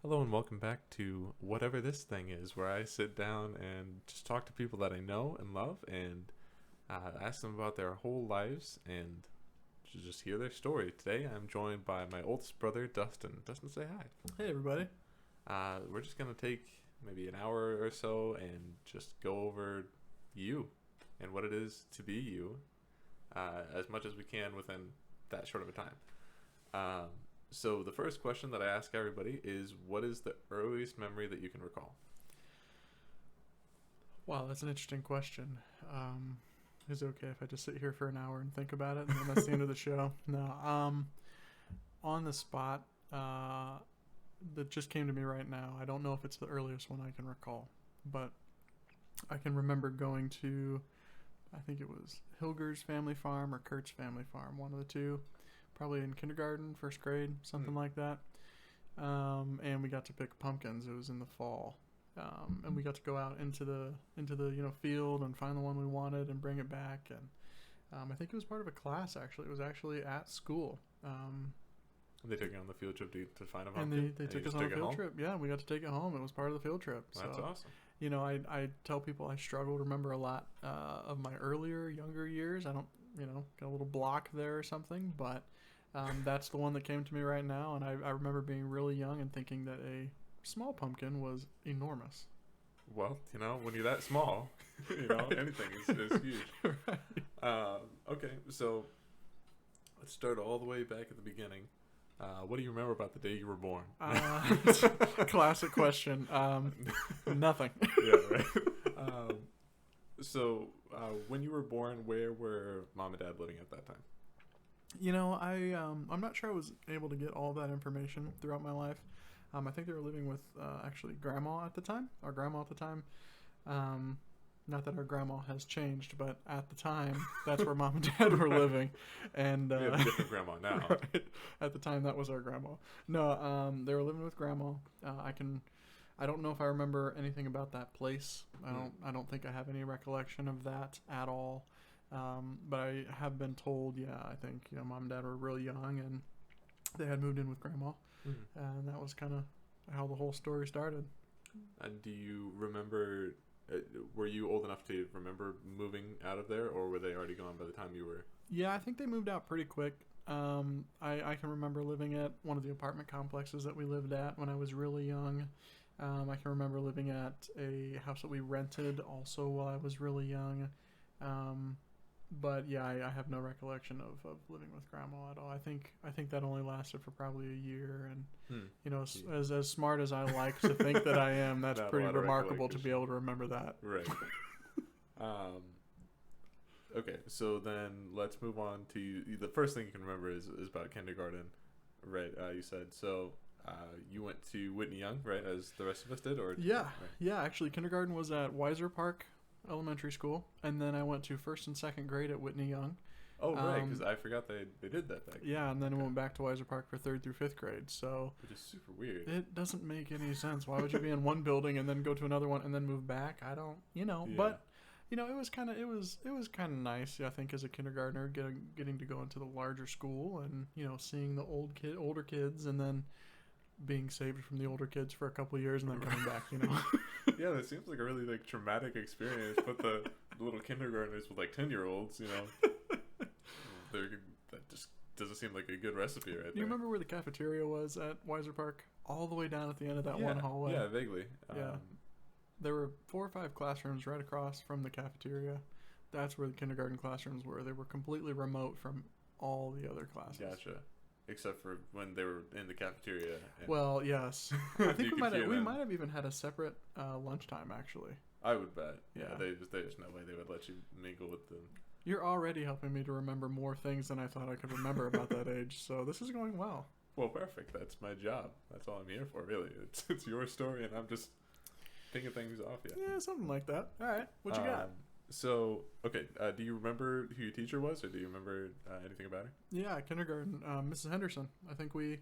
Hello and welcome back to whatever this thing is, where I sit down and just talk to people that I know and love and ask them about their whole lives and just hear their story. Today I'm joined by my oldest brother, Dustin. Dustin, say hi. Hey everybody. We're just going to take maybe an hour or so and just go over you and what it is to be you as much as we can within that short of a time. So the first question that I ask everybody is, what is the earliest memory that you can recall? Wow, that's an interesting question. Is it okay if I just sit here for an hour and think about it, and then that's the end of the show? No. On the spot, that just came to me right now. I don't know if it's the earliest one I can recall, but I can remember going to, I think it was Hilger's family farm or Kurt's family farm, one of the two, probably in kindergarten, first grade, something like that. And we got to pick pumpkins. It was in the fall, and we got to go out into the field and find the one we wanted and bring it back. And I think it was part of a class actually. It was actually at school. They took you on the field trip to find a And pumpkin? they took us on a field trip. Yeah, we got to take it home. It was part of the field trip. That's So, awesome. I tell people I struggle to remember a lot of my younger years. I don't, got a little block there or something, but that's the one that came to me right now. And I remember being really young and thinking that a small pumpkin was enormous. Well, when you're that small, Right. anything is huge. Right. Okay, so let's start all the way back at the beginning. What do you remember about the day you were born? Classic question. Nothing. Yeah, right. So, when you were born, where were mom and dad living at that time? I'm not sure I was able to get all that information throughout my life. I think they were living with actually grandma at the time. Our grandma at the time. Not that our grandma has changed, but at the time, that's where mom and dad were living. And We have a different grandma now. right, at the time, that was our grandma. No, they were living with grandma. I don't know if I remember anything about that place. I don't think I have any recollection of that at all. But I have been told, I think, mom and dad were really young and they had moved in with grandma. Mm-hmm. And that was kind of how the whole story started. And do you remember? Were you old enough to remember moving out of there, or were they already gone by the time you were? Yeah, I think they moved out pretty quick. I can remember living at one of the apartment complexes that we lived at when I was really young. I can remember living at a house that we rented also while I was really young. But yeah, I have no recollection of living with grandma at all. I think that only lasted for probably a year, and as smart as I like to think that I am, that's Not a pretty lot of remarkable to recollection. be able to remember that. Right. Okay, so then let's move on to the first thing you can remember is about kindergarten, right? You said so. You went to Whitney Young, right, as the rest of us did, or Yeah, right. yeah. Actually, kindergarten was at Weiser Park Elementary School, and then I went to first and second grade at Whitney Young. Oh, right, because I forgot they did that back then. Yeah, and then I went back to Weiser Park for third through fifth grade. So Which is super weird. it doesn't make any sense. Why would you be in one building and then go to another one and then move back? I don't, Yeah. But it was kind of nice. I think as a kindergartner, getting to go into the larger school and seeing the older kids, and then being saved from the older kids for a couple of years and then coming back. Yeah, that seems like a really traumatic experience. But the little kindergartners with 10-year-olds, that just doesn't seem like a good recipe right there. Do you remember where the cafeteria was at Weiser Park? All the way down at the end of that Yeah, one hallway. Yeah, vaguely. Yeah. There were 4 or 5 classrooms right across from the cafeteria. That's where the kindergarten classrooms were. They were completely remote from all the other classes. Gotcha. Except for when they were in the cafeteria. Well, yes. I think You we could might hear them. have even had a separate lunchtime actually. I would bet. Yeah. There's no way they would let you mingle with them. You're already helping me to remember more things than I thought I could remember about that age. So this is going well. Well, perfect. That's my job. That's all I'm here for, really. It's your story, and I'm just picking things off you. Yeah, something like that. All right. What you got? So, okay. Do you remember who your teacher was, or do you remember anything about her? Yeah, kindergarten. Mrs. Henderson. I think we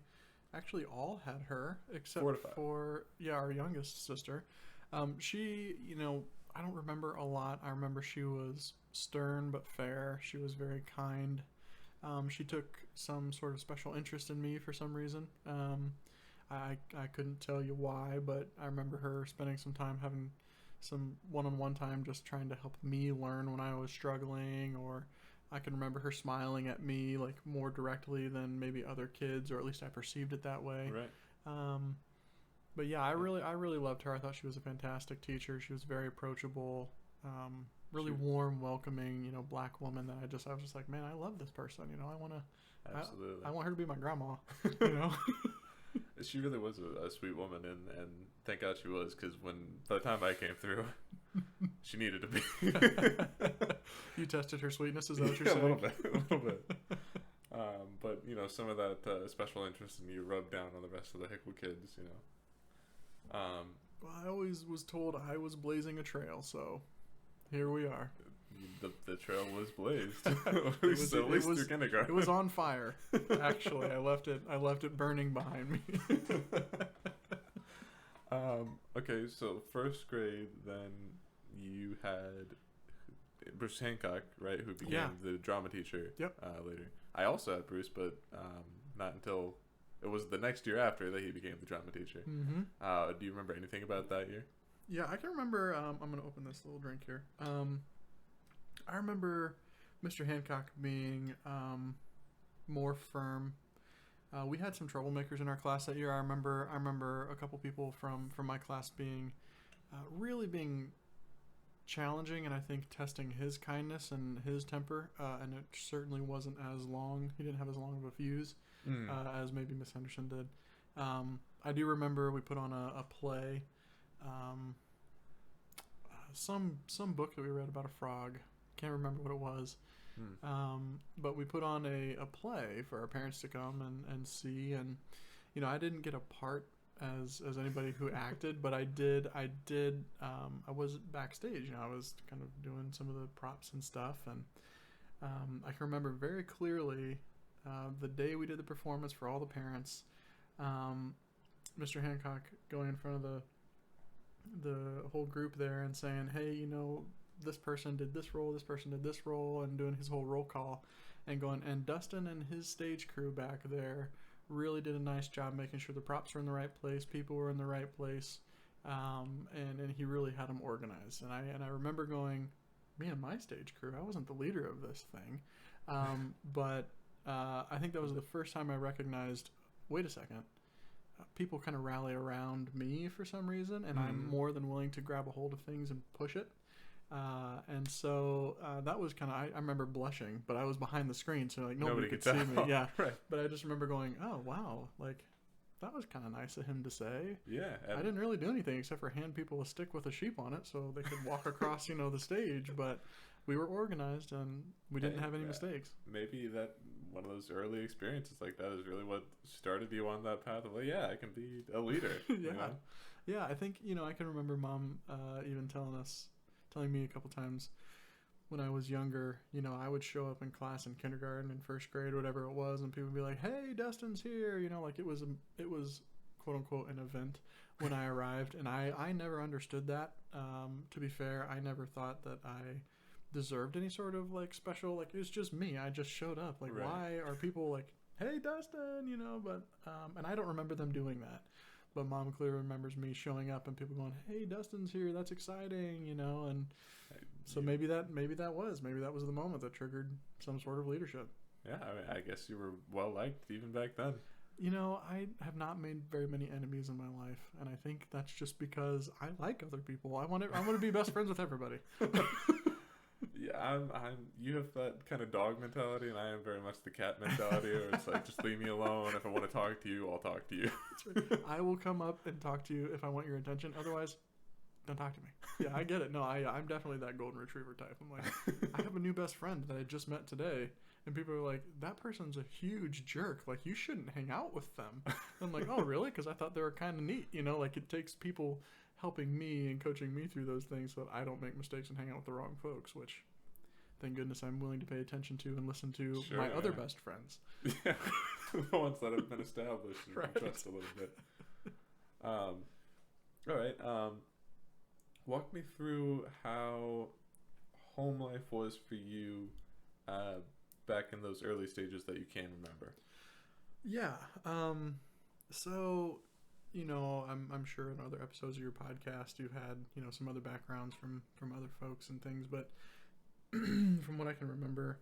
actually all had her, except 4 to 5. for our youngest sister. She, I don't remember a lot. I remember she was stern but fair. She was very kind. She took some sort of special interest in me for some reason. I couldn't tell you why, but I remember her spending some time having some one-on-one time just trying to help me learn when I was struggling, or I can remember her smiling at me like more directly than maybe other kids, or at least I perceived it that way. Right. But yeah, I really loved her. I thought she was a fantastic teacher. She was very approachable, really warm, welcoming, black woman that I was just like, man, I love this person. Absolutely. I want her to be my grandma, you know? She really was a sweet woman, and thank God she was, because by the time I came through, she needed to be. You tested her sweetness, is that what you're saying? A little bit. But some of that special interest in you rubbed down on the rest of the Hickle kids. Well, I always was told I was blazing a trail, so here we are. The trail was blazed. At least through kindergarten. It was on fire. Actually, I left it burning behind me. Okay, so first grade, then you had Bruce Hancock, right, who became the drama teacher. Yep. Later. I also had Bruce, but not until it was the next year after that he became the drama teacher. Mm-hmm. Do you remember anything about that year? Yeah, I can remember. I'm going to open this little drink here. I remember Mr. Hancock being more firm. We had some troublemakers in our class that year. I remember a couple people from my class being really being challenging, and I think testing his kindness and his temper. And it certainly wasn't as long. He didn't have as long of a fuse as maybe Miss Henderson did. I do remember we put on a play, some book that we read about a frog. Can't remember what it was. But we put on a play for our parents to come and see, and I didn't get a part as anybody who acted, but I was backstage. I was kind of doing some of the props and stuff, and I can remember very clearly the day we did the performance for all the parents, Mr. Hancock going in front of the whole group there and saying, hey, this person did this role, this person did this role, and doing his whole roll call, and going, and Dustin and his stage crew back there really did a nice job making sure the props were in the right place, people were in the right place, and he really had them organized. And I remember going, me and my stage crew, I wasn't the leader of this thing, but I think that was the first time I recognized, wait a second, people kind of rally around me for some reason, and I'm more than willing to grab a hold of things and push it. And so that was kind of, I remember blushing, but I was behind the screen, so like nobody could see me. Yeah, right. But I just remember going, oh wow, like that was kind of nice of him to say. Yeah. I didn't really do anything except for hand people a stick with a sheep on it so they could walk across, the stage. But we were organized and we didn't have any mistakes. Maybe that one of those early experiences like that is really what started you on that path of like, yeah, I can be a leader. Yeah. I think I can remember Mom even telling me a couple times when I was younger, I would show up in class in kindergarten and first grade, whatever it was, and people would be like, hey, Dustin's here, like it was quote unquote an event when I arrived. And I never understood that. To be fair, I never thought that I deserved any sort of like special, like it was just me. I just showed up. Like, right. Why are people like, hey, Dustin, but, and I don't remember them doing that. But Mom clearly remembers me showing up and people going, hey, Dustin's here. That's exciting, and so maybe that was the moment that triggered some sort of leadership. Yeah, I guess you were well liked even back then. I have not made very many enemies in my life, and I think that's just because I like other people. I want to be best friends with everybody. Yeah, you have that kind of dog mentality, and I am very much the cat mentality, where it's like, just leave me alone. If I want to talk to you, I'll talk to you. That's right. I will come up and talk to you if I want your attention. Otherwise, don't talk to me. Yeah, I get it. No, I'm definitely that golden retriever type. I'm like, I have a new best friend that I just met today, and people are like, that person's a huge jerk. Like, you shouldn't hang out with them. I'm like, oh, really? Because I thought they were kind of neat. Like it takes people helping me and coaching me through those things so that I don't make mistakes and hang out with the wrong folks, which thank goodness I'm willing to pay attention to and listen to my other best friends. Yeah, the ones that have been established and right. Trust a little bit. All right. Walk me through how home life was for you back in those early stages that you can remember. Yeah. So I'm sure in other episodes of your podcast you've had, some other backgrounds from other folks and things, but from what I can remember,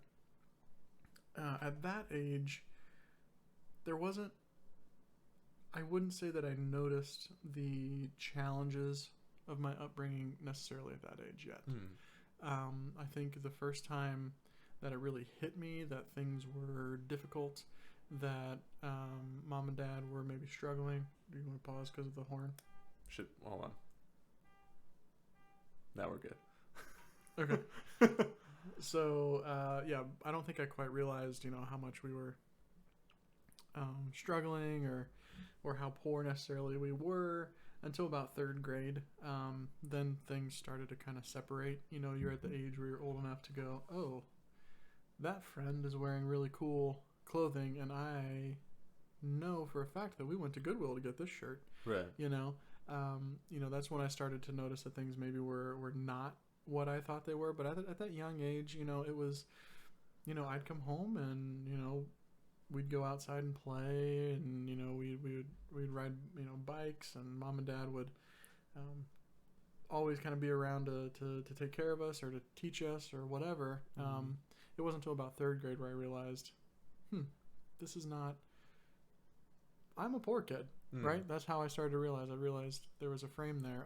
at that age, I wouldn't say that I noticed the challenges of my upbringing necessarily at that age yet. I think the first time that it really hit me that things were difficult, that mom and dad were maybe struggling. Do you want to pause because of the horn? Hold on. Now we're good. Okay. So, I don't think I quite realized, how much we were struggling or how poor necessarily we were until about third grade. Then things started to kind of separate. You're at the age where you're old enough to go, oh, that friend is wearing really cool clothing, and I know for a fact that we went to Goodwill to get this shirt. Right. That's when I started to notice that things maybe were not what I thought they were. But at that young age, it was, I'd come home and, we'd go outside and play, and, we'd ride, bikes, and mom and dad would always kind of be around to take care of us or to teach us or whatever. It wasn't until about third grade where I realized, this is not, I'm a poor kid, right? That's how I started to realize. I realized there was a frame there.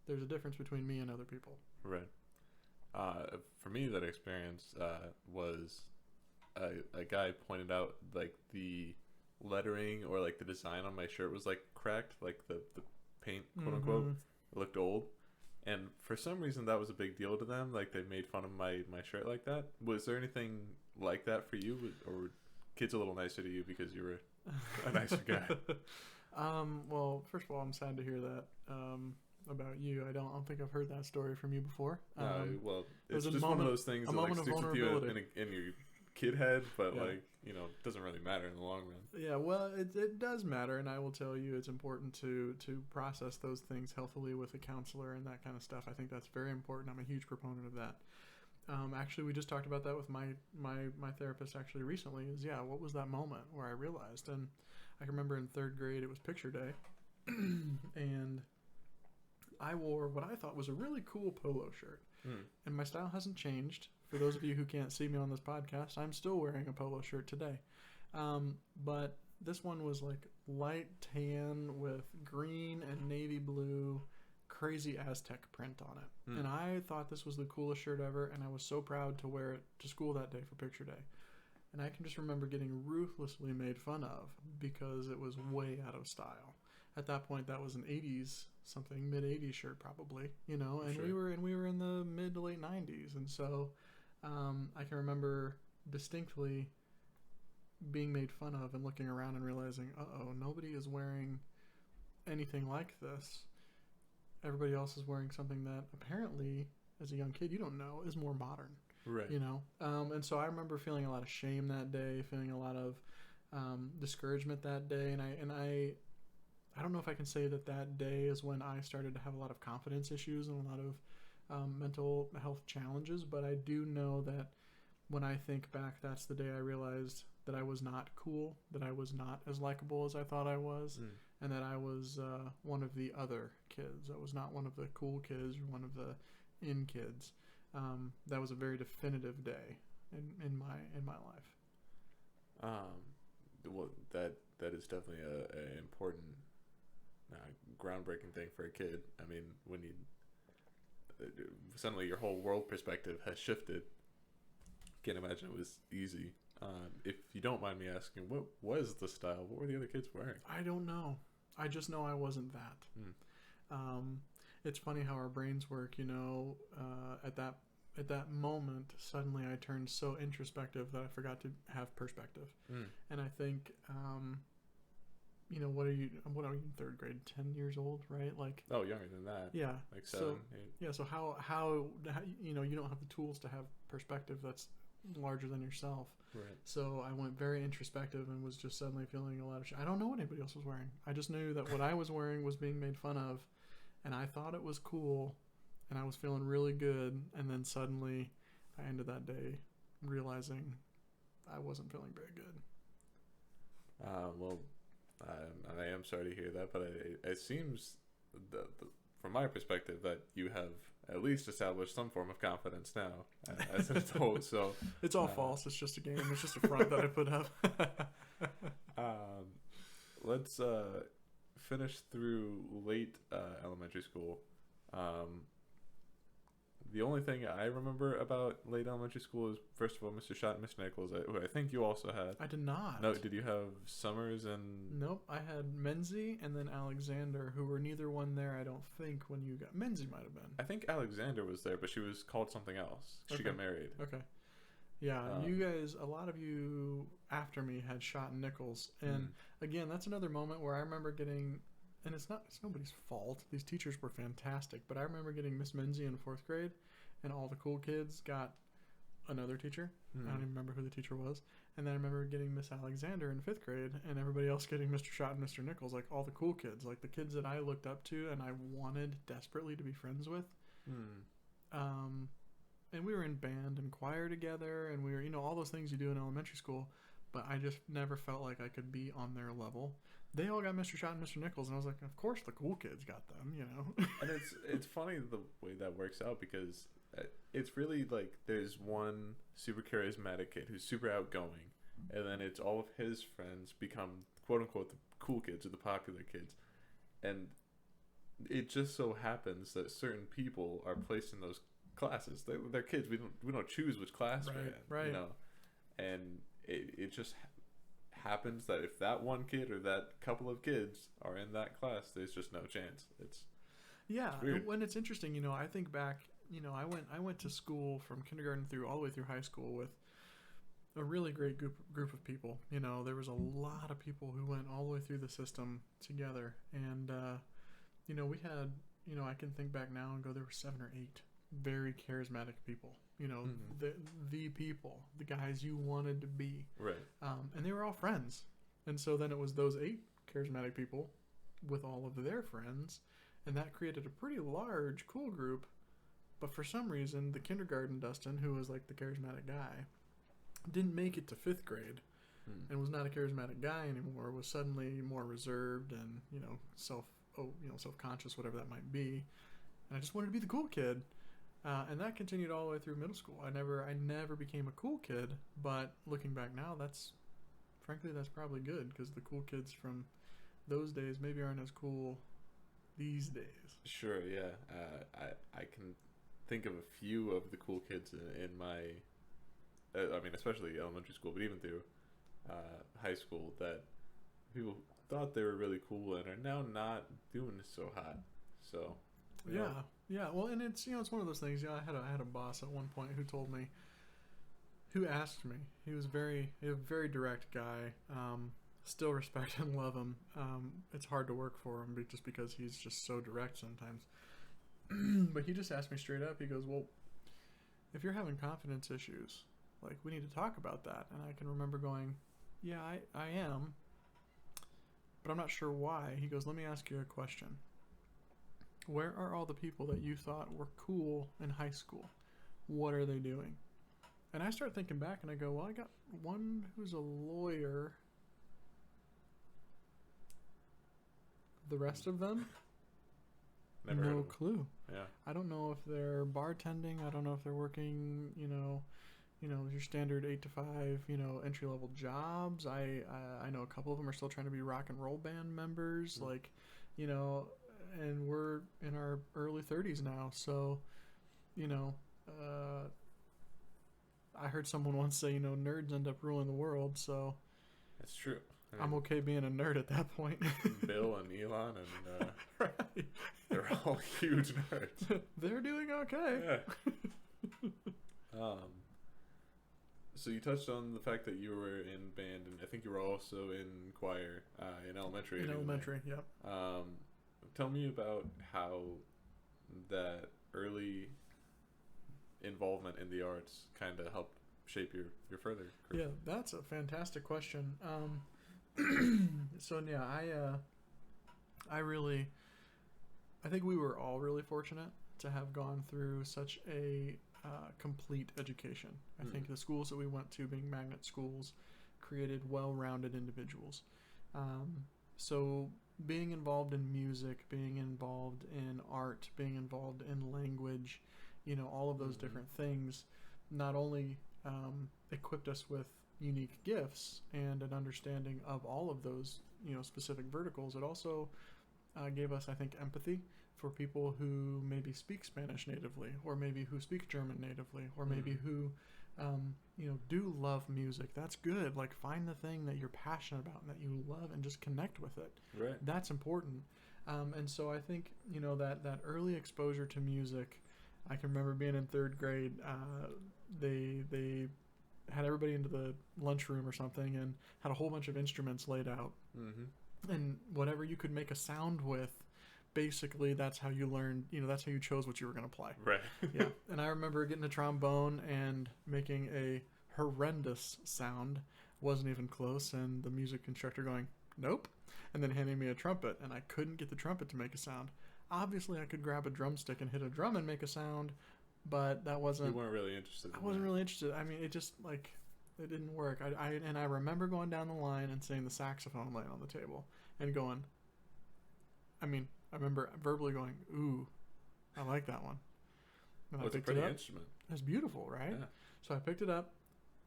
There's a difference between me and other people. Right. For me, that experience was a guy pointed out like the lettering or like the design on my shirt was like cracked, like the paint, quote unquote. It looked old. And for some reason, that was a big deal to them. Like, they made fun of my shirt like that. Was there anything like that for you? Or were kids a little nicer to you because you were a nicer guy? Well, first of all, I'm sad to hear that about you. I don't think I've heard that story from you before. Well, it's just one of those things that like, sticks with you in your kid head, but it doesn't really matter in the long run. Yeah, well, it does matter, and I will tell you it's important to process those things healthily with a counselor and that kind of stuff. I think that's very important. I'm a huge proponent of that. Actually, we just talked about that with my therapist actually recently. What was that moment where I realized? And I can remember in third grade, it was picture day, and I wore what I thought was a really cool polo shirt. And my style hasn't changed. For those of you who can't see me on this podcast, I'm still wearing a polo shirt today. But this one was like light tan with green and navy blue, crazy Aztec print on it. And I thought this was the coolest shirt ever, and I was so proud to wear it to school that day for picture day. And I can just remember getting ruthlessly made fun of because it was way out of style. At that point, that was an 80s something, mid 80s shirt probably, and sure. we were in the mid to late 90s, and so I can remember distinctly being made fun of and looking around and realizing, nobody is wearing anything like this. Everybody else is wearing something that apparently, as a young kid, you don't know is more modern. Right. And so I remember feeling a lot of shame that day, feeling a lot of discouragement that day, and I don't know if I can say that day is when I started to have a lot of confidence issues and a lot of mental health challenges, but I do know that when I think back, that's the day I realized that I was not cool, that I was not as likable as I thought I was, and that I was one of the other kids. I was not one of the cool kids or one of the in kids. That was a very definitive day in my life. Well, that is definitely a important, groundbreaking thing for a kid. I mean, when you suddenly your whole world perspective has shifted. Can't imagine it was easy. If you don't mind me asking, what was the style? What were the other kids wearing? I don't know. I just know I wasn't that. It's funny how our brains work. At that moment, suddenly I turned so introspective that I forgot to have perspective. And I think, what are you in third grade? 10 years old, right? Like, oh, younger than that. Yeah. Like 7, 8. Yeah. So how you don't have the tools to have perspective that's larger than yourself. Right. So I went very introspective and was just suddenly feeling a lot of I don't know what anybody else was wearing. I just knew that what I was wearing was being made fun of, and I thought it was cool, and I was feeling really good. And then suddenly, I ended that day realizing I wasn't feeling very good. Well, I am sorry to hear that, but it seems, from my perspective, that you have at least established some form of confidence now as an adult. So it's all false. It's just a game. It's just a front that I put up. Let's finish through late elementary school. The only thing I remember about late elementary school is, first of all, Mr. Schott and Mr. Nichols, who I think you also had. I did not. No, did you have Summers and... Nope, I had Menzie and then Alexander, who were neither one there, I don't think, when you got... Menzie might have been. I think Alexander was there, but she was called something else. She got married. Okay. Yeah, you guys, a lot of you after me had Schott and Nichols. And again, that's another moment where I remember getting... And it's nobody's fault. These teachers were fantastic. But I remember getting Miss Menzie in 4th grade, and all the cool kids got another teacher. I don't even remember who the teacher was. And then I remember getting Miss Alexander in 5th grade, and everybody else getting Mr. Schott and Mr. Nichols, like all the cool kids, like the kids that I looked up to and I wanted desperately to be friends with. And we were in band and choir together, and we were, all those things you do in elementary school, but I just never felt like I could be on their level. They all got Mr. Schott and Mr. Nichols, and I was like, of course the cool kids got them, And it's funny the way that works out, because it's really like there's one super charismatic kid who's super outgoing, and then it's all of his friends become quote-unquote the cool kids or the popular kids. And it just so happens that certain people are placed in those classes. They're kids. We don't choose which class we're in, right. And it just happens that if that one kid or that couple of kids are in that class, there's just no chance. It's weird. When it's interesting, I think back, I went to school from kindergarten through all the way through high school with a really great group of people. There was a lot of people who went all the way through the system together, and we had, I can think back now and go, there were 7 or 8 very charismatic people. The people, the guys you wanted to be. Right. And they were all friends. And so then it was those 8 charismatic people with all of their friends, and that created a pretty large, cool group. But for some reason, the kindergarten Dustin, who was like the charismatic guy, didn't make it to 5th grade and was not a charismatic guy anymore, was suddenly more reserved and, self-conscious, whatever that might be. And I just wanted to be the cool kid. And that continued all the way through middle school. I never became a cool kid, but looking back now, that's probably good, because the cool kids from those days maybe aren't as cool these days. Sure, yeah. I can think of a few of the cool kids in my, especially elementary school, but even through high school, that people thought they were really cool and are now not doing so hot. So yeah. Well, and it's it's one of those things. I had a boss at one point who asked me. He was a very direct guy. Still respect and love him. It's hard to work for him just because he's just so direct sometimes. But he just asked me straight up. He goes, "Well, if you're having confidence issues, like, we need to talk about that." And I can remember going, "Yeah, I am, but I'm not sure why." He goes, "Let me ask you a question. Where are all the people that you thought were cool in high school? What are they doing?" And I start thinking back, and I go, well, I got one who's a lawyer. The rest of them? Never heard of no them. clue. Yeah. I don't know if they're bartending. I don't know if they're working, your standard 8 to 5, entry-level jobs. I know a couple of them are still trying to be rock and roll band members, and we're in our early 30s now, so, I heard someone once say, nerds end up ruling the world, so... That's true. I'm okay being a nerd at that point. Bill and Elon and... right. They're all huge nerds. They're doing okay. Yeah. So you touched on the fact that you were in band, and I think you were also in choir in elementary. In elementary, yep. Tell me about how that early involvement in the arts kind of helped shape your further career. Yeah, that's a fantastic question. So yeah, I think we were all really fortunate to have gone through such a complete education. I think the schools that we went to, being magnet schools, created well-rounded individuals. So being involved in music, being involved in art, being involved in language, all of those different things, not only equipped us with unique gifts and an understanding of all of those, specific verticals, it also gave us, I think, empathy for people who maybe speak Spanish natively, or maybe who speak German natively, or maybe who, do love music. That's good. Like, find the thing that you're passionate about and that you love and just connect with it. Right. That's important. And so I think, that early exposure to music, I can remember being in third grade, they had everybody into the lunchroom or something and had a whole bunch of instruments laid out. Mm-hmm. And whatever you could make a sound with, basically that's how you learned, that's how you chose what you were going to play. Right. Yeah. And I remember getting a trombone and making a horrendous sound. Wasn't even close. And the music instructor going, nope. And then handing me a trumpet, and I couldn't get the trumpet to make a sound. Obviously, I could grab a drumstick and hit a drum and make a sound, but that wasn't... You weren't really interested in I wasn't really interested. I mean, it just, it didn't work. I remember going down the line and seeing the saxophone laying on the table and going... I remember verbally going, ooh, I like that one. And it's a pretty instrument. It's beautiful, right? Yeah. So I picked it up.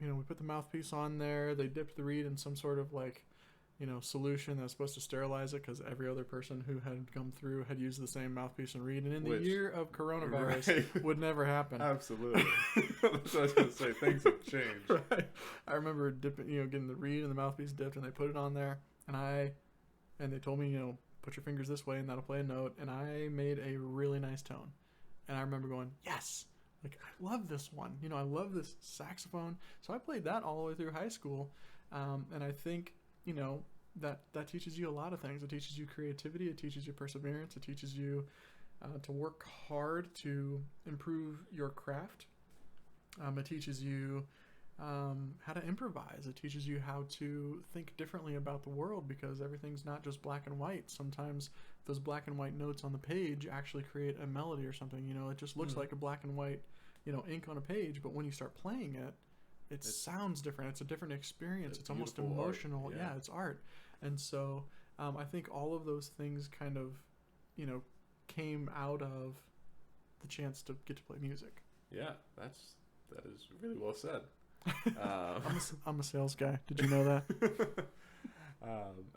We put the mouthpiece on there. They dipped the reed in some sort of solution that's supposed to sterilize it, because every other person who had come through had used the same mouthpiece and reed. And in the year of coronavirus, would never happen. Absolutely. That's what I was going to say. Things have changed. Right. I remember dipping, getting the reed and the mouthpiece dipped, and they put it on there. And they told me, put your fingers this way and that'll play a note. And I made a really nice tone. And I remember going, yes, I love this one. I love this saxophone. So I played that all the way through high school. And I think, that teaches you a lot of things. It teaches you creativity. It teaches you perseverance. It teaches you to work hard to improve your craft. It teaches you how to improvise. It teaches you how to think differently about the world, because everything's not just black and white. Sometimes those black and white notes on the page actually create a melody or something. It just looks like a black and white, ink on a page, but when you start playing it, it sounds different. It's a different experience. It's almost emotional. Yeah, it's art. And so I think all of those things kind of, came out of the chance to get to play music. Yeah, that is really well said. I'm a sales guy. Did you know that?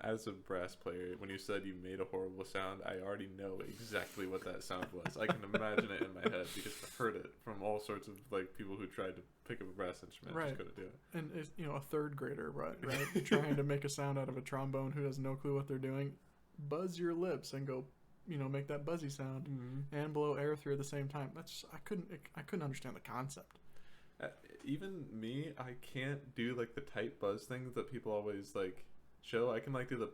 As a brass player, when you said you made a horrible sound, I already know exactly what that sound was. I can imagine it in my head because I've heard it from all sorts of people who tried to pick up a brass instrument and just couldn't do it. And it's, a third grader, right? Trying to make a sound out of a trombone who has no clue what they're doing. Buzz your lips and go, make that buzzy sound and blow air through at the same time. I couldn't understand the concept. Even me, I can't do the tight buzz things that people always show. I can do the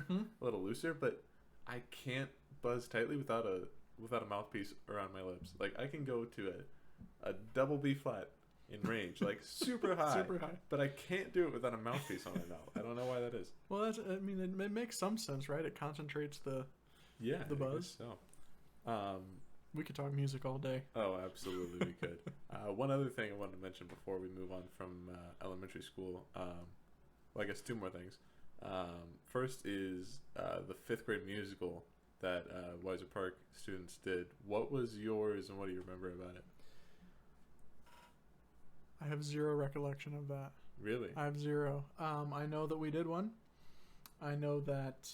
a little looser, but I can't buzz tightly without a mouthpiece around my lips. I can go to a double B flat in range, super high, but I can't do it without a mouthpiece on my mouth. I don't know why that is. Well, it makes some sense, right? It concentrates the buzz. So, we could talk music all day. Oh, absolutely, we could. One other thing I wanted to mention before we move on from elementary school. Well, I guess two more things. First is the 5th grade musical that Weiser Park students did. What was yours, and what do you remember about it? I have zero recollection of that. Really? I have zero. I know that we did one. I know that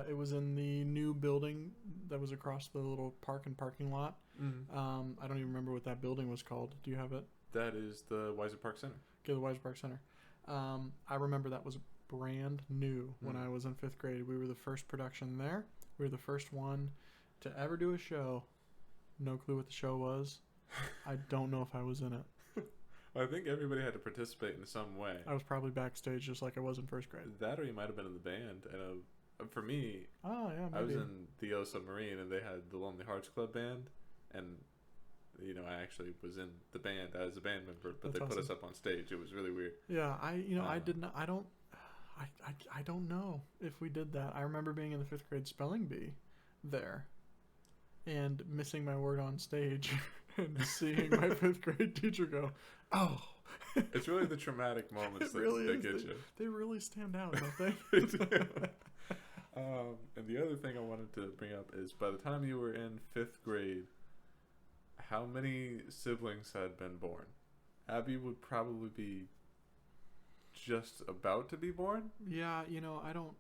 it was in the new building that was across the little park and parking lot. Mm-hmm. I don't even remember what that building was called. Do you have it? That is the Weiser Park Center. Okay, the Weiser Park Center. I remember that was brand new when I was in 5th grade. We were the first production there. We were the first one to ever do a show. No clue what the show was. I don't know if I was in it. I think everybody had to participate in some way. I was probably backstage just like I was in 1st grade. That, or you might have been in the band. And for me, maybe. I was in the O Submarine, and they had the Lonely Hearts Club band, and I actually was in the band as a band member, but they put us up on stage. It was really weird. Yeah, I did not. I don't know if we did that. I remember being in the 5th grade spelling bee there, and missing my word on stage, and seeing my 5th grade teacher go, "Oh." It's really the traumatic moments that get you. They really stand out, don't they? They do. And the other thing I wanted to bring up is by the time you were in 5th grade, how many siblings had been born? Abby would probably be just about to be born. Yeah, I don't.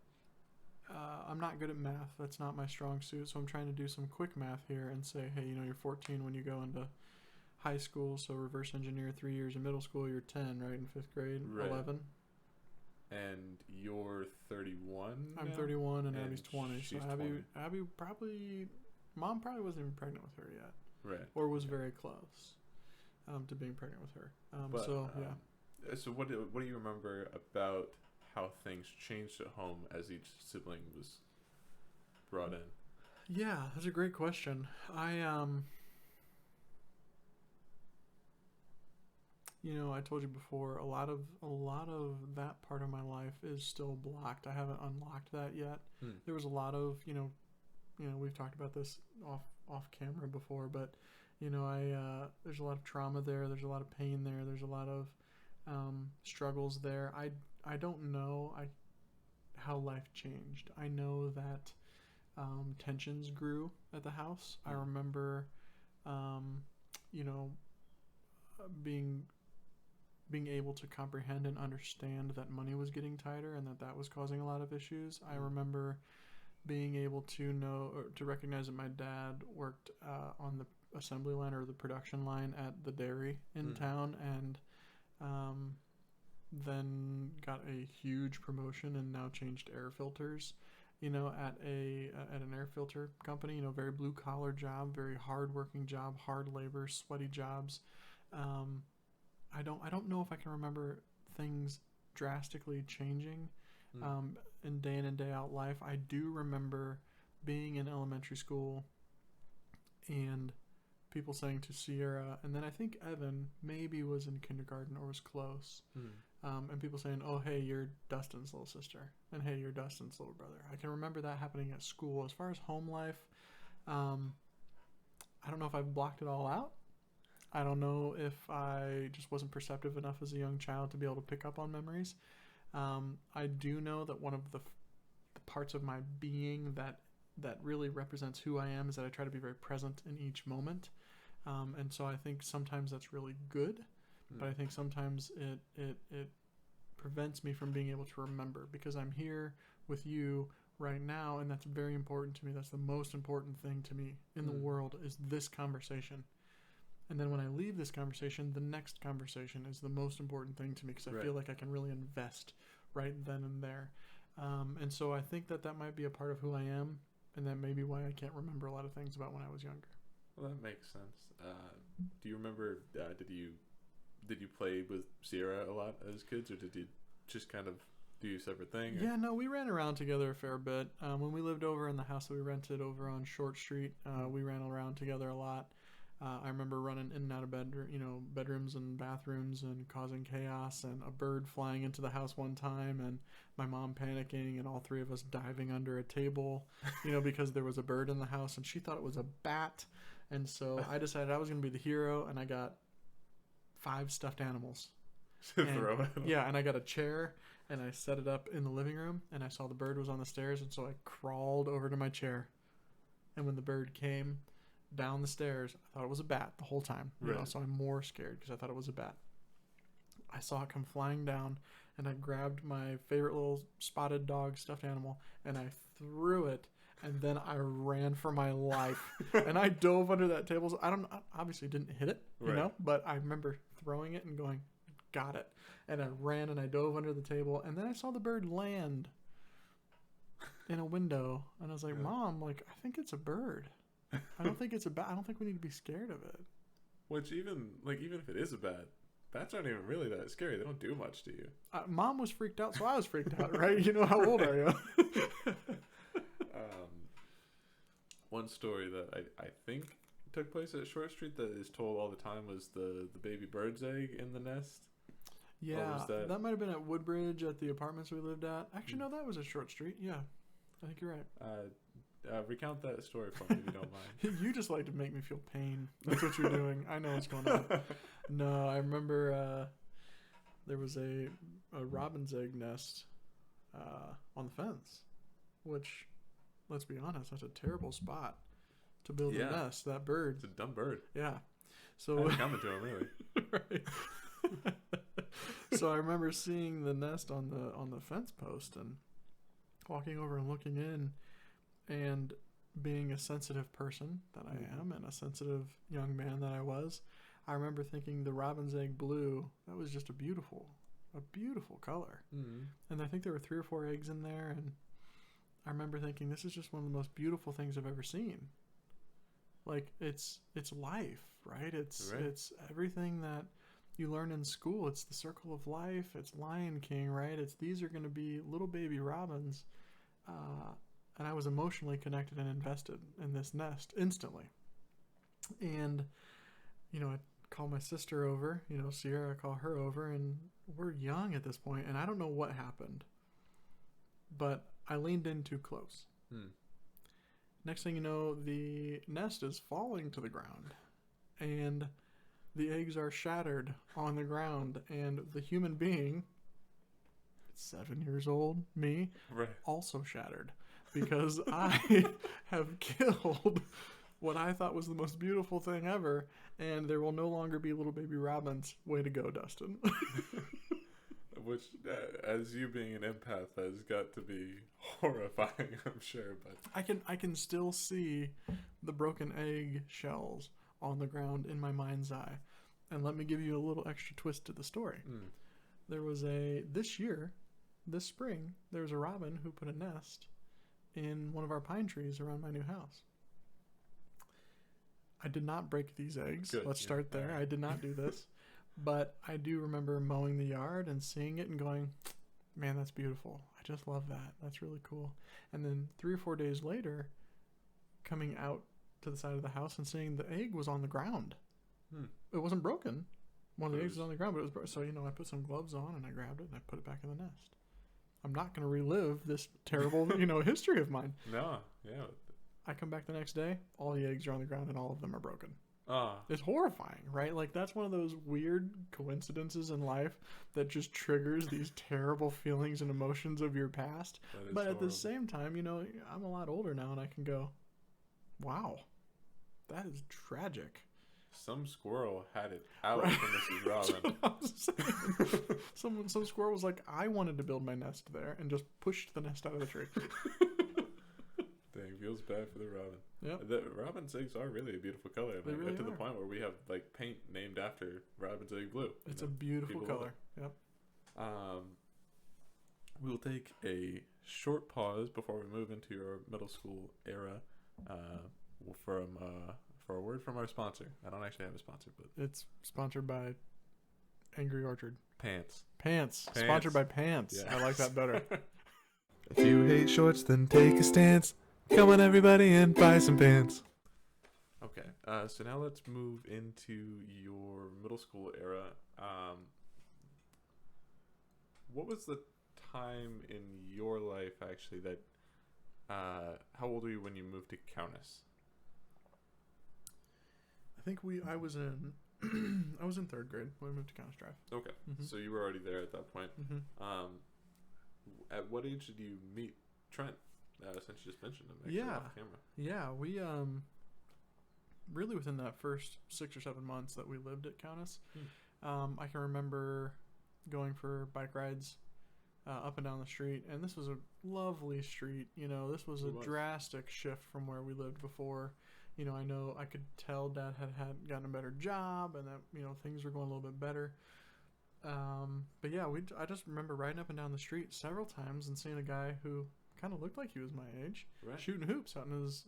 I'm not good at math. That's not my strong suit. So I'm trying to do some quick math here and say, hey, you're 14 when you go into high school. So reverse engineer 3 years in middle school. You're 10, right, in 5th grade. Right. 11. And you're 31. I'm now? 31 and Abby's 20. So She's Abby 20. Abby probably, mom probably wasn't even pregnant with her yet, Right. or was very close to being pregnant with her. Yeah. So what do you remember about how things changed at home as each sibling was brought in? Yeah, that's a great question. I told you before, a lot of that part of my life is still blocked. I haven't unlocked that yet. There was a lot of, we've talked about this off camera before, but there's a lot of trauma there. There's a lot of pain there. There's a lot of struggles there. I don't know how life changed. I know that tensions grew at the house. I remember, being able to comprehend and understand that money was getting tighter and that was causing a lot of issues. I remember being able to know or to recognize that my dad worked on the assembly line or the production line at the dairy in town, and then got a huge promotion and now changed air filters, at an air filter company, very blue collar job, very hard working job, hard labor, sweaty jobs. I don't know if I can remember things drastically changing in day in and day out life. I do remember being in elementary school and people saying to Sierra, and then I think Evan maybe was in kindergarten or was close, and people saying, oh, hey, you're Dustin's little sister, and hey, you're Dustin's little brother. I can remember that happening at school. As far as home life, I don't know if I've blocked it all out. I don't know if I just wasn't perceptive enough as a young child to be able to pick up on memories. I do know that one of the parts of my being that really represents who I am is that I try to be very present in each moment. And so I think sometimes that's really good, but I think sometimes it prevents me from being able to remember, because I'm here with you right now, and that's very important to me. That's the most important thing to me in the world, is this conversation. And then when I leave this conversation, the next conversation is the most important thing to me, because I feel like I can really invest right then and there. And so I think that might be a part of who I am, and that may be why I can't remember a lot of things about when I was younger. Well, that makes sense. Do you remember, did you play with Sierra a lot as kids, or did you just kind of do your separate thing? Or? Yeah, no, we ran around together a fair bit. When we lived over in the house that we rented over on Short Street, we ran around together a lot. I remember running in and out of bedrooms and bathrooms and causing chaos, and a bird flying into the house one time, and my mom panicking, and all three of us diving under a table, because there was a bird in the house, and she thought it was a bat. And so I decided I was going to be the hero, and I got 5 stuffed animals. Yeah, and I got a chair, and I set it up in the living room, and I saw the bird was on the stairs, and so I crawled over to my chair. And when the bird came down the stairs, I thought it was a bat the whole time. So I'm more scared because I thought it was a bat. I saw it come flying down, and I grabbed my favorite little spotted dog stuffed animal, and I threw it, and then I ran for my life. And I dove under that table. So I obviously didn't hit it, but I remember throwing it and going, got it. And I ran and I dove under the table, and then I saw the bird land in a window, and I was like, Mom, I think it's a bird. I don't think it's a bat. I don't think we need to be scared of it. Which even if it is a bat, bats aren't even really that scary. They don't do much to you. Mom was freaked out, so I was freaked out, right? How old are you? One story that I think took place at Short Street that is told all the time was the baby bird's egg in the nest. Yeah, that might have been at Woodbridge at the apartments we lived at. Actually, no, that was at Short Street. Yeah, I think you're right. Recount that story for me if you don't mind. You just like to make me feel pain. That's what you're doing. I know what's going on. No, I remember there was a robin's egg nest on the fence. which, let's be honest, that's a terrible spot to build Yeah. a nest. That bird. It's a dumb bird. Yeah. I So ain't coming to him, really. right. So I remember seeing the nest on the fence post and walking over and looking in, and being a sensitive person that I am and a sensitive young man that I was, I remember thinking the robin's egg blue, that was just a beautiful color. Mm-hmm. And I think there were 3 or 4 eggs in there, and I remember thinking this is just one of the most beautiful things I've ever seen. Like it's life, right? It's everything that you learn in school. It's the circle of life. It's Lion King, right? These are going to be little baby robins. And I was emotionally connected and invested in this nest instantly. And, I call my sister over, Sierra, I call her over, and we're young at this point, and I don't know what happened, but I leaned in too close. Next thing you know, the nest is falling to the ground, and the eggs are shattered on the ground, and the human being, 7 years old, me, Right. also shattered. Because I have killed what I thought was the most beautiful thing ever, and there will no longer be little baby robins. Way to go, Dustin. Which, as you being an empath, has got to be horrifying, I'm sure. But I can still see the broken egg shells on the ground in my mind's eye. And let me give you a little extra twist to the story. There was this spring, there was a robin who put a nest in one of our pine trees around my new house. I did not break these eggs. Good. Let's start there. I did not do this. But I do remember mowing the yard and seeing it and going, man, that's beautiful. I just love that. That's really cool. And then 3 or 4 days later, coming out to the side of the house and seeing the egg was on the ground. It wasn't broken. One of the eggs was on the ground, but it was broken. So, I put some gloves on and I grabbed it and I put it back in the nest. I'm not going to relive this terrible, history of mine. no, yeah. I come back the next day, all the eggs are on the ground and all of them are broken. Ah, It's horrifying, right? Like, that's one of those weird coincidences in life that just triggers these terrible feelings and emotions of your past. But at the same time, I'm a lot older now and I can go, wow, that is tragic. Some squirrel had it out Right. for Mrs. Robin. That's what I'm saying. Some squirrel was like, I wanted to build my nest there, and just pushed the nest out of the tree. Dang, feels bad for the robin. Yep. The robin's eggs are really a beautiful color. They really to the are. point where we have paint named after robin's egg blue. It's a beautiful people color. Yep. We'll take a short pause before we move into your middle school era. For a word from our sponsor. I don't actually have a sponsor, but It's sponsored by Angry Orchard. Pants. Pants. Sponsored by Pants. Yes. I like that better. If you hate shorts, then take a stance. Come on, everybody, and buy some pants. Okay, so now let's move into your middle school era. What was the time in your life, actually, that... how old were you when you moved to Kaunas? I think I was in I was in 3rd grade when we moved to Counts Drive. Okay, Mhm. so you were already there at that point. Mm-hmm. At what age did you meet Trent? Since you just mentioned him, actually, Yeah. off camera. Yeah, we really within that first 6 or 7 months that we lived at Kaunas, I can remember going for bike rides up and down the street, and this was a lovely street. This was a drastic shift from where we lived before. I know I could tell Dad had gotten a better job, and that things were going a little bit better. But yeah, I just remember riding up and down the street several times and seeing a guy who kind of looked like he was my age, Right. shooting hoops out in his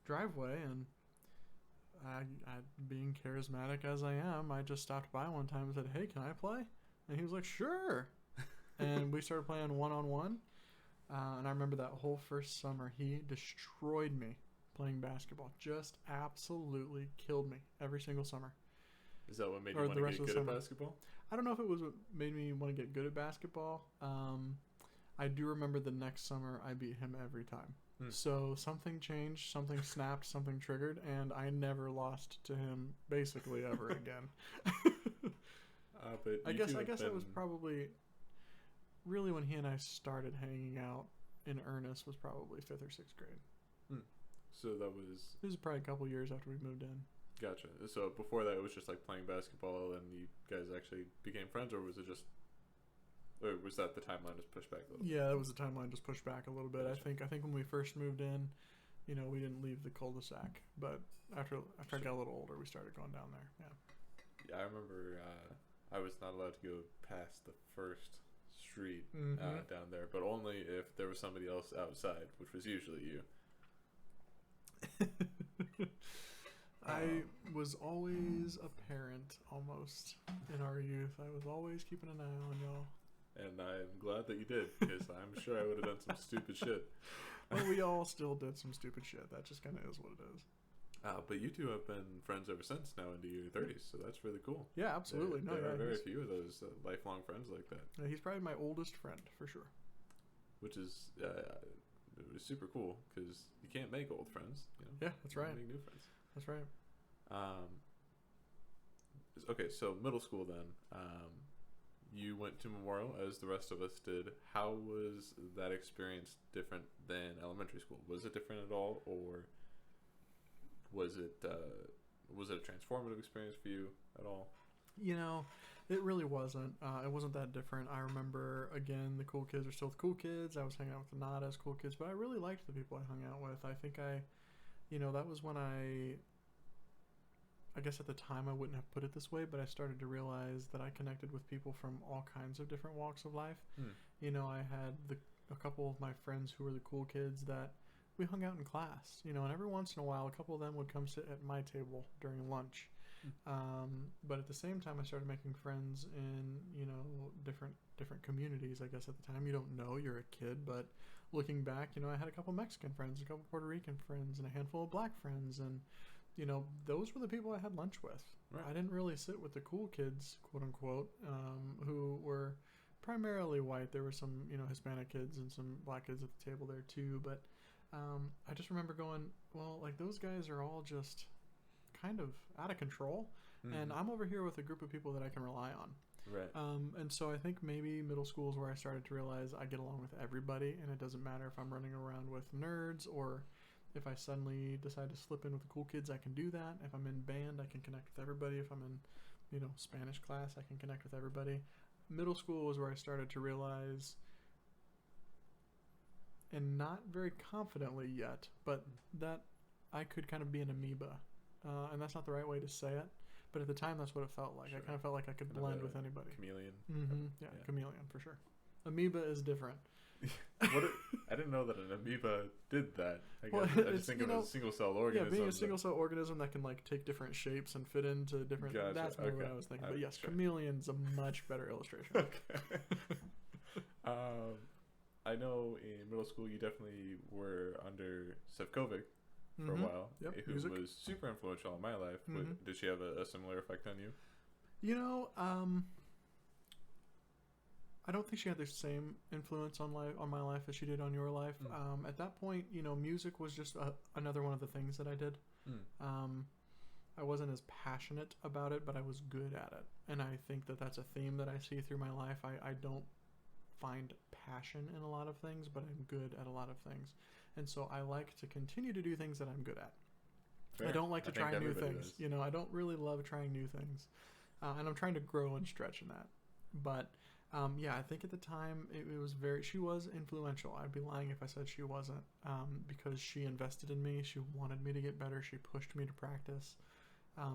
driveway, and I being charismatic as I am, I just stopped by one time and said, "Hey, can I play?" And he was like, "Sure." And we started playing 1-on-1. And I remember that whole first summer, he destroyed me playing basketball. Just absolutely killed me every single summer. Is that what made you Or want the to rest get of the good at summer. basketball? I don't know if it was what made me want to get good at basketball. I do remember the next summer I beat him every time. So something changed, something snapped, something triggered, and I never lost to him basically ever again. But I guess it was probably really when he and I started hanging out in earnest was probably 5th or 6th grade. So that was... This was probably a couple years after we moved in. Gotcha. So before that, it was just like playing basketball, and you guys actually became friends, or was it just... Or was that the timeline just pushed back a little bit? Yeah, that was the timeline just pushed back a little bit. Gotcha. I think when we first moved in, you know, we didn't leave the cul-de-sac, but after I got a little older, we started going down there. Yeah. Yeah, I remember I was not allowed to go past the first street down there, but only if there was somebody else outside, which was usually you. I was always a parent, almost, in our youth. I was always keeping an eye on y'all. And I'm glad that you did, because I'm sure I would have done some stupid shit. Well, we all still did some stupid shit. That just kind of is what it is. But you two have been friends ever since, now into your 30s, so that's really cool. Yeah, absolutely. There are very few of those lifelong friends like that. Yeah, he's probably my oldest friend, for sure. Which is it was super cool, because you can't make old friends. You know? Yeah, that's right. Make new friends. That's right. Okay, so middle school then. You went to Memorial, as the rest of us did. How was that experience different than elementary school? Was it different at all, or was it a transformative experience for you at all? You know, it really wasn't. It wasn't that different. I remember, again, the cool kids are still the cool kids. I was hanging out with the not as cool kids, but I really liked the people I hung out with. I think that was when I guess at the time I wouldn't have put it this way, but I started to realize that I connected with people from all kinds of different walks of life. You know, I had a couple of my friends who were the cool kids that we hung out in class, you know, and every once in a while, a couple of them would come sit at my table during lunch. But at the same time, I started making friends in, you know, different communities, I guess at the time. You don't know, you're a kid, but looking back, you know, I had a couple Mexican friends, a couple Puerto Rican friends, and a handful of black friends, and you know, those were the people I had lunch with. Right. I didn't really sit with the cool kids, quote unquote, who were primarily white. There were some, you know, Hispanic kids and some black kids at the table there too. But I just remember going, well, like those guys are all just kind of out of control. And I'm over here with a group of people that I can rely on. Right. And so I think maybe middle school is where I started to realize I get along with everybody, and it doesn't matter if I'm running around with nerds or if I suddenly decide to slip in with the cool kids, I can do that. If I'm in band, I can connect with everybody. If I'm in, you know, Spanish class, I can connect with everybody. Middle school was where I started to realize, and not very confidently yet, but that I could kind of be an amoeba. And that's not the right way to say it, but at the time that's what it felt like. Sure. I kind of felt like I could blend with anybody. Chameleon. Yeah, chameleon for sure. Amoeba is different. I didn't know that an amoeba did that. I just think of it as a single cell organism. Yeah, being a single cell organism that can like take different shapes and fit into different. Gotcha. That's more what I was thinking. But yes, sure. Chameleon's a much better illustration. Okay. I know in middle school you definitely were under Sevkovic for a while, who was super influential in my life. Did she have a similar effect on you? You know, I don't think she had the same influence on my life as she did on your life. At that point, you know, music was just another one of the things that I did. I wasn't as passionate about it, but I was good at it. And I think that that's a theme that I see through my life. I don't find passion in a lot of things, but I'm good at a lot of things. And so I like to continue to do things that I'm good at. Fair. I don't like to try new things. You know, I don't really love trying new things. And I'm trying to grow and stretch in that. But yeah, I think at the time it was she was influential. I'd be lying if I said she wasn't, because she invested in me. She wanted me to get better. She pushed me to practice.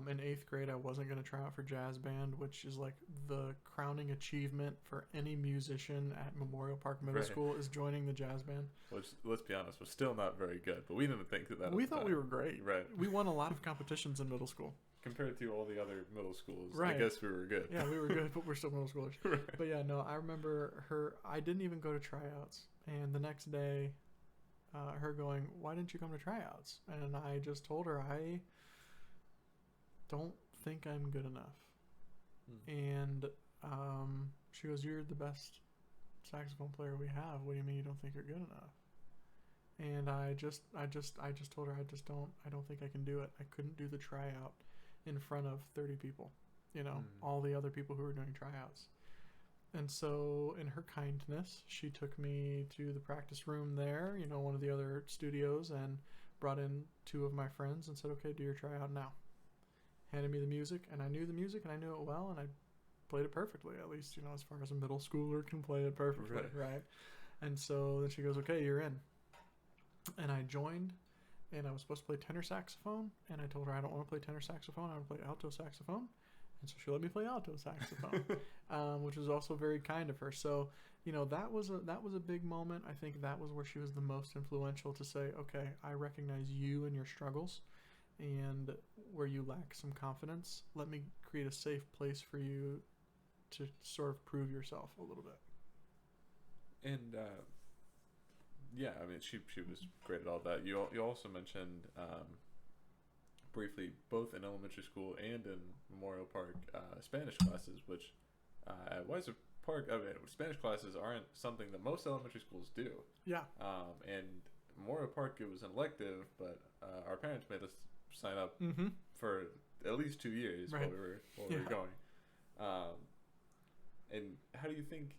In 8th grade, I wasn't going to try out for jazz band, which is like the crowning achievement for any musician at Memorial Park Middle School is joining the jazz band. Which, let's be honest, was still not very good, but we didn't think that. We thought we were great. Right. We won a lot of competitions in middle school. Compared to all the other middle schools, I guess we were good. Yeah, we were good, but we're still middle schoolers. Right. But yeah, no, I remember her. I didn't even go to tryouts, and the next day, her going, "Why didn't you come to tryouts?" And I just told her, "I don't think I'm good enough." And she goes, "You're the best saxophone player we have. What do you mean you don't think you're good enough?" And I just told her, I don't think I can do it. I couldn't do the tryout in front of 30 people, you know, all the other people who were doing tryouts. And so, in her kindness, she took me to the practice room there, one of the other studios, and brought in two of my friends and said, okay, do your tryout now. Handed me the music, and I knew the music, and I knew it well, and I played it perfectly, at least, as far as a middle schooler can play it perfectly, right? And so then she goes, okay, you're in. And I joined, and I was supposed to play tenor saxophone, and I told her I don't want to play tenor saxophone, I want to play alto saxophone. And so she let me play alto saxophone, which was also very kind of her. So, that was a big moment. I think that was where she was the most influential to say, okay, I recognize you and your struggles, and where you lack some confidence. Let me create a safe place for you to sort of prove yourself a little bit. And yeah, I mean, she was great at all that. You also mentioned briefly, both in elementary school and in Memorial Park, Spanish classes, which at Weiser Park, I mean, Spanish classes aren't something that most elementary schools do. Yeah. And Memorial Park, it was an elective, but our parents made us sign up for at least 2 years while we were going. And how do you think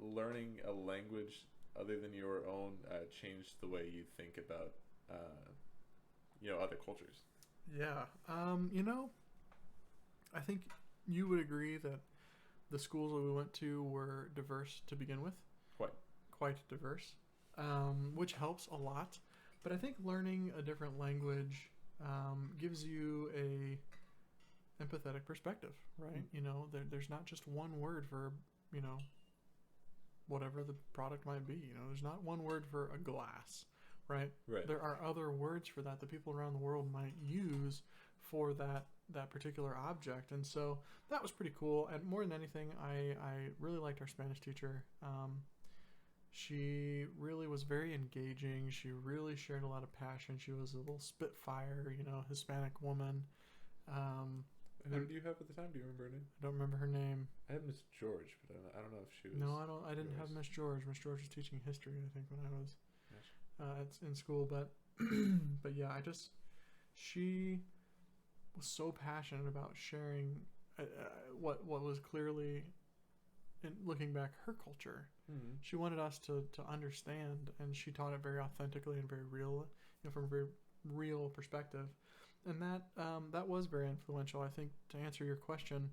learning a language other than your own changed the way you think about other cultures? Yeah. I think you would agree that the schools that we went to were diverse to begin with. Quite diverse, which helps a lot. But I think learning a different language gives you a empathetic perspective, right? There's not just one word for, whatever the product might be. There's not one word for a glass. Right. There are other words for that people around the world might use for that particular object, and so that was pretty cool. And more than anything, I really liked our Spanish teacher. She really was very engaging. She really shared a lot of passion. She was a little spitfire, Hispanic woman. Who do you have at the time? Do you remember her name? I don't remember her name. I had Miss George, but I don't know if she was. No, I didn't have Miss George. Miss George was teaching history, I think, when I was in school. But but yeah, she was so passionate about sharing what was clearly, in looking back, her culture. She wanted us to understand, and she taught it very authentically and very real, from a very real perspective. And that was very influential. I think, to answer your question,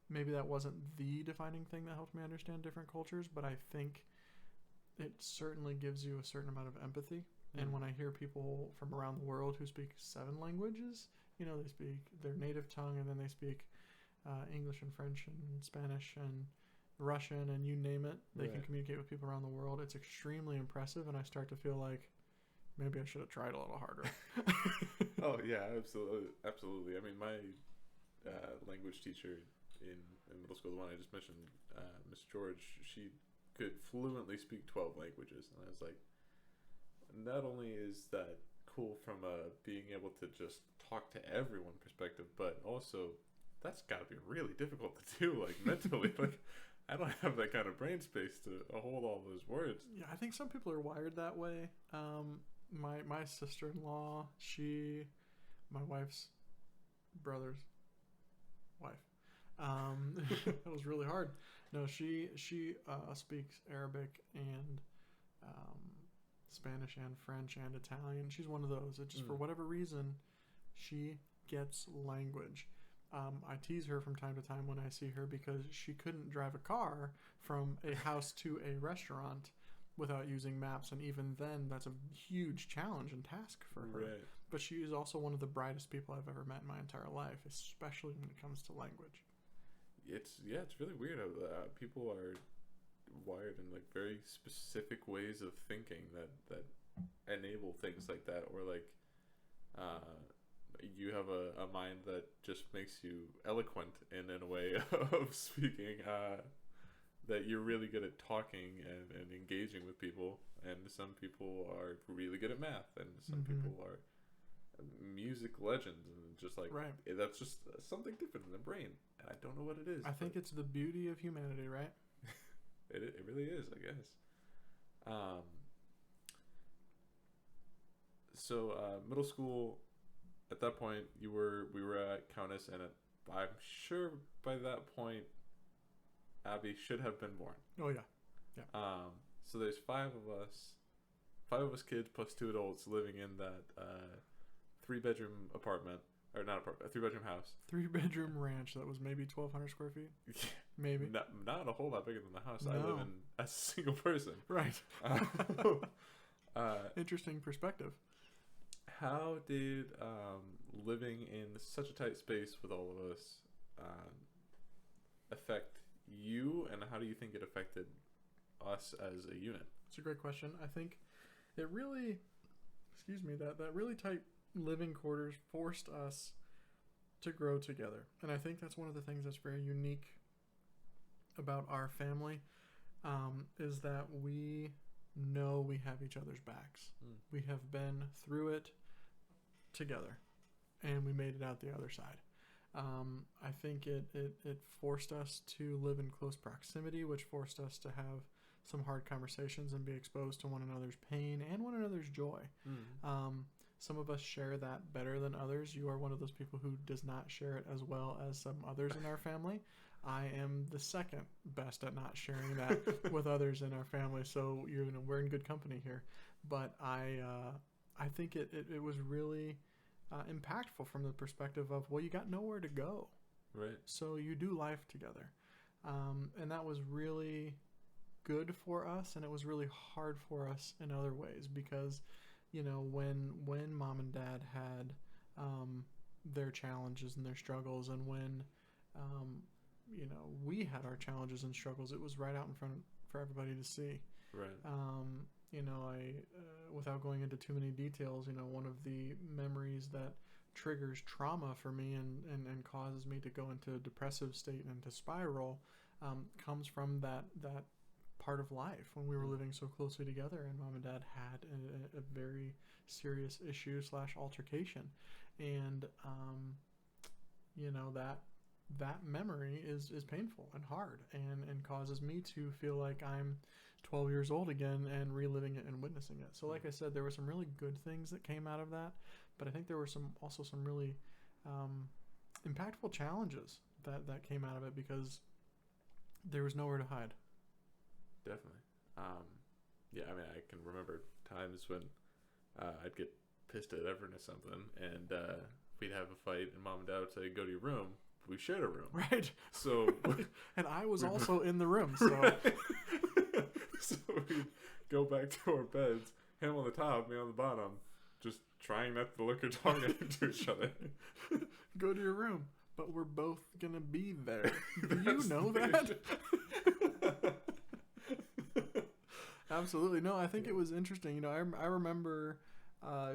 maybe that wasn't the defining thing that helped me understand different cultures, but I think it certainly gives you a certain amount of empathy. And when I hear people from around the world who speak 7 languages, they speak their native tongue, and then they speak English and French and Spanish and Russian, and you name it, they can communicate with people around the world. It's extremely impressive, and I start to feel like maybe I should have tried a little harder. Oh yeah, absolutely. I mean, my language teacher in middle school, the one I just mentioned, Miss George, she could fluently speak 12 languages, and I was like, not only is that cool from being able to just talk to everyone perspective, but also that's got to be really difficult to do, like mentally. Like, I don't have that kind of brain space to hold all those words. Yeah, I think some people are wired that way. My sister-in-law, my wife's brother's wife. That was really hard. No, she speaks Arabic and Spanish and French and Italian. She's one of those. It just, for whatever reason, she gets language. I tease her from time to time when I see her, because she couldn't drive a car from a house to a restaurant without using maps, and even then, that's a huge challenge and task for her. Right. But she is also one of the brightest people I've ever met in my entire life, especially when it comes to language. It's really weird how people are wired in like very specific ways of thinking that enable things like that, or like you have a mind that just makes you eloquent in a way of speaking, that you're really good at talking and engaging with people, and some people are really good at math, and some people are music legends, and just like that's just something different in the brain, and I don't know what it is. I think it's the beauty of humanity, right? It really is, I guess. So middle school, at that point we were at Countess, and at I'm sure by that point, Abby should have been born. Oh yeah. Yeah. So there's five of us kids plus 2 adults living in that 3-bedroom apartment, or not apartment, a 3-bedroom house. 3-bedroom ranch that was maybe 1,200 square feet. Maybe. Not a whole lot bigger than the house No. I live in as a single person. Right. Interesting perspective. How did living in such a tight space with all of us affect you, and how do you think it affected us as a unit? It's a great question. I think it really, that really tight living quarters forced us to grow together. And I think that's one of the things that's very unique about our family, is that we know we have each other's backs. We have been through it together, and we made it out the other side. I think it forced us to live in close proximity, which forced us to have some hard conversations and be exposed to one another's pain and one another's joy. Some of us share that better than others. You are one of those people who does not share it as well as some others in our family. I am the second best at not sharing that with others in our family. So we're in good company here. But I think it was really impactful from the perspective of, well, you got nowhere to go. Right. So you do life together. And that was really good for us, and it was really hard for us in other ways, because when mom and dad had their challenges and their struggles, and when we had our challenges and struggles, it was right out in front for everybody to see. Right. I without going into too many details, one of the memories that triggers trauma for me and causes me to go into a depressive state and into spiral comes from that part of life when we were living so closely together, and mom and dad had a very serious issue / altercation, and that memory is painful and hard, and causes me to feel like I'm 12 years old again and reliving it and witnessing it. So like I said, there were some really good things that came out of that, but I think there were also some really impactful challenges that came out of it, because there was nowhere to hide. Definitely. Yeah, I mean, I can remember times when I'd get pissed at Evan or something, and we'd have a fight, and mom and dad would say, go to your room. We shared a room. Right. So and I was also in the room, so right. So we'd go back to our beds, him on the top, me on the bottom, just trying not to look or talk into each other. Go to your room, but we're both gonna be there. Do you know that? Absolutely. No, I think it was interesting. I remember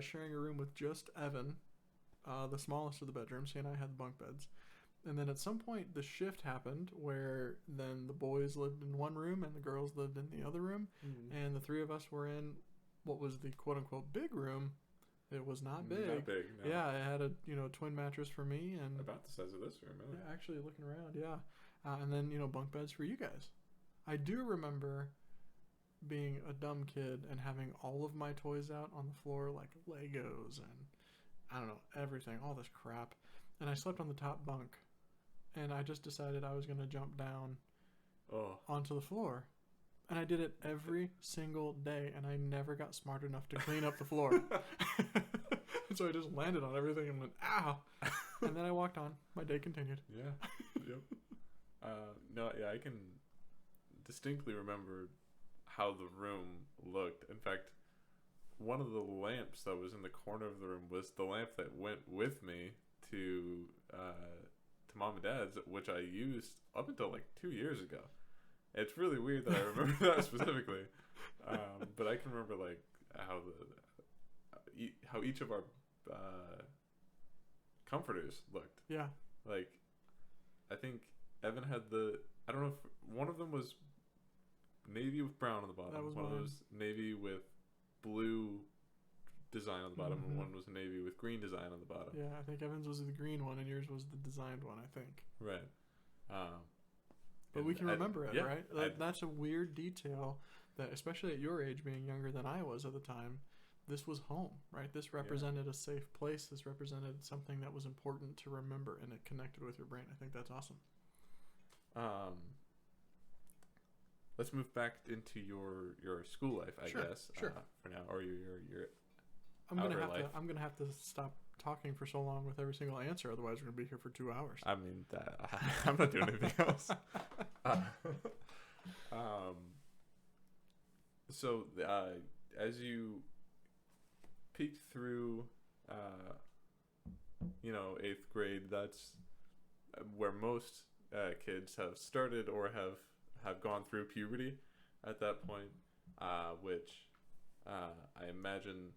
sharing a room with just Evan, the smallest of the bedrooms. He and I had bunk beds. And then at some point, the shift happened where then the boys lived in one room and the girls lived in the other room. Mm-hmm. And the three of us were in what was the quote-unquote big room. It was not big. Not big, no. Yeah, it had a twin mattress for me. And about the size of this room, really. Yeah, actually looking around, yeah. And then, bunk beds for you guys. I do remember being a dumb kid and having all of my toys out on the floor, like Legos and, I don't know, everything, all this crap. And I slept on the top bunk. And I just decided I was going to jump down onto the floor. And I did it every single day, and I never got smart enough to clean up the floor. And so I just landed on everything and went, ow! And then I walked on. My day continued. Yeah. Yep. I can distinctly remember how the room looked. In fact, one of the lamps that was in the corner of the room was the lamp that went with me to mom and dad's, which I used up until like 2 years ago. It's really weird that I remember that specifically, but I can remember like how each of our comforters looked. Yeah. Like, I think Evan had I don't know if one of them was navy with brown on the bottom. That was one of those navy with blue design on the bottom, and one was navy with green design on the bottom. Yeah, I think Evan's was the green one, and yours was the designed one, I think. Right. But we can remember it, right? That's a weird detail that, especially at your age, being younger than I was at the time, this was home, right? This represented a safe place. This represented something that was important to remember, and it connected with your brain. I think that's awesome. Let's move back into your school life, I guess. Sure. For now, or your I'm outer gonna have to stop talking for so long with every single answer. Otherwise, we're gonna be here for 2 hours. I mean, I'm not doing anything else. So as you peek through, 8th grade, that's where most kids have started or have gone through puberty at that point, which I imagine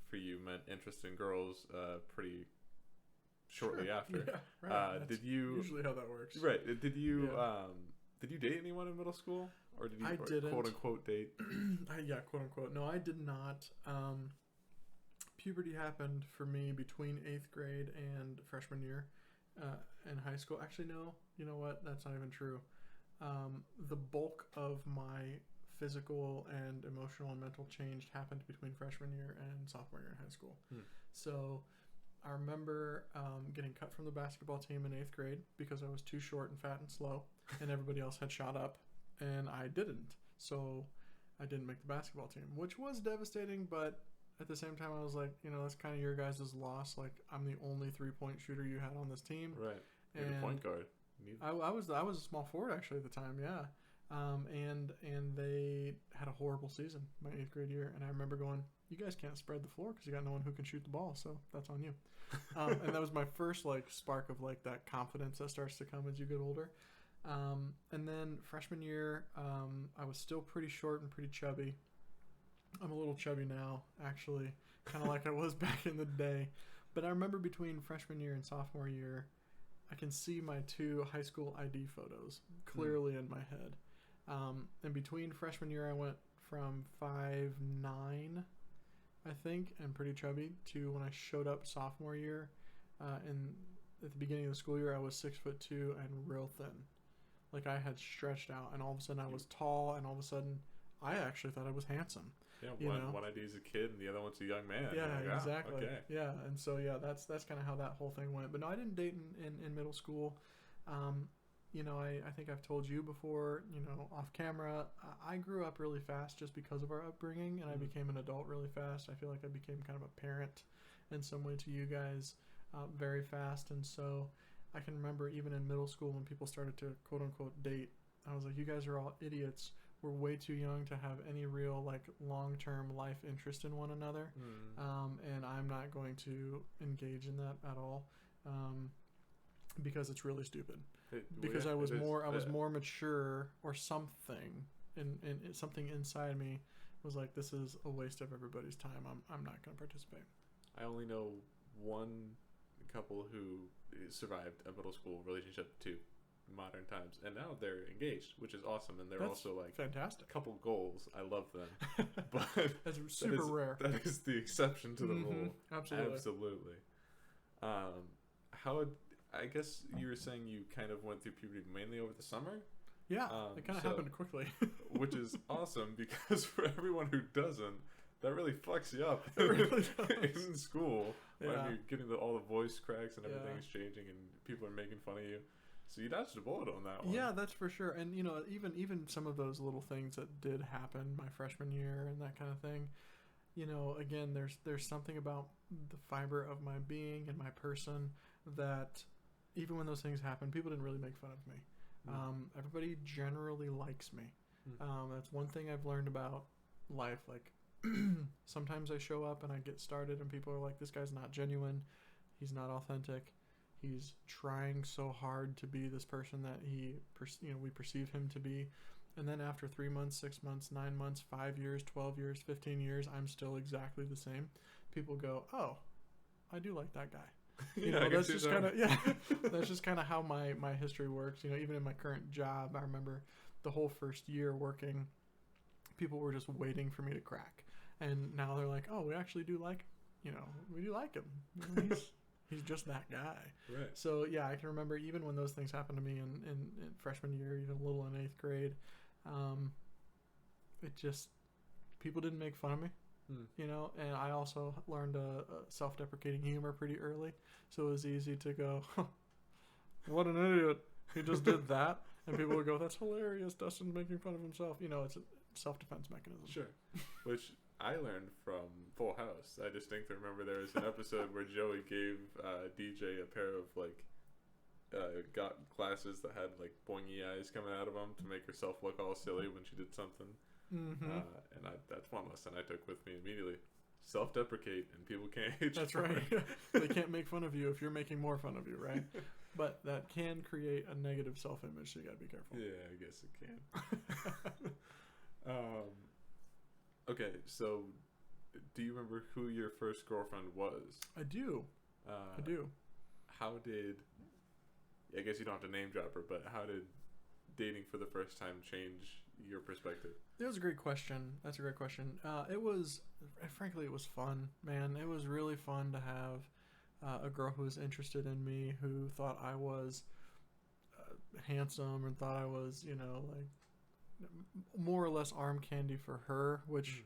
for you meant interest in girls pretty shortly after. Yeah, right. Did you usually how that works? Right. Did you date anyone in middle school, or did you didn't. quote unquote date? Yeah, quote unquote. No, I did not. Puberty happened for me between 8th grade and freshman year in high school. Actually, no. You know what? That's not even true. The bulk of my physical and emotional and mental change happened between freshman year and sophomore year in high school. So I remember getting cut from the basketball team in 8th grade because I was too short and fat and slow, and everybody else had shot up, and I didn't. So I didn't make the basketball team, which was devastating, but at the same time I was like, that's kind of your guys' loss. Like, I'm the only 3-point shooter you had on this team. Right. You're the point guard. I was a small forward actually at the time, yeah. And they had a horrible season my 8th grade year, and I remember going, you guys can't spread the floor because you got no one who can shoot the ball, so that's on you. And that was my first spark of that confidence that starts to come as you get older. And then freshman year, I was still pretty short and pretty chubby. I'm a little chubby now, actually, kind of like I was back in the day. But I remember between freshman year and sophomore year, I can see my 2 high school ID photos clearly in my head. And between freshman year, I went from 5'9", I think, and pretty chubby, to when I showed up sophomore year. And at the beginning of the school year, I was 6'2" and real thin. Like, I had stretched out, and all of a sudden I was tall, and all of a sudden I actually thought I was handsome. Yeah, one ID is a kid, and the other one's a young man. Yeah, exactly. Okay. Yeah, and so that's kind of how that whole thing went. But no, I didn't date in middle school. I think I've told you before, off camera, I grew up really fast just because of our upbringing, and I became an adult really fast. I feel like I became kind of a parent in some way to you guys very fast. And so I can remember even in middle school when people started to quote unquote date, I was like, you guys are all idiots. We're way too young to have any real long-term life interest in one another. And I'm not going to engage in that at all because it's really stupid. Because I was more mature, or something in something inside me was like, this is a waste of everybody's time. I'm not going to participate. I only know one couple who survived a middle school relationship to modern times, and now they're engaged, which is awesome, and they're also fantastic. Couple goals. I love them. But that's super rare. That is the exception to the rule. Absolutely. I guess you were saying you kind of went through puberty mainly over the summer? Yeah, it kind of happened quickly. Which is awesome, because for everyone who doesn't, that really fucks you up in school when you're getting all the voice cracks and everything is changing and people are making fun of you. So you dodged a bullet on that one. Yeah, that's for sure. And even some of those little things that did happen my freshman year and that kind of thing, again, there's something about the fiber of my being and my person that even when those things happen, people didn't really make fun of me. Everybody generally likes me. That's one thing I've learned about life. Like, sometimes I show up and I get started and people are like, this guy's not genuine. He's not authentic. He's trying so hard to be this person that we perceive him to be. And then after 3 months, 6 months, 9 months, 5 years, 12 years, 15 years, I'm still exactly the same. People go, oh, I do like that guy. That's just kind of that's just kind of how my history works. Even in my current job, I remember the whole first year working, people were just waiting for me to crack, and now they're like, oh, we actually do like, we do like him. He's just that guy. Right. So yeah, I can remember even when those things happened to me in freshman year, even a little in 8th grade, it just, people didn't make fun of me. You know, and I also learned a self-deprecating humor pretty early, so it was easy to go, "What an idiot! He just did that," and people would go, "That's hilarious! Dustin's making fun of himself." You know, it's a self-defense mechanism. Sure. Which I learned from Full House. I distinctly remember there was an episode where Joey gave DJ a pair of like got glasses that had like boingy eyes coming out of them to make herself look all silly when she did something. Mm-hmm. And that's one lesson I took with me immediately. Self-deprecate, and people can't hate you. That's right. They can't make fun of you if you're making more fun of you, right? But that can create a negative self-image, so you gotta be careful. Yeah, I guess it can. Okay, so do you remember who your first girlfriend was? I do. I do. How did... I guess you don't have to name drop her, but how did dating for the first time change your perspective? That was a great question. That's a great question. It was, frankly, it was fun, man. It was really fun to have a girl who was interested in me, who thought I was handsome and thought I was, you know, like more or less arm candy for her, which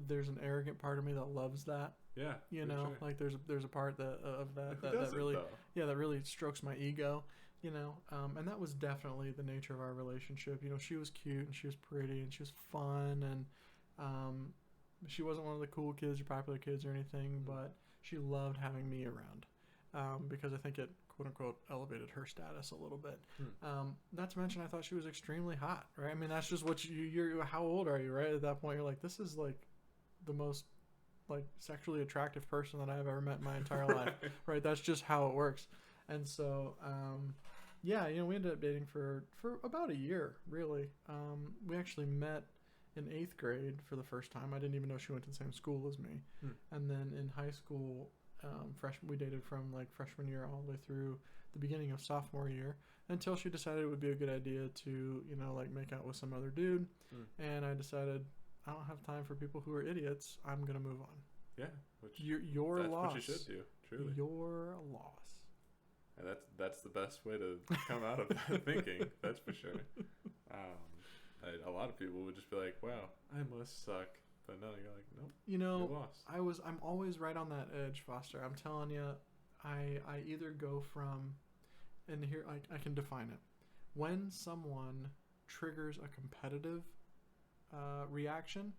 there's an arrogant part of me that loves that. Yeah, you know, sure. Like there's a part of that Doesn't, really, though? yeah, that really strokes my ego. You know, and that was definitely the nature of our relationship. You know, she was cute and she was pretty and she was fun, and she wasn't one of the cool kids or popular kids or anything, but she loved having me around because I think it quote unquote elevated her status a little bit. Not to mention, I thought she was extremely hot. Right? I mean, that's just what you're. How old are you? Right at that point, you're like, this is like the most like sexually attractive person that I've ever met in my entire life. Right? That's just how it works. And so, yeah, you know, we ended up dating for about a year, really. We actually met in 8th grade for the first time. I didn't even know she went to the same school as me. And then in high school, we dated from like freshman year all the way through the beginning of sophomore year until she decided it would be a good idea to, you know, like make out with some other dude. And I decided I don't have time for people who are idiots. I'm going to move on. Yeah. Which your that's loss. what you should do, truly. Your loss. And that's the best way to come out of that thinking. That's for sure. A lot of people would just be like, "Wow, I must suck," but no, you're like, "Nope." You know, you're lost. I'm always right on that edge, Foster. I'm telling you, I either go from, and here I can define it. When someone triggers a competitive reaction,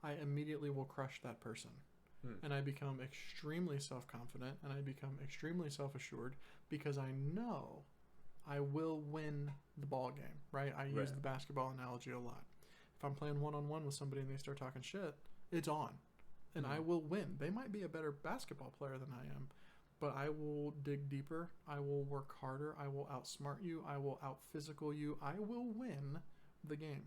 I immediately will crush that person. And I become extremely self-confident and I become extremely self-assured because I know I will win the ball game, right? I use the basketball analogy a lot. If I'm playing one-on-one with somebody and they start talking shit, it's on. And I will win. They might be a better basketball player than I am, but I will dig deeper. I will work harder. I will outsmart you. I will out-physical you. I will win the game.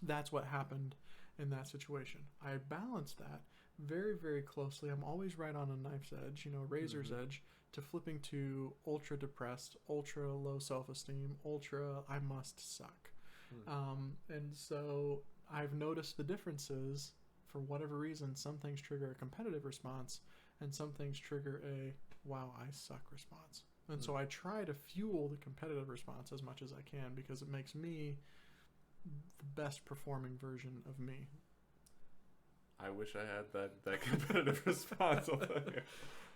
That's what happened in that situation. I balanced that very, very closely. I'm always right on a knife's edge, you know, razor's edge, to flipping to ultra depressed, ultra low self-esteem, ultra I must suck. And so I've noticed the differences. For whatever reason, some things trigger a competitive response and some things trigger a wow, I suck response. And so I try to fuel the competitive response as much as I can because it makes me the best performing version of me. I wish I had that competitive response.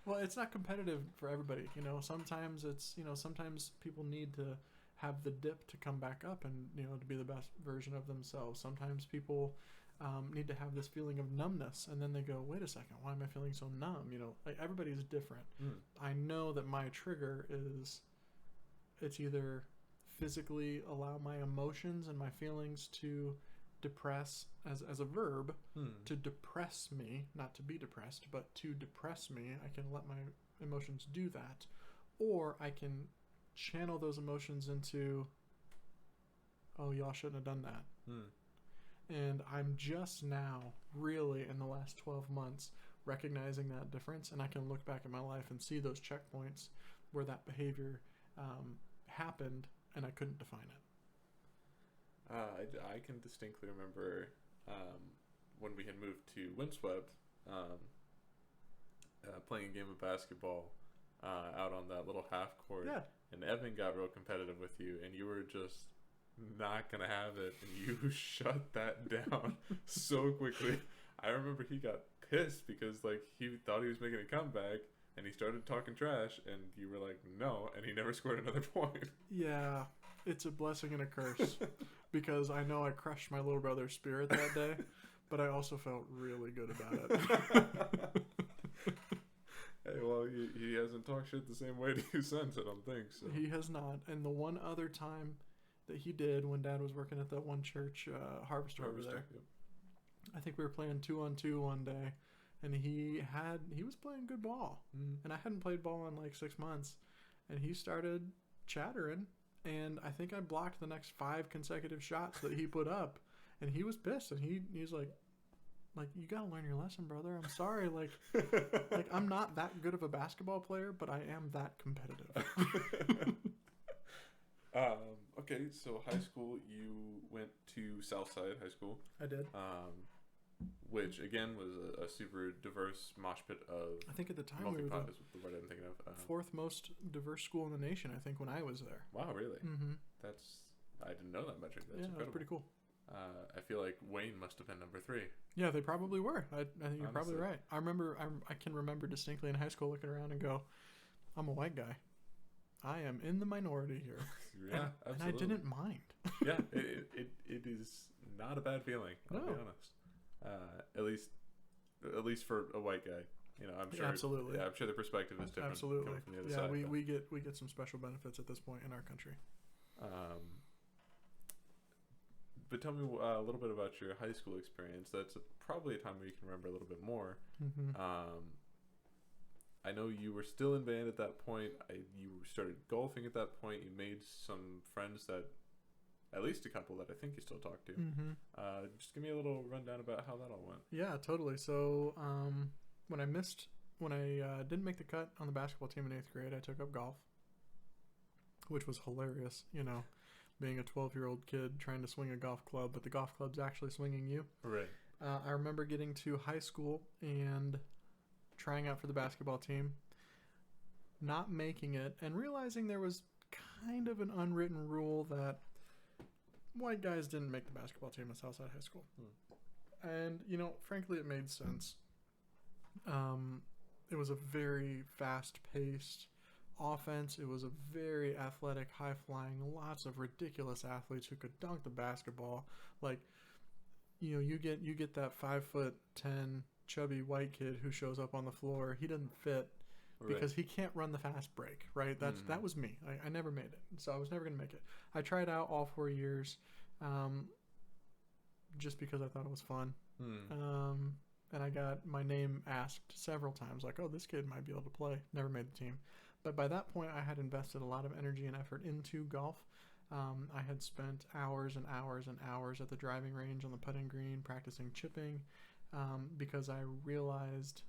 Well, it's not competitive for everybody. You know, sometimes it's, you know, sometimes people need to have the dip to come back up and, you know, to be the best version of themselves. Sometimes people need to have this feeling of numbness and then they go, wait a second, why am I feeling so numb? You know, like everybody's different. I know that my trigger is, it's either physically allow my emotions and my feelings to depress as a verb, to depress me, not to be depressed, but to depress me. I can let my emotions do that, or I can channel those emotions into, oh, y'all shouldn't have done that. And I'm just now, really in the last 12 months, recognizing that difference, and I can look back at my life and see those checkpoints where that behavior happened and I couldn't define it. I can distinctly remember when we had moved to Windswept, playing a game of basketball out on that little half court. Yeah. And Evan got real competitive with you, and you were just not gonna have it, and you shut that down so quickly. I remember he got pissed because like he thought he was making a comeback, and he started talking trash, and you were like, no, and he never scored another point. Yeah, it's a blessing and a curse because I know I crushed my little brother's spirit that day, but I also felt really good about it. Hey, well, he hasn't talked shit the same way to you since, I don't think so. He has not. And the one other time that he did when Dad was working at that one church, Harvester over there, Yep. I think we were playing 2-on-2 one day, and he was playing good ball, and I hadn't played ball in like 6 months, and he started chattering, and I think I blocked the next 5 consecutive shots that he put up, and he was pissed, and he's like, you gotta learn your lesson, brother. I'm sorry, like I'm not that good of a basketball player, but I am that competitive. Okay, so high school, you went to Southside High School. I did. Which again was a super diverse mosh pit of. I think at the time we were multi-pod is the word I'm thinking of. 4th most diverse school in the nation. I think when I was there. Wow, really? Mm-hmm. I didn't know that metric. That's incredible. That's pretty cool. I feel like Wayne must have been number 3. Yeah, they probably were. I think you're Honestly. probably right. I can remember distinctly in high school looking around and go, I'm a white guy. I am in the minority here. Yeah, absolutely. And I didn't mind. Yeah, it is not a bad feeling. I'll be honest. At least for a white guy. You know, I'm sure. Absolutely. Yeah, I'm sure the perspective is different. Absolutely. Coming from the other Yeah, side, we get some special benefits at this point in our country. But tell me a little bit about your high school experience. That's probably a time where you can remember a little bit more. Mm-hmm. I know you were still in band at that point. You started golfing at that point. You made some friends that, at least a couple that I think you still talk to. Mm-hmm. Just give me a little rundown about how that all went. Yeah, totally. So when I didn't make the cut on the basketball team in 8th grade, I took up golf, which was hilarious. You know, being a 12-year-old kid trying to swing a golf club, but the golf club's actually swinging you. Right. I remember getting to high school and trying out for the basketball team, not making it, and realizing there was kind of an unwritten rule that white guys didn't make the basketball team at Southside High School. And, you know, frankly, it made sense. It was a very fast-paced offense. It was a very athletic, high-flying, lots of ridiculous athletes who could dunk the basketball. Like, you know, you get that 5'10" chubby white kid who shows up on the floor. He doesn't fit because he can't run the fast break, right? That was me. I never made it, so I was never gonna make it. I tried out all 4 years, just because I thought it was fun. And I got my name asked several times, like, "Oh, this kid might be able to play." Never made the team, but by that point, I had invested a lot of energy and effort into golf. I had spent hours and hours and hours at the driving range on the putting green practicing chipping. Because I realized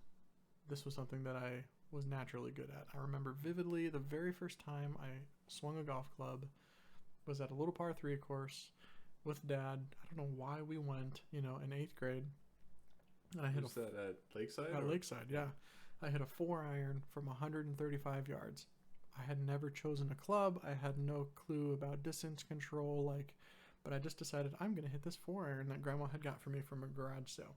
this was something that I was naturally good at. I remember vividly the very first time I swung a golf club was at a little par 3 course with Dad. I don't know why we went, in 8th grade. And I hit Was that at Lakeside? At Lakeside, yeah. I hit a 4-iron from 135 yards. I had never chosen a club. I had no clue about distance control, but I just decided I'm going to hit this 4-iron that Grandma had got for me from a garage sale.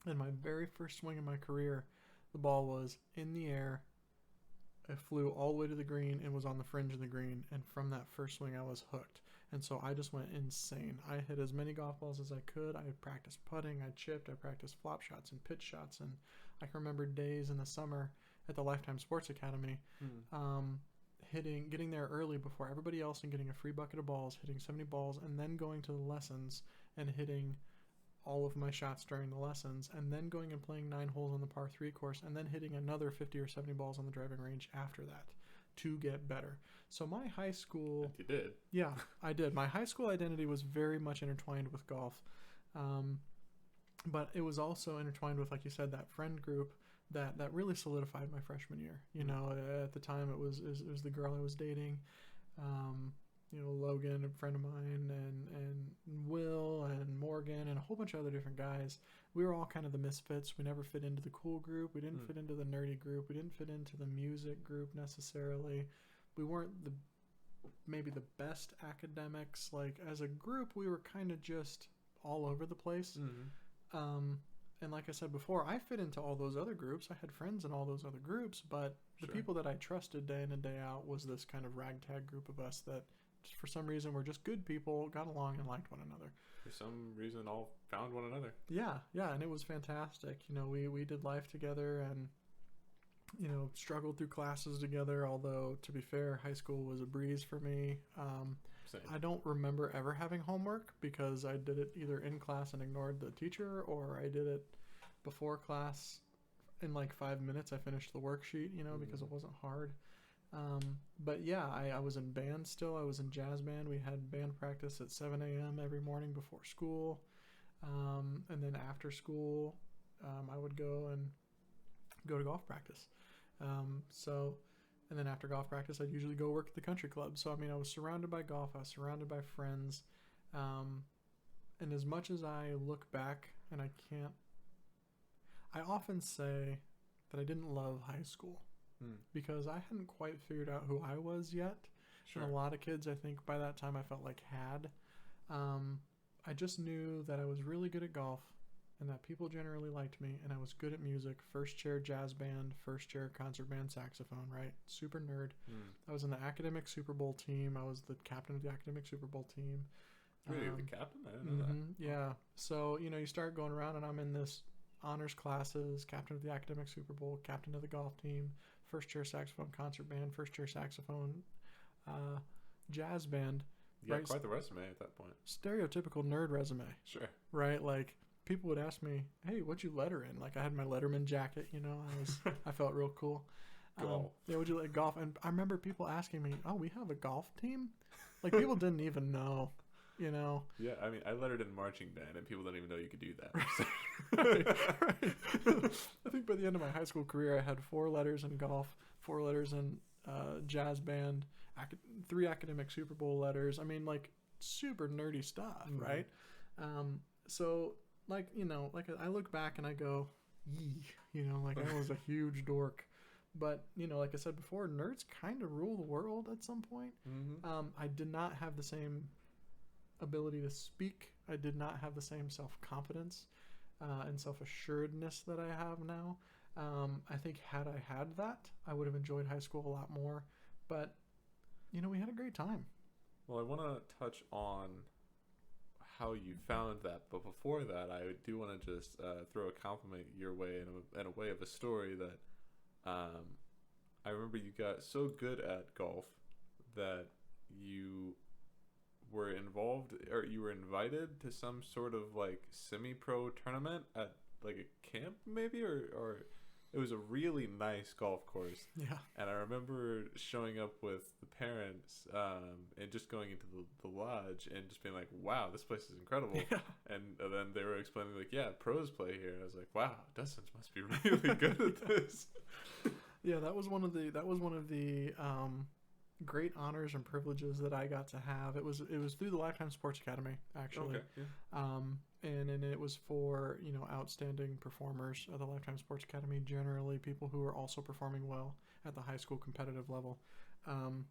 And my very first swing in my career, the ball was in the air. It flew all the way to the green and was on the fringe of the green. And from that first swing, I was hooked. And so I just went insane. I hit as many golf balls as I could. I practiced putting, I chipped, I practiced flop shots and pitch shots. And I can remember days in the summer at the Lifetime Sports Academy, getting there early before everybody else and getting a free bucket of balls, hitting 70 balls, and then going to the lessons and hitting all of my shots during the lessons, and then going and playing 9 holes on the par 3 course, and then hitting another 50 or 70 balls on the driving range after that to get better. So my high school... You did. Yeah, I did. My high school identity was very much intertwined with golf. But it was also intertwined with, like you said, that friend group that really solidified my freshman year. At the time it was the girl I was dating. Logan, a friend of mine, and Will and Morgan and a whole bunch of other different guys. We were all kind of the misfits. We never fit into the cool group. We didn't fit into the nerdy group. We didn't fit into the music group necessarily. We weren't maybe the best academics. Like as a group, we were kind of just all over the place. Mm-hmm. And like I said before, I fit into all those other groups. I had friends in all those other groups, but the Sure. people that I trusted day in and day out was this kind of ragtag group of us that, just for some reason, were just good people, got along, and liked one another. For some reason, all found one another. Yeah, and it was fantastic. We did life together and, struggled through classes together, although, to be fair, high school was a breeze for me. Same. I don't remember ever having homework because I did it either in class and ignored the teacher, or I did it before class. In like 5 minutes, I finished the worksheet, because it wasn't hard. But yeah, I was in band still. I was in jazz band. We had band practice at 7 a.m. every morning before school. And then after school, I would go to golf practice. And then after golf practice, I'd usually go work at the country club. So, I was surrounded by golf. I was surrounded by friends. And as much as I look back and I often say that I didn't love high school because I hadn't quite figured out who I was yet. Sure. And a lot of kids, I think, by that time I felt like had. I just knew that I was really good at golf and that people generally liked me, and I was good at music. First chair jazz band, first chair concert band saxophone, right? Super nerd. I was in the academic Super Bowl team. I was the captain of the academic Super Bowl team. Really, the captain? I didn't know that. Yeah. So, you start going around, and I'm in this honors classes, captain of the academic Super Bowl, captain of the golf team, first chair saxophone concert band, first chair saxophone jazz band. You right? got quite the resume at that point. Stereotypical nerd resume. Sure. Right? Like, people would ask me, hey, what'd you letter in? Like, I had my Letterman jacket, I felt real cool. Golf. Yeah, would you like golf? And I remember people asking me, oh, we have a golf team? Like, people didn't even know, Yeah, I lettered in marching band, and people didn't even know you could do that. Right. I think by the end of my high school career, I had 4 letters in golf, 4 letters in jazz band, 3 academic Super Bowl letters. Like super nerdy stuff, right? So like I look back and I go, yee, I was a huge dork. But like I said before, nerds kind of rule the world at some point. I did not have the same ability to speak. I did not have the same self-confidence and self-assuredness that I have now. I think had I had that, I would have enjoyed high school a lot more. But, we had a great time. Well, I want to touch on how you found that. But before that, I do want to just throw a compliment your way in a way of a story that I remember you got so good at golf that you were involved, or you were invited to some sort of like semi-pro tournament at like a camp maybe, or it was a really nice golf course. Yeah. And I remember showing up with the parents and just going into the lodge and just being like, wow, this place is incredible. Yeah. And then they were explaining like, yeah, pros play here. And I was like, wow, Dustin must be really good at this. Yeah, that was one of the great honors and privileges that I got to have. It was through the Lifetime Sports Academy, actually. Okay. Yeah. And it was for outstanding performers at the Lifetime Sports Academy, generally people who are also performing well at the high school competitive level, and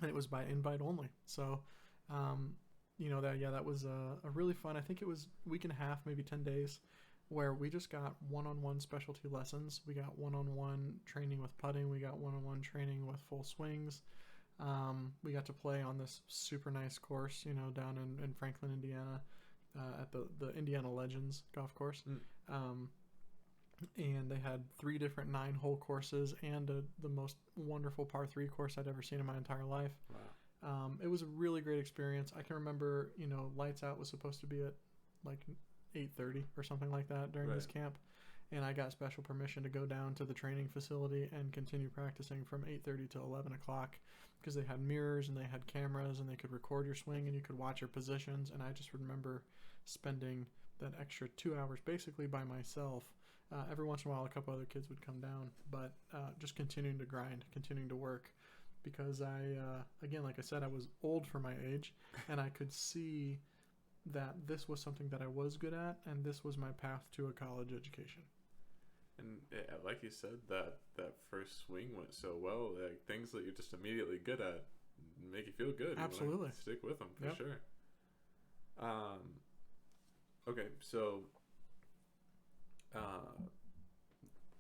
it was by invite only. So that was a really fun, I think it was a week and a half, maybe 10 days, where we just got one-on-one specialty lessons. We got one-on-one training with putting. We got one-on-one training with full swings. We got to play on this super nice course, down in Franklin, Indiana, at the Indiana Legends golf course. And they had 3 different 9-hole courses and the most wonderful par 3 course I'd ever seen in my entire life. Wow. It was a really great experience. I can remember, lights out was supposed to be at like 8:30 or something like that during this camp, and I got special permission to go down to the training facility and continue practicing from 8:30 to 11 o'clock because they had mirrors and they had cameras and they could record your swing and you could watch your positions. And I just remember spending that extra 2 hours basically by myself. Every once in a while a couple other kids would come down, but just continuing to grind, continuing to work, because again, like I said, I was old for my age and I could see that this was something that I was good at, and this was my path to a college education. And like you said, that first swing went so well. Like things that you're just immediately good at make you feel good. Absolutely. You want to stick with them for Yep. sure. Okay, so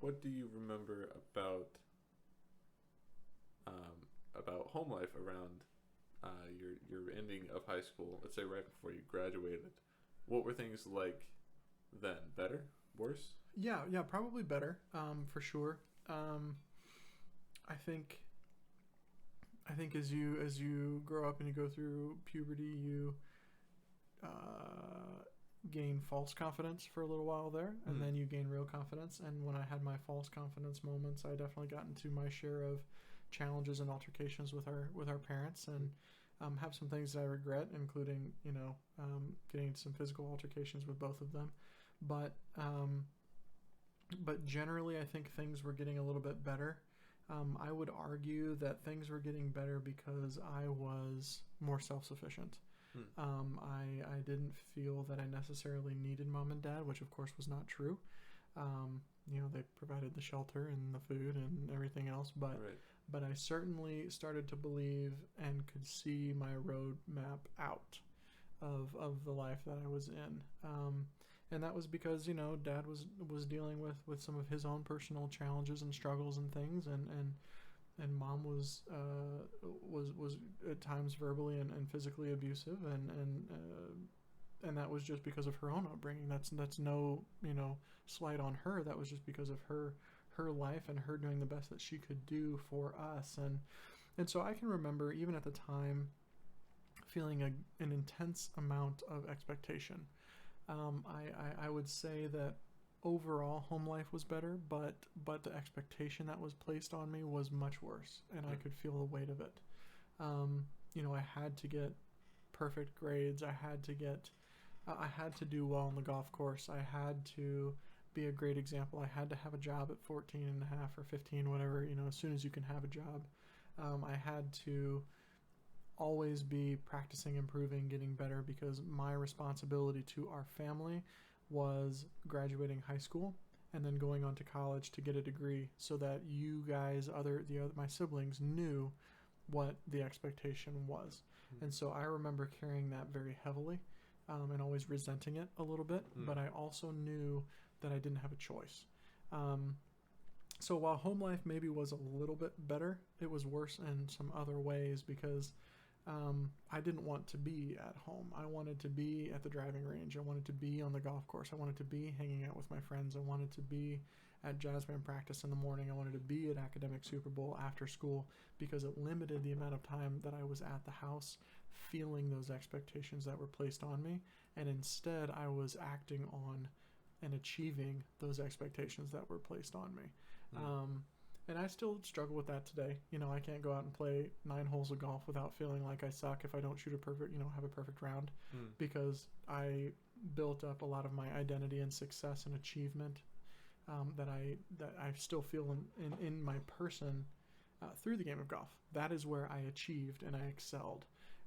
what do you remember about home life around your ending of high school? Let's say right before you graduated. What were things like then? Better? Worse? Yeah, probably better, for sure. I think as you grow up and you go through puberty, you gain false confidence for a little while there, and then you gain real confidence. And when I had my false confidence moments, I definitely got into my share of challenges and altercations with our parents, and have some things that I regret, including getting into some physical altercations with both of them. But generally, I think things were getting a little bit better. I would argue that things were getting better because I was more self-sufficient. I didn't feel that I necessarily needed mom and dad, which of course was not true. They provided the shelter and the food and everything else, but Right. but I certainly started to believe and could see my roadmap out of the life that I was in. And that was because dad was dealing with some of his own personal challenges and struggles and things, and mom was at times verbally and physically abusive, and that was just because of her own upbringing. That's no slight on her. That was just because of her life and her doing the best that she could do for us. And so I can remember even at the time feeling an intense amount of expectation. I would say that overall home life was better, but the expectation that was placed on me was much worse, and I could feel the weight of it. I had to get perfect grades. I had to do well on the golf course. I had to be a great example. I had to have a job at 14 and a half or 15, whatever, as soon as you can have a job. I had to always be practicing, improving, getting better, because my responsibility to our family was graduating high school and then going on to college to get a degree, so that you guys, my siblings, knew what the expectation was. And so I remember carrying that very heavily, and always resenting it a little bit, but I also knew that I didn't have a choice. So while home life maybe was a little bit better, it was worse in some other ways, because I didn't want to be at home. I wanted to be at the driving range. I wanted to be on the golf course. I wanted to be hanging out with my friends. I wanted to be at jazz band practice in the morning. I wanted to be at academic Super Bowl after school, because it limited the amount of time that I was at the house feeling those expectations that were placed on me. And instead, I was acting on and achieving those expectations that were placed on me. And I still struggle with that today. I can't go out and play 9 holes of golf without feeling like I suck if I don't shoot a perfect, have a perfect round, because I built up a lot of my identity and success and achievement that I still feel in my person through the game of golf. That is where I achieved and I excelled.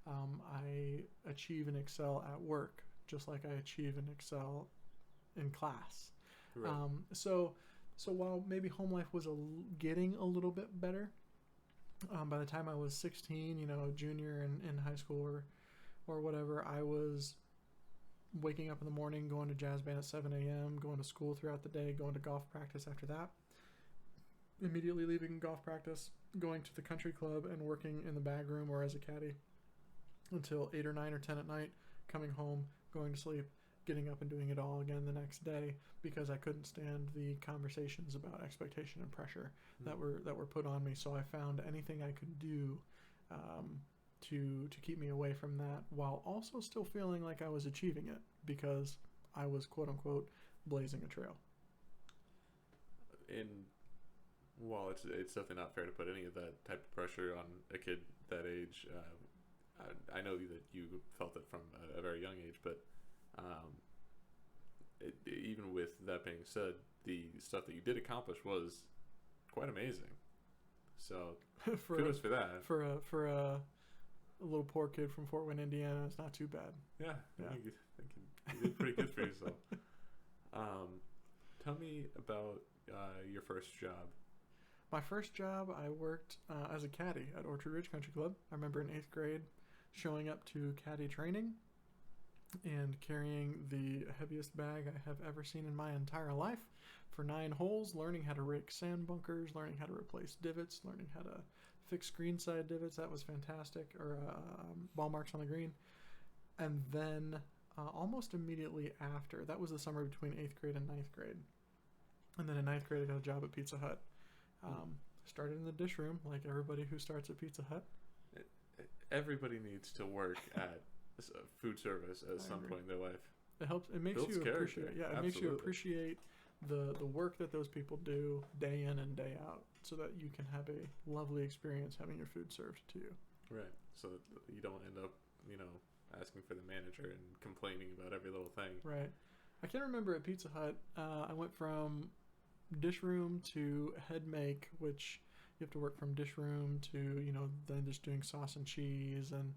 I achieve and excel at work, just like I achieve and excel in class. Right. So while maybe home life was getting a little bit better, by the time I was 16, junior in high school or whatever, I was waking up in the morning, going to jazz band at 7 a.m., going to school throughout the day, going to golf practice after that, immediately leaving golf practice, going to the country club and working in the bag room or as a caddy until 8 or 9 or 10 at night, coming home, going to sleep, getting up and doing it all again the next day, because I couldn't stand the conversations about expectation and pressure that were put on me. So I found anything I could do to keep me away from that, while also still feeling like I was achieving it, because I was, quote unquote, blazing a trail. And while it's definitely not fair to put any of that type of pressure on a kid that age, I know that you felt it from a very young age, but even with that being said, the stuff that you did accomplish was quite amazing. So kudos for that. For a little poor kid from Fort Wayne, Indiana, it's not too bad. Yeah. I think you did pretty good for yourself. Tell me about your first job. My first job, I worked as a caddy at Orchard Ridge Country Club. I remember in 8th grade showing up to caddy training and carrying the heaviest bag I have ever seen in my entire life for 9 holes, learning how to rake sand bunkers, learning how to replace divots, learning how to fix greenside divots. That was fantastic, or ball marks on the green. And then almost immediately after, that was the summer between 8th grade and 9th grade. And then in 9th grade, I got a job at Pizza Hut. Started in the dish room, like everybody who starts at Pizza Hut. Everybody needs to work at food service at some point in their life. It helps. It makes you appreciate. Yeah, it makes you appreciate the work that those people do day in and day out, so that you can have a lovely experience having your food served to you. Right. So that you don't end up, asking for the manager and complaining about every little thing. Right. I can't remember at Pizza Hut. I went from dish room to head make, which you have to work from dish room to then just doing sauce and cheese and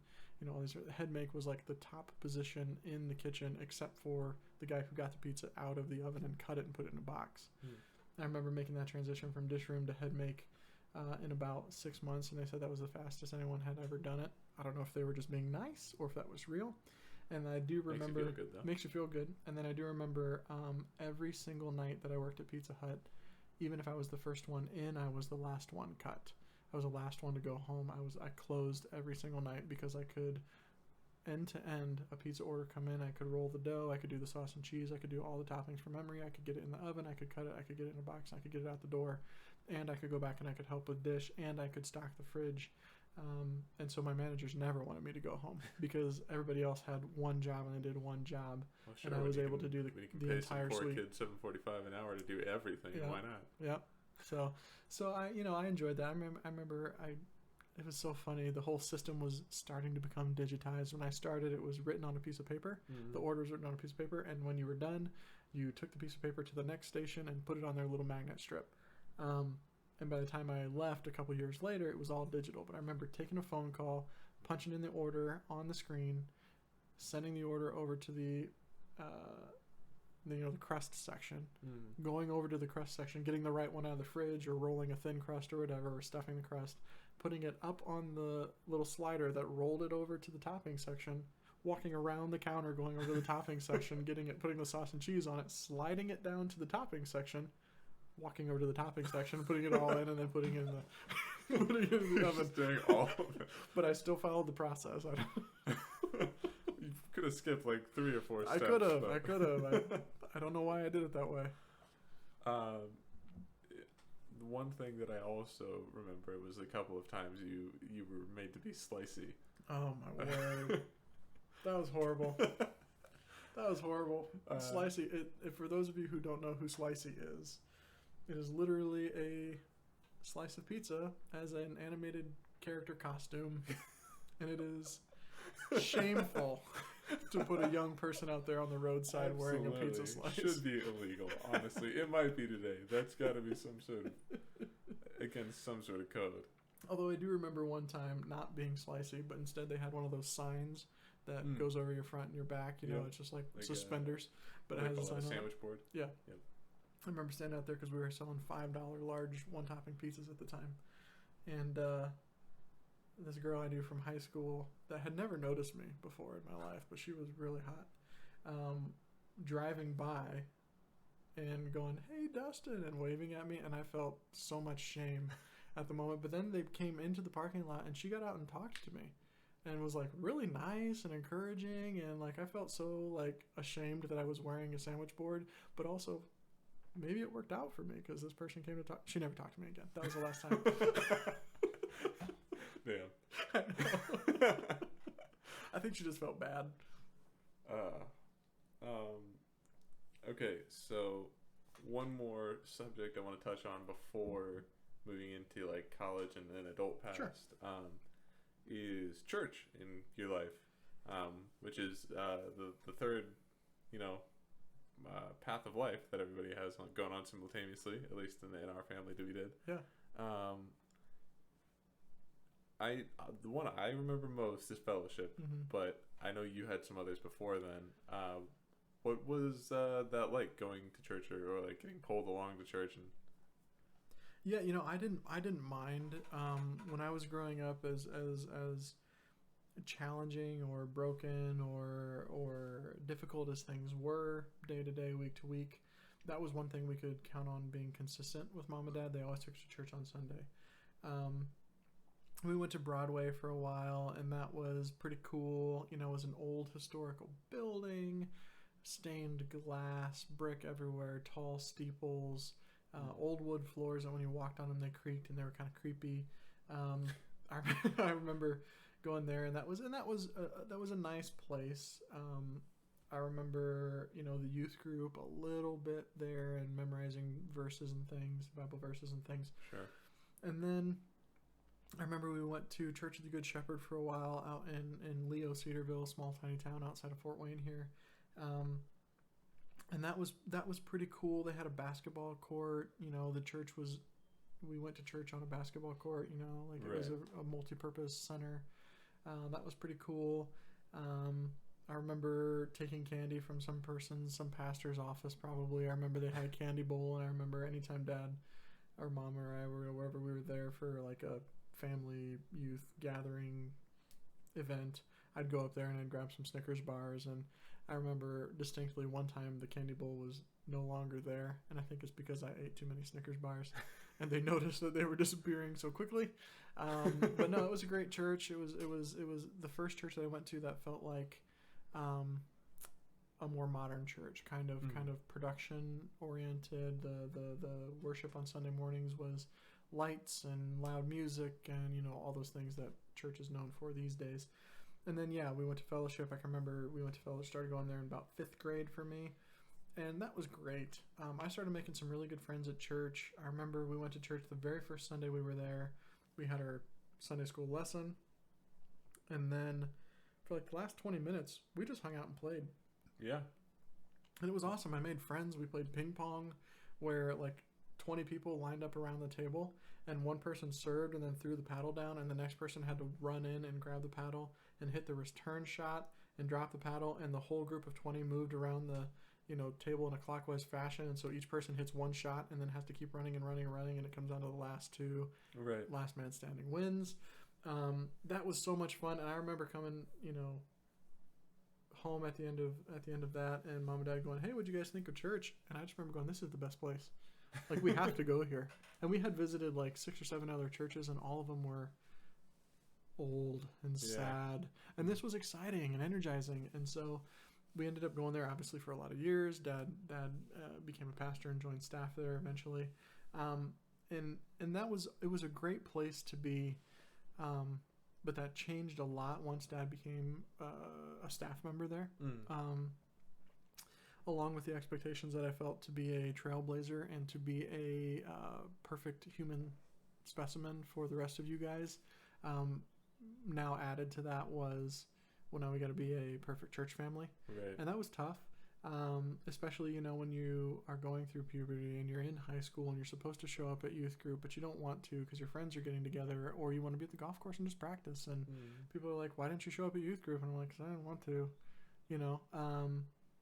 all these. Head make was like the top position in the kitchen, except for the guy who got the pizza out of the oven and cut it and put it in a box. I remember making that transition from dish room to head make in about 6 months, and they said that was the fastest anyone had ever done it. I don't know if they were just being nice or if that was real. And I do remember, makes you feel good. And then I do remember every single night that I worked at Pizza Hut, even if I was the first one in, I was the last one cut. I was the last one to go home. I closed every single night because I could end to end a pizza order come in. I could roll the dough. I could do the sauce and cheese. I could do all the toppings from memory. I could get it in the oven. I could cut it. I could get it in a box. I could get it out the door. And I could go back and I could help with dish. And I could stock the fridge. And so my managers never wanted me to go home because everybody else had one job and they did one job. Well, sure, and I was able to do the entire suite. Kids $7.45 an hour to do everything. Yeah. Why not? Yeah. So I enjoyed that. I remember it was so funny. The whole system was starting to become digitized. When I started, it was written on a piece of paper. Mm-hmm. The order was written on a piece of paper, and when you were done, you took the piece of paper to the next station and put it on their little magnet strip. And by the time I left a couple years later, it was all digital. But I remember taking a phone call, punching in the order on the screen, sending the order over to the crust section, going over to the crust section, getting the right one out of the fridge, or rolling a thin crust or whatever, or stuffing the crust, putting it up on the little slider that rolled it over to the topping section, walking around the counter, going over to the topping section, putting the sauce and cheese on it, sliding it down to the topping section, walking over to the topping section, putting it all in, and then putting it in the oven. Doing all of it. But I still followed the process. You could have skipped like 3 or 4 steps. I could have. I don't know why I did it that way. One thing that I also remember was a couple of times you were made to be slicey. Oh my word. That was horrible. That was horrible. Slicey, for those of you who don't know who Slicey is, it is literally a slice of pizza as an animated character costume. And it is shameful to put a young person out there on the roadside wearing a pizza slice. Should be illegal, honestly. It might be today. That's got to be some sort of, against some sort of code. Although I do remember one time not being slicey, but instead they had one of those signs that goes over your front and your back. It's just like suspenders, but it has a sign on it. Sandwich board? Yeah. Yep. I remember standing out there because we were selling $5 large one-topping pizzas at the time. And this girl I knew from high school that had never noticed me before in my life, but she was really hot, driving by and going, "Hey, Dustin," and waving at me, and I felt so much shame at the moment. But then they came into the parking lot, and she got out and talked to me and was like really nice and encouraging, and like I felt so like ashamed that I was wearing a sandwich board, but also maybe it worked out for me because this person came to talk. She never talked to me again. That was the last time. Damn. I know. I think she just felt bad. Okay, so one more subject I want to touch on before moving into like college and then adult past. Sure. Is church in your life, which is the third, path of life that everybody has going on simultaneously. At least in our family, we did. Yeah. The one I remember most is fellowship, but I know you had some others before then. What was that like, going to church or like getting pulled along to church? And Yeah, I didn't mind when I was growing up as challenging or broken or difficult as things were day to day, week to week. That was one thing we could count on being consistent with mom and dad. They always took us to church on Sunday. We went to Broadway for a while, and that was pretty cool. It was an old historical building, stained glass, brick everywhere, tall steeples, old wood floors that when you walked on them they creaked and they were kind of creepy. I, I remember going there, and that was a nice place. I remember the youth group a little bit there and memorizing verses and things, Bible verses and things. Sure. And then I remember we went to Church of the Good Shepherd for a while out in Leo, Cedarville, small tiny town outside of Fort Wayne here. And that was pretty cool. They had a basketball court. The church was. We went to church on a basketball court. It was a multi-purpose center. That was pretty cool. I remember taking candy from some pastor's office probably. I remember they had a candy bowl, and I remember anytime Dad or Mom or I were wherever we were there for like a family youth gathering event, I'd go up there and I'd grab some Snickers bars. And I remember distinctly one time the candy bowl was no longer there, and I think it's because I ate too many Snickers bars and they noticed that they were disappearing so quickly. But no, it was a great church. It was the first church that I went to that felt like a more modern church, kind of production oriented. The worship on Sunday mornings was lights and loud music and all those things that church is known for these days. And then we went to fellowship. I can remember we went to fellowship, started going there in about 5th grade for me, and that was great. I started making some really good friends at church. I remember we went to church the very first Sunday we were there. We had our Sunday school lesson, and then for like the last 20 minutes we just hung out and played. Yeah. And it was awesome. I made friends. We played ping pong where like 20 people lined up around the table, and one person served and then threw the paddle down, and the next person had to run in and grab the paddle and hit the return shot and drop the paddle, and the whole group of 20 moved around the table in a clockwise fashion, and so each person hits one shot and then has to keep running and running and running, and it comes down to the last two. Right. Last man standing wins. That was so much fun, and I remember coming home at the end of that, and Mom and Dad going, "Hey, what'd you guys think of church?" And I just remember going, "This is the best place. Like, we have to go here." And we had visited like 6 or 7 other churches, and all of them were old and sad, and this was exciting and energizing. And so we ended up going there obviously for a lot of years. Dad became a pastor and joined staff there eventually, and it was a great place to be, but that changed a lot once Dad became a staff member there. Along with the expectations that I felt to be a trailblazer and to be a perfect human specimen for the rest of you guys. Now added to that was, well, now we got to be a perfect church family. Right. And that was tough, especially, when you are going through puberty and you're in high school and you're supposed to show up at youth group, but you don't want to because your friends are getting together, or you want to be at the golf course and just practice. And people are like, "Why didn't you show up at youth group?" And I'm like, "'Cause I didn't want to,"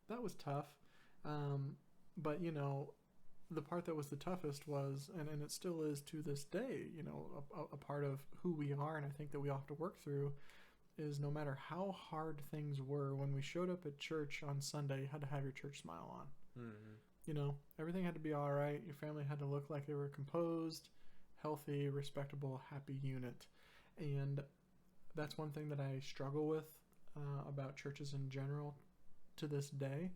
that was tough. But the part that was the toughest was, and it still is to this day, a part of who we are, and I think that we all have to work through, is no matter how hard things were, when we showed up at church on Sunday, you had to have your church smile on. Everything had to be all right. Your family had to look like they were composed, healthy, respectable, happy unit. And that's one thing that I struggle with about churches in general to this day.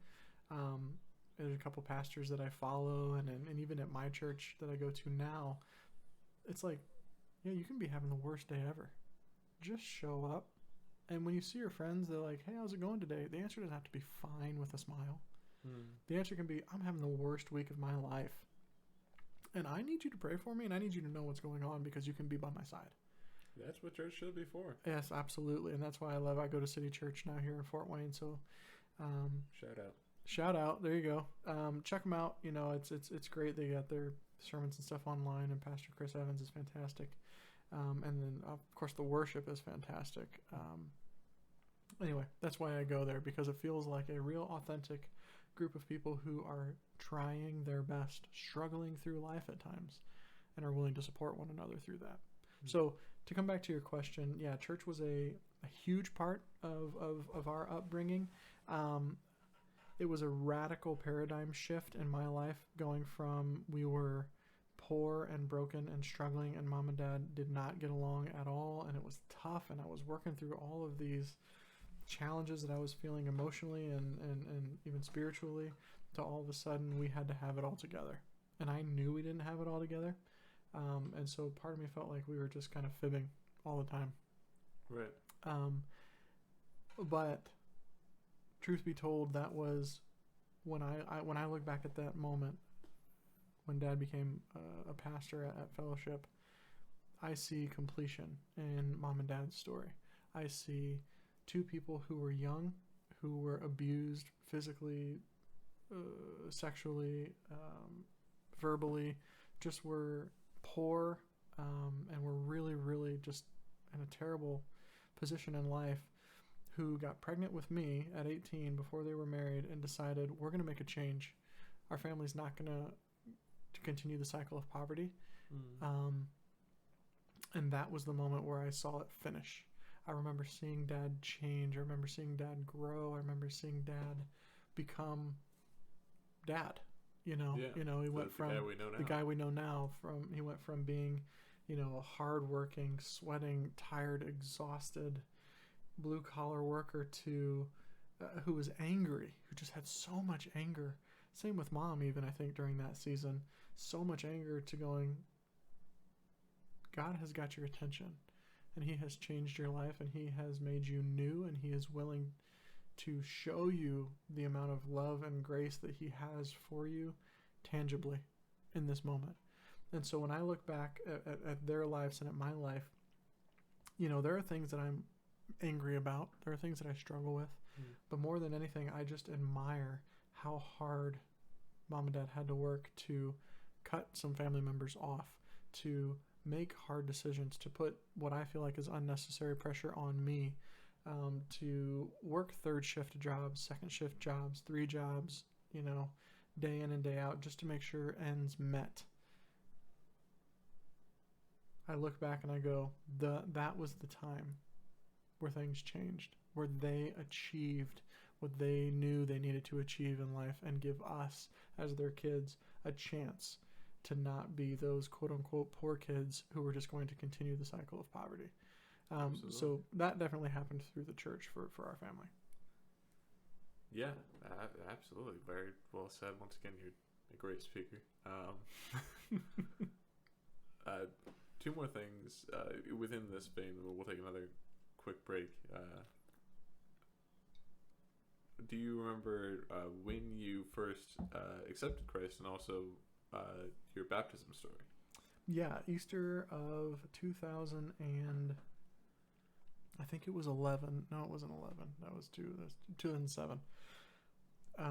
There's a couple pastors that I follow, and even at my church that I go to now, it's like, you can be having the worst day ever. Just show up. And when you see your friends, they're like, "Hey, how's it going today?" The answer doesn't have to be fine with a smile. The answer can be, "I'm having the worst week of my life, and I need you to pray for me, and I need you to know what's going on because you can be by my side." That's what church should be for. Yes, absolutely. And that's why I go to City Church now here in Fort Wayne. So shout out. There you go. Check them out. It's great. They got their sermons and stuff online, and Pastor Chris Evans is fantastic. And then of course the worship is fantastic. Anyway, that's why I go there, because it feels like a real authentic group of people who are trying their best, struggling through life at times. and are willing to support one another through that. So to come back to your question, yeah, church was a huge part of our upbringing. It was a radical paradigm shift in my life, going from we were poor and broken and struggling, and mom and dad did not get along at all, and it was tough, and I was working through all of these challenges that I was feeling emotionally and even spiritually, to all of a sudden we had to have it all together. And I knew we didn't have it all together. And so part of me felt like we were just kind of fibbing all the time. Right. But truth be told, that was when I look back at that moment when Dad became a pastor at Fellowship. I see completion in Mom and Dad's story. I see two people who were young, who were abused physically, sexually, verbally, just were poor, and were really, really just in a terrible position in life, who got pregnant with me at 18 before they were married and decided, we're going to make a change. Our family's not going to continue the cycle of poverty. And that was the moment where I saw it finish. I remember seeing Dad change. I remember seeing Dad grow. I remember seeing Dad become Dad. He went from the guy we know now. He went from being, a hardworking, sweating, tired, exhausted, blue collar worker to who was angry, who just had so much anger. Same with Mom, even I think during that season, so much anger, to going, God has got your attention, and He has changed your life, and He has made you new, and He is willing to show you the amount of love and grace that He has for you tangibly in this moment. And so when I look back at their lives and at my life, there are things that I'm angry about. There are things that I struggle with. But more than anything, I just admire how hard Mom and Dad had to work to cut some family members off, to make hard decisions, to put what I feel like is unnecessary pressure on me, to work third shift jobs, second shift jobs, 3 jobs, day in and day out, just to make sure ends met. I look back and I go, that was the time where things changed, where they achieved what they knew they needed to achieve in life, and give us, as their kids, a chance to not be those quote-unquote poor kids who were just going to continue the cycle of poverty. So that definitely happened through the church for our family. Yeah, absolutely. Very well said. Once again, you're a great speaker. 2 more things within this vein, we'll take another quick break. Do you remember when you first accepted Christ, and also your baptism story? Yeah, Easter of 2000 and I think it was 11. No, it wasn't 11. That was 2007. I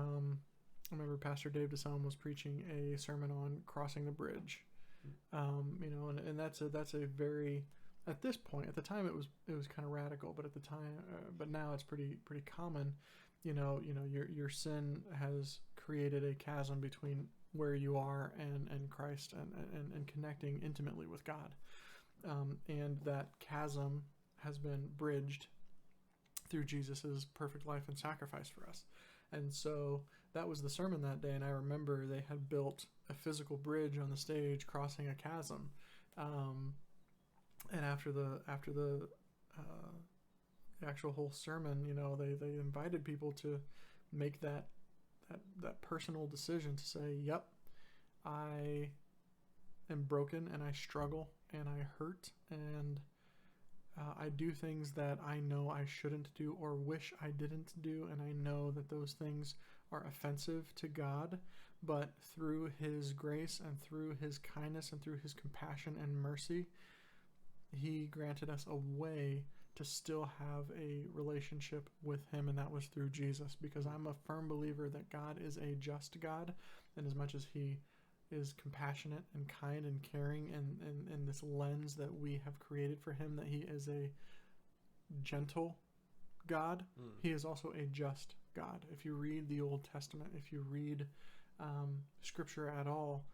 remember Pastor Dave DeSalm was preaching a sermon on crossing the bridge. And that's a very, at this point, at the time it was kind of radical, but at the time, but now it's pretty common. Your sin has created a chasm between where you are and Christ, and connecting intimately with God. And that chasm has been bridged through Jesus's perfect life and sacrifice for us. And so that was the sermon that day, and I remember they had built a physical bridge on the stage crossing a chasm. And after the actual whole sermon, they invited people to make that personal decision to say, yep, I am broken, and I struggle, and I hurt, and I do things that I know I shouldn't do or wish I didn't do, and I know that those things are offensive to God, but through His grace and through His kindness and through His compassion and mercy, He granted us a way to still have a relationship with Him, and that was through Jesus, because I'm a firm believer that God is a just God, and as much as He is compassionate and kind and caring, and this lens that we have created for Him, that He is a gentle God, He is also a just God. If you read the Old Testament, if you read Scripture at all,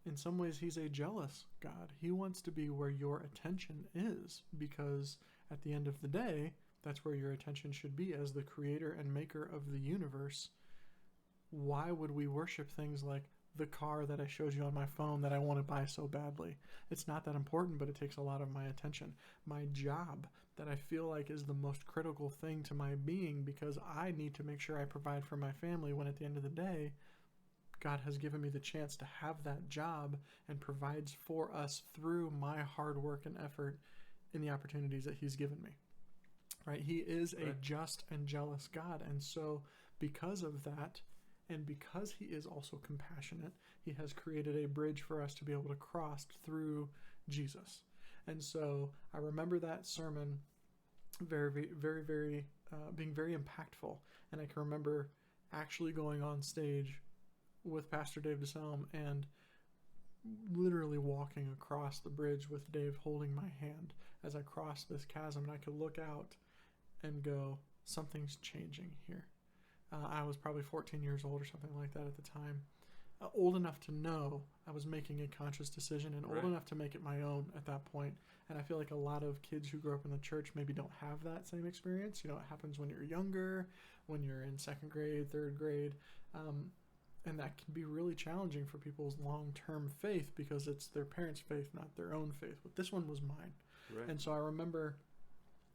in some ways, he's a jealous God. He wants to be where your attention is, because at the end of the day, that's where your attention should be as the creator and maker of the universe. Why would we worship things like the car that I showed you on my phone that I want to buy so badly? It's not that important, but it takes a lot of my attention. My job that I feel like is the most critical thing to my being, because I need to make sure I provide for my family, when at the end of the day, God has given me the chance to have that job and provides for us through my hard work and effort in the opportunities that he's given me. Right? He is a just and jealous God. And so because of that, and because he is also compassionate, he has created a bridge for us to be able to cross through Jesus. And so I remember that sermon very, very, very, being very impactful. And I can remember actually going on stage with Pastor Dave DeSelm and literally walking across the bridge with Dave holding my hand as I crossed this chasm, and I could look out and go, something's changing here. I was probably 14 years old or something like that at the time. Old enough to know I was making a conscious decision, and old enough to make it my own at that point. And I feel like a lot of kids who grow up in the church maybe don't have that same experience. You know, it happens when you're younger, when you're in second grade, third grade. And that can be really challenging for people's long-term faith, because it's their parents' faith, not their own faith. But this one was mine. Right. And so I remember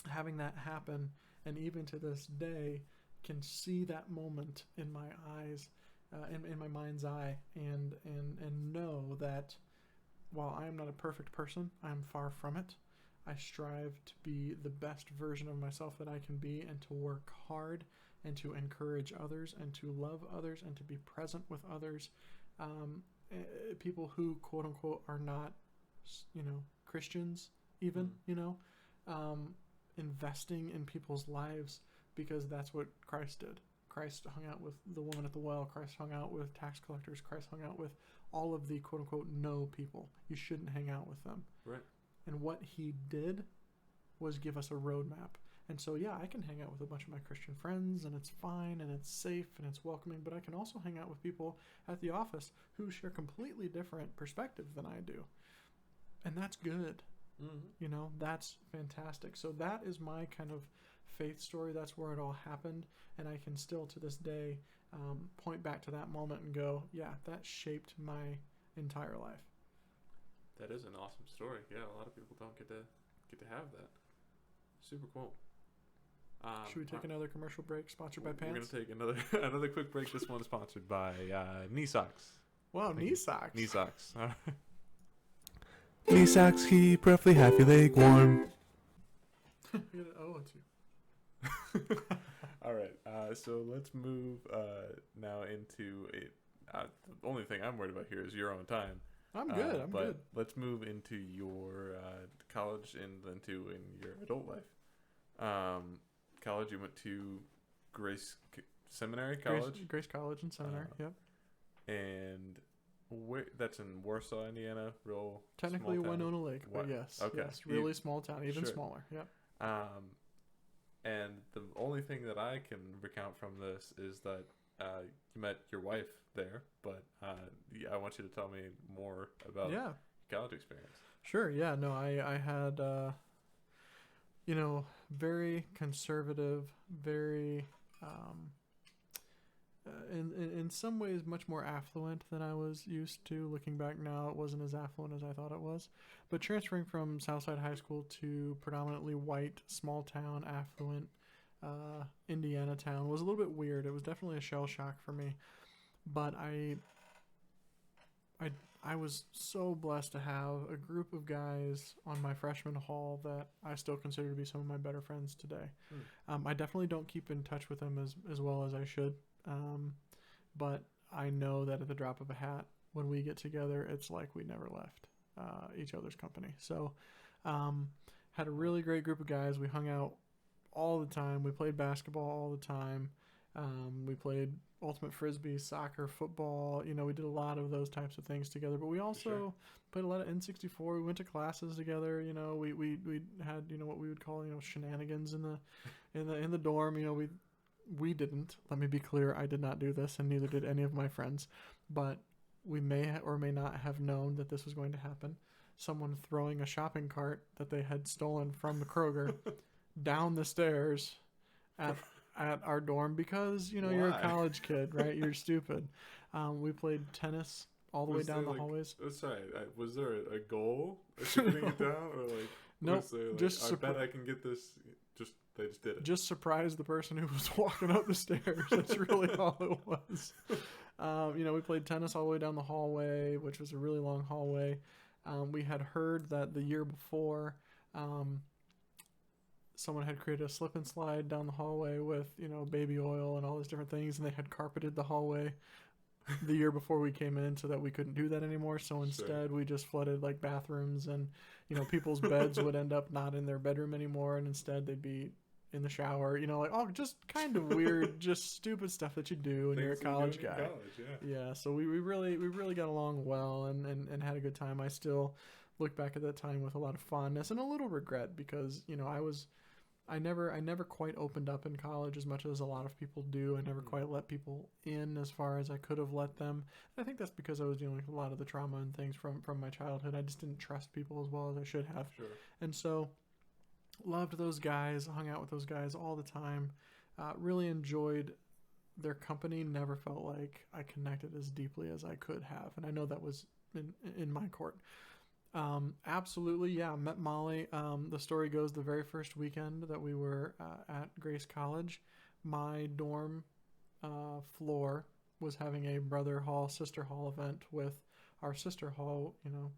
having that happen, and even to this day can see that moment in my eyes, in my mind's eye, and know that while I am not a perfect person, I am far from it. I strive to be the best version of myself that I can be, and to work hard, and to encourage others, and to love others, and to be present with others. People who, quote unquote, are not, Christians even, investing in people's lives, because that's what Christ did. Christ hung out with the woman at the well. Christ hung out with tax collectors. Christ hung out with all of the quote unquote no people. You shouldn't hang out with them. Right. And what he did was give us a roadmap. And so, yeah, I can hang out with a bunch of my Christian friends, and it's fine, and it's safe, and it's welcoming, but I can also hang out with people at the office who share completely different perspectives than I do. And that's good. Mm-hmm. That's fantastic. So that is my kind of faith story. That's where it all happened. And I can still, to this day, point back to that moment and go, yeah, that shaped my entire life. That is an awesome story. Yeah, a lot of people don't get to have that. Super cool. Should we take another commercial break sponsored by Pants? We're going to take another quick break. This one is sponsored by Knee Socks. Wow, Knee Socks. Knee Socks. Knee socks keep roughly half your leg warm. All right. So let's move now into it. The only thing I'm worried about here is your own time. I'm good. I'm good. Let's move into your college and then in your adult life. College, you went to Grace Seminary College? Grace College and Seminary, yep. And that's in Warsaw, Indiana, real technically Winona Lake, but yes. Okay. Yes, really small town, even smaller, yep. And the only thing that I can recount from this is that you met your wife there, but I want you to tell me more about your college experience. Sure, yeah. No, I had, very conservative, very, in some ways much more affluent than I was used to. Looking back now, it wasn't as affluent as I thought it was. But transferring from Southside High School to predominantly white, small town, affluent Indiana town was a little bit weird. It was definitely a shell shock for me. But I was so blessed to have a group of guys on my freshman hall that I still consider to be some of my better friends today. I definitely don't keep in touch with them as well as I should. But I know that at the drop of a hat, when we get together, it's like we never left each other's company. So had a really great group of guys. We hung out all the time. We played basketball all the time. We played ultimate frisbee, soccer, football. We did a lot of those types of things together. But we also played a lot of N64. We went to classes together. We had what we would call shenanigans in the dorm. We didn't. Let me be clear. I did not do this, and neither did any of my friends. But we may or may not have known that this was going to happen. Someone throwing a shopping cart that they had stolen from the Kroger down the stairs at our dorm because, you know, you're a Why? college kid, right? You're stupid. We played tennis all the way Was down there, the hallways. Sorry, was there a goal to getting it down, or like? Nope. Was there, like, Just I bet I can get this. They just did it. Just surprised the person who was walking up the stairs. That's really all it was. You know, we played tennis all the way down the hallway, which was a really long hallway. We had heard that the year before, someone had created a slip and slide down the hallway with, you know, baby oil and all these different things, and they had carpeted the hallway the year before we came in so that we couldn't do that anymore. So instead, we just flooded like bathrooms, and, you know, people's beds would end up not in their bedroom anymore, and instead they'd be in the shower, you know, like, oh, just kind of weird, just stupid stuff that you do when you're a college guy. Yeah, so we really got along well and had a good time. I still look back at that time with a lot of fondness and a little regret because, you know, I never quite opened up in college as much as a lot of people do. I never quite let people in as far as I could have let them. And I think that's because I was dealing with a lot of the trauma and things from my childhood. I just didn't trust people as well as I should have. Sure. And so loved those guys, hung out with those guys all the time, really enjoyed their company, never felt like I connected as deeply as I could have. And I know that was in my court. Absolutely, yeah, met Molly. The story goes the very first weekend that we were at Grace College, my dorm floor was having a brother hall, sister hall event with our sister hall, you know,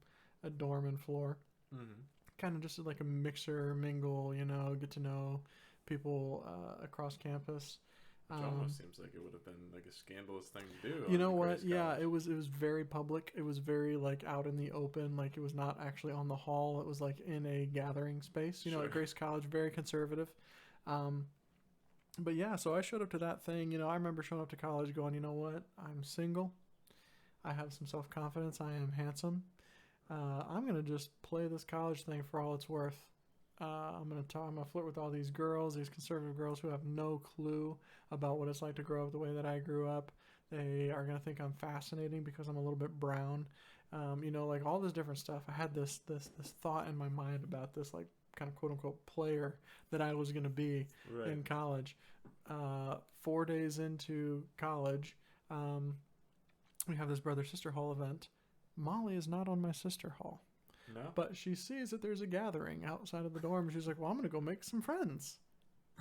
a dorm and floor. Mm-hmm. Kind of just like a mixer, mingle, you know, get to know people across campus. Which almost seems like it would have been like a scandalous thing to do. You know what? Yeah, it was very public. It was very like out in the open. Like it was not actually on the hall. It was like in a gathering space. You know, at Grace College, very conservative. But yeah, so I showed up to that thing. You know, I remember showing up to college going, you know what? I'm single. I have some self-confidence. I am handsome. I'm gonna just play this college thing for all it's worth. I'm gonna flirt with all these girls, these conservative girls who have no clue about what it's like to grow up the way that I grew up. They are gonna think I'm fascinating because I'm a little bit brown. You know, like all this different stuff. I had this thought in my mind about this like kind of quote unquote player that I was gonna be in college. 4 days into college, we have this brother sister hall event. Molly is not on my sister hall. No. But she sees that there's a gathering outside of the dorm. She's like, well, I'm going to go make some friends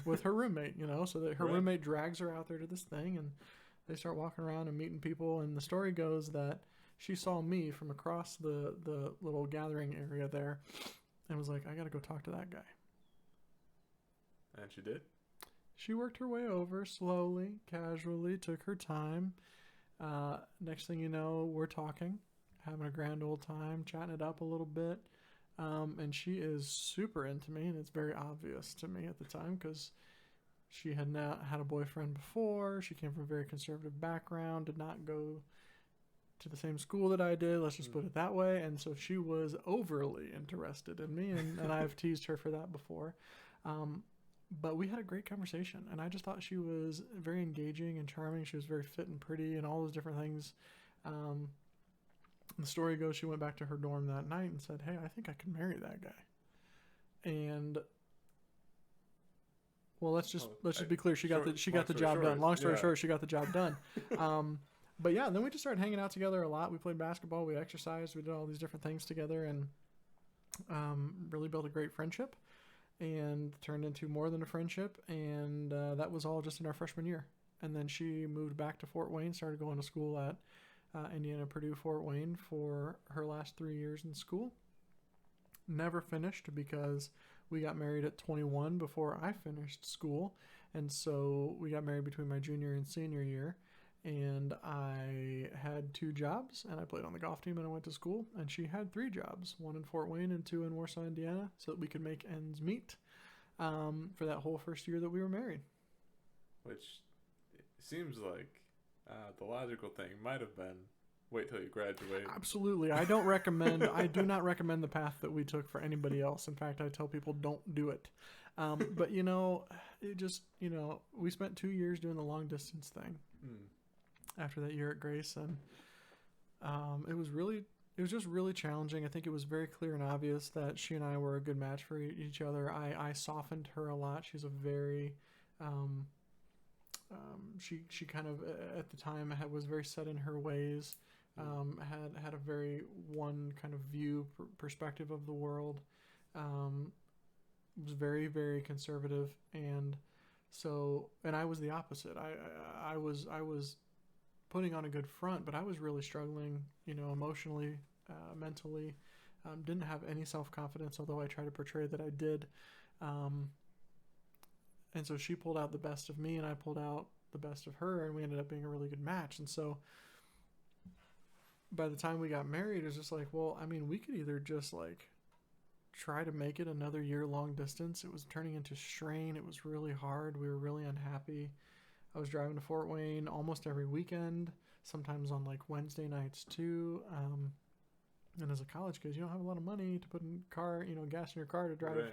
with her roommate, you know, so that her roommate drags her out there to this thing and they start walking around and meeting people. And the story goes that she saw me from across the little gathering area there and was like, I got to go talk to that guy. And she did? She worked her way over slowly, casually, took her time. Next thing you know, we're talking. Having a grand old time, chatting it up a little bit. And she is super into me, and it's very obvious to me at the time because she had not had a boyfriend before. She came from a very conservative background, did not go to the same school that I did, let's just put it that way. And so she was overly interested in me, and I've teased her for that before. But we had a great conversation, and I just thought she was very engaging and charming. She was very fit and pretty and all those different things. The story goes she went back to her dorm that night and said, hey, I think I can marry that guy. And well, let's just be clear. She got the job done. Long story short, she got the job done. But yeah, then we just started hanging out together a lot. We played basketball, we exercised, we did all these different things together, and really built a great friendship and turned into more than a friendship. And that was all just in our freshman year. And then she moved back to Fort Wayne, started going to school at Indiana, Purdue, Fort Wayne for her last 3 years in school. Never finished because we got married at 21 before I finished school. And so we got married between my junior and senior year. And I had 2 jobs, and I played on the golf team, and I went to school. And she had 3 jobs, 1 in Fort Wayne and 2 in Warsaw, Indiana, so that we could make ends meet for that whole first year that we were married. Which seems like the logical thing might have been wait till you graduate. Absolutely. I do not recommend the path that we took for anybody else. In fact, I tell people don't do it. But, you know, we spent 2 years doing the long distance thing after that year at Grace. And It was just really challenging. I think it was very clear and obvious that she and I were a good match for each other. I softened her a lot. She's a very, she kind of at the time was very set in her ways. Had a very one kind of view perspective of the world. Was very, very conservative, and I was the opposite. I was putting on a good front, but I was really struggling, emotionally, mentally. Didn't have any self-confidence, although I try to portray that I did. And so she pulled out the best of me, and I pulled out the best of her, and we ended up being a really good match. And so by the time we got married, it was just like, well, I mean, we could either just like try to make it another year long distance. It was turning into strain. It was really hard. We were really unhappy. I was driving to Fort Wayne almost every weekend, sometimes on like Wednesday nights too. And as a college kid, you don't have a lot of money to put in gas in your car to drive, Right.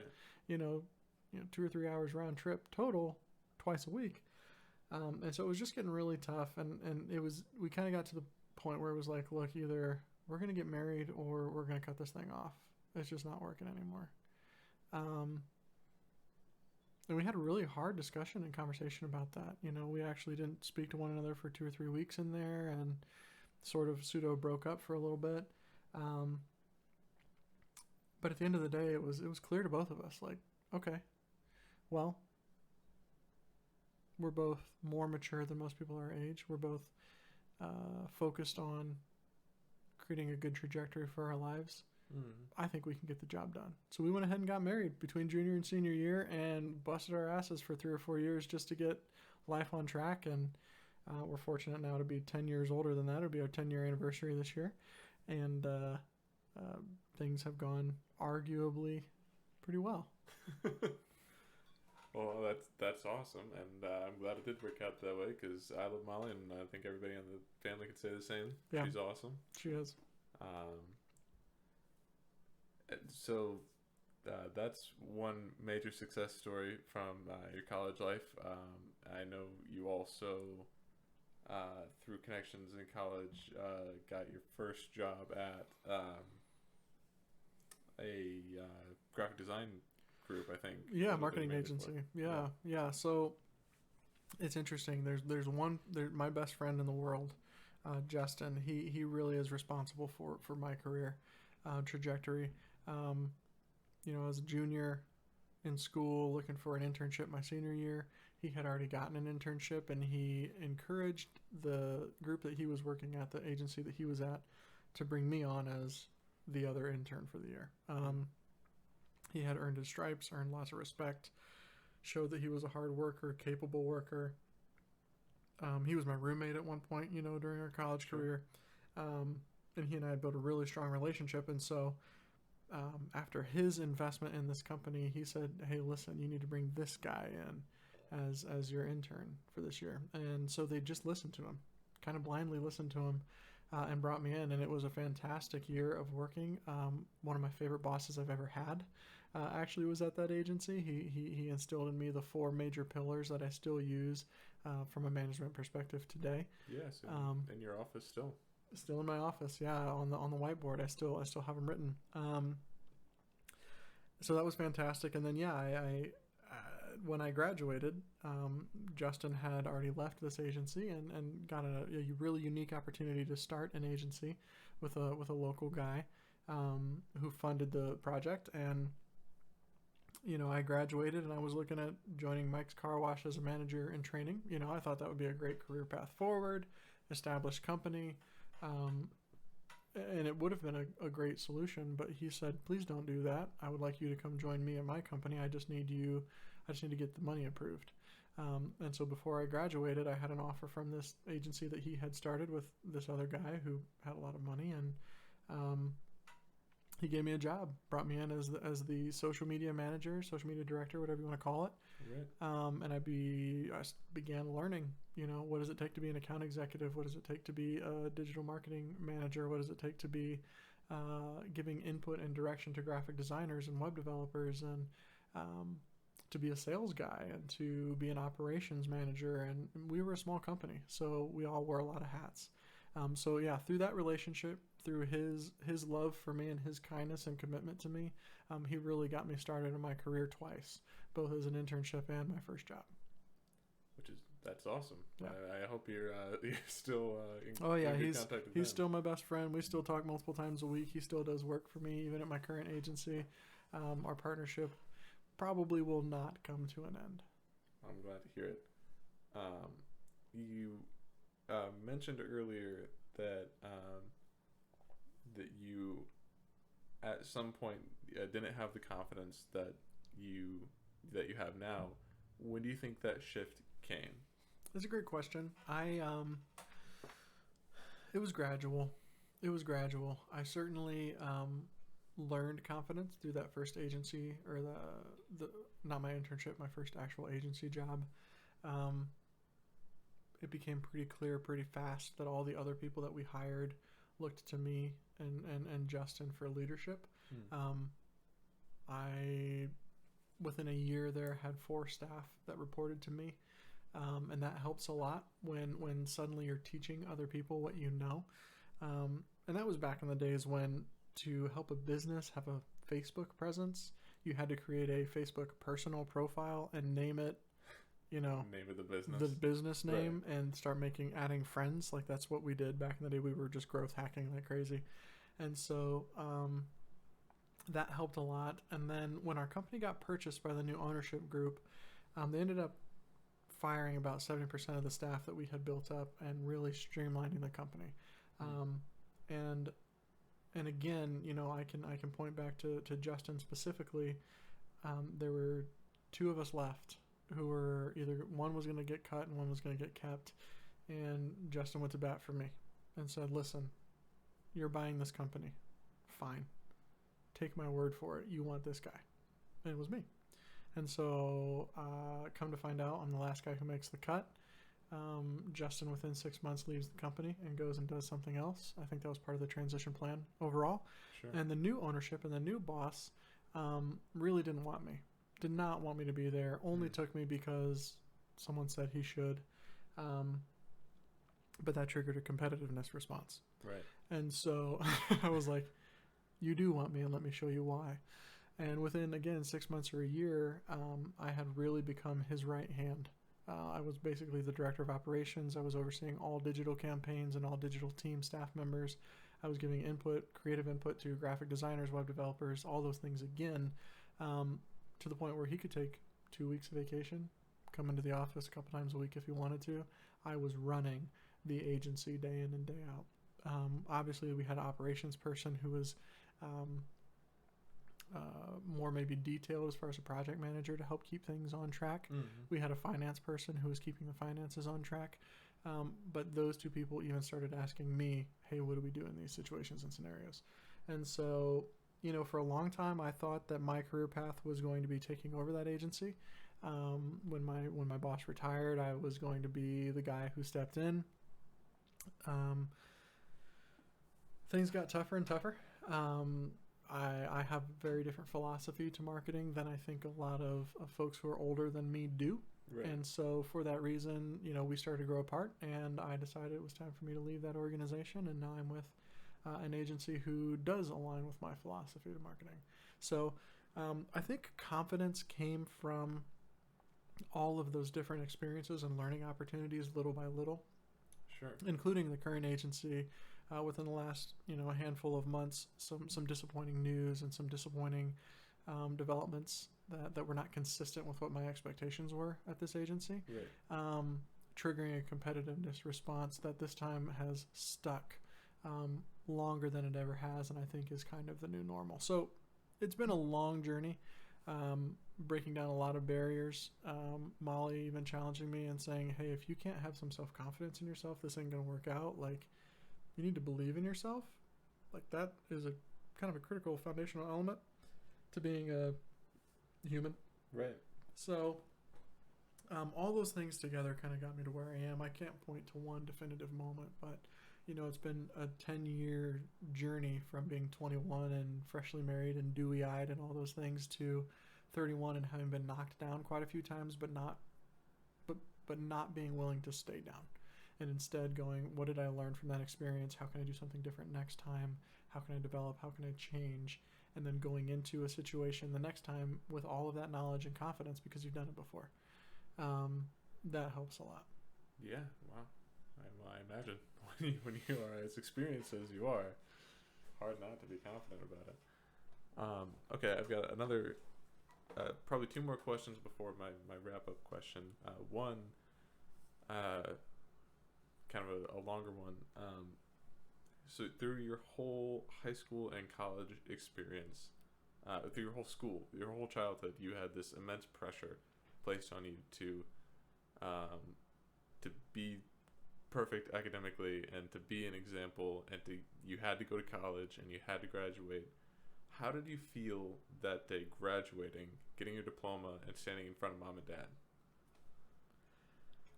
2 or 3 hours round trip total twice a week. And so it was just getting really tough. And we kind of got to the point where it was like, look, either we're going to get married or we're going to cut this thing off. It's just not working anymore. And we had a really hard discussion and conversation about that. We actually didn't speak to one another for 2 or 3 weeks in there, and sort of pseudo broke up for a little bit. But at the end of the day, it was clear to both of us, like, okay, well, we're both more mature than most people our age. We're both focused on creating a good trajectory for our lives. I think we can get the job done. So we went ahead and got married between junior and senior year and busted our asses for 3 or 4 years just to get life on track. And we're fortunate now to be 10 years older than that. It'll be our 10-year anniversary this year. And things have gone arguably pretty well. Well, that's awesome, and I'm glad it did work out that way, because I love Molly, and I think everybody in the family could say the same. Yeah. She's awesome. She is. So that's one major success story from your college life. I know you also, through connections in college, got your first job at a graphic design group, I think. Yeah, marketing agency. Yeah. So it's interesting. There's my best friend in the world, Justin. He really is responsible for my career trajectory. As a junior in school, looking for an internship my senior year, he had already gotten an internship, and he encouraged the group that he was working at, the agency that he was at, to bring me on as the other intern for the year. He had earned his stripes, earned lots of respect, showed that he was a hard worker, capable worker. He was my roommate at one point, during our college career. And he and I had built a really strong relationship. And so after his investment in this company, he said, hey, listen, you need to bring this guy in as your intern for this year. And so they just listened to him, kind of blindly listened to him, and brought me in. And it was a fantastic year of working. One of my favorite bosses I've ever had actually was at that agency. He instilled in me the 4 major pillars that I still use from a management perspective today. Yes, in your office still. Still in my office, yeah, on the whiteboard. I still have them written. So that was fantastic. And then I when I graduated, Justin had already left this agency and got a really unique opportunity to start an agency with a local guy who funded the project. And I graduated, and I was looking at joining Mike's Car Wash as a manager in training. I thought that would be a great career path forward, established company. And it would have been a great solution, but he said, please don't do that. I would like you to come join me at my company. I just need to get the money approved. And so before I graduated, I had an offer from this agency that he had started with this other guy who had a lot of money, and he gave me a job, brought me in as the social media manager, social media director, whatever you want to call it. Right. And I began learning, what does it take to be an account executive? What does it take to be a digital marketing manager? What does it take to be giving input and direction to graphic designers and web developers, and to be a sales guy, and to be an operations manager? And we were a small company, so we all wore a lot of hats. So yeah, through that relationship, through his love for me and his kindness and commitment to me, he really got me started in my career twice, both as an internship and my first job. That's awesome. Yeah. I hope you're still Oh yeah, in good he's contact with he's them. still my best friend. We still talk multiple times a week. He still does work for me, even at my current agency. Our partnership probably will not come to an end. I'm glad to hear it. You mentioned earlier that that you at some point didn't have the confidence that you have now. When do you think that shift came? That's a great question. It was gradual. It was gradual. I certainly learned confidence through that first agency, or the not my internship, my first actual agency job. It became pretty clear pretty fast that all the other people that we hired looked to me and Justin for leadership. I, within a year there, had 4 staff that reported to me. And that helps a lot when suddenly you're teaching other people what you know. And that was back in the days when, to help a business have a Facebook presence, you had to create a Facebook personal profile and name it, name of the business name, right. And start adding friends. Like, that's what we did back in the day. We were just growth hacking like crazy. And so that helped a lot. And then when our company got purchased by the new ownership group, they ended up firing about 70% of the staff that we had built up and really streamlining the company. And again, I can point back to Justin specifically. There were 2 of us left who were either one was going to get cut and one was going to get kept. And Justin went to bat for me and said, "Listen, you're buying this company. Fine. Take my word for it. You want this guy." And it was me. And so, come to find out, I'm the last guy who makes the cut. Justin, within 6 months, leaves the company and goes and does something else. I think that was part of the transition plan overall. Sure. And the new ownership and the new boss really did not want me to be there. Only took me because someone said he should. But that triggered a competitiveness response. Right. And so I was like, "You do want me, and let me show you why." And within, again, 6 months or a year, I had really become his right hand. I was basically the director of operations. I was overseeing all digital campaigns and all digital team staff members. I was giving creative input to graphic designers, web developers, all those things again, to the point where he could take 2 weeks of vacation, come into the office a couple times a week if he wanted to. I was running the agency day in and day out. Obviously, we had an operations person who was more maybe detailed as far as a project manager to help keep things on track. We had a finance person who was keeping the finances on track. But those 2 people even started asking me, "Hey, what do we do in these situations and scenarios?" And so, for a long time, I thought that my career path was going to be taking over that agency. When my boss retired, I was going to be the guy who stepped in. Things got tougher and tougher. I have a very different philosophy to marketing than I think a lot of folks who are older than me do. Right. And so for that reason, we started to grow apart, and I decided it was time for me to leave that organization. And now I'm with an agency who does align with my philosophy to marketing. So I think confidence came from all of those different experiences and learning opportunities little by little. Sure. Including the current agency. Within the last, a handful of months, some disappointing news and some disappointing developments that were not consistent with what my expectations were at this agency. Right. Triggering a competitiveness response that this time has stuck longer than it ever has, and I think is kind of the new normal. So it's been a long journey, breaking down a lot of barriers. Molly even challenging me and saying, "Hey, if you can't have some self-confidence in yourself, this ain't going to work out. Like, you need to believe in yourself." Like, that is a kind of a critical foundational element to being a human. Right. So all those things together kind of got me to where I am. I can't point to one definitive moment, but it's been a 10-year journey from being 21 and freshly married and dewy-eyed and all those things to 31 and having been knocked down quite a few times, but not being willing to stay down. and instead going, what did I learn from that experience? How can I do something different next time? How can I develop? How can I change? And then going into a situation the next time with all of that knowledge and confidence because you've done it before. That helps a lot. Yeah, wow. I imagine when you are as experienced as you are, hard not to be confident about it. Okay, I've got another, probably two more questions before my wrap-up question. One, kind of a longer one. So through your whole high school and college experience, through your whole school, your whole childhood, you had this immense pressure placed on you to be perfect academically and to be an example, and you had to go to college and you had to graduate. How did you feel that day graduating, getting your diploma, and standing in front of mom and dad?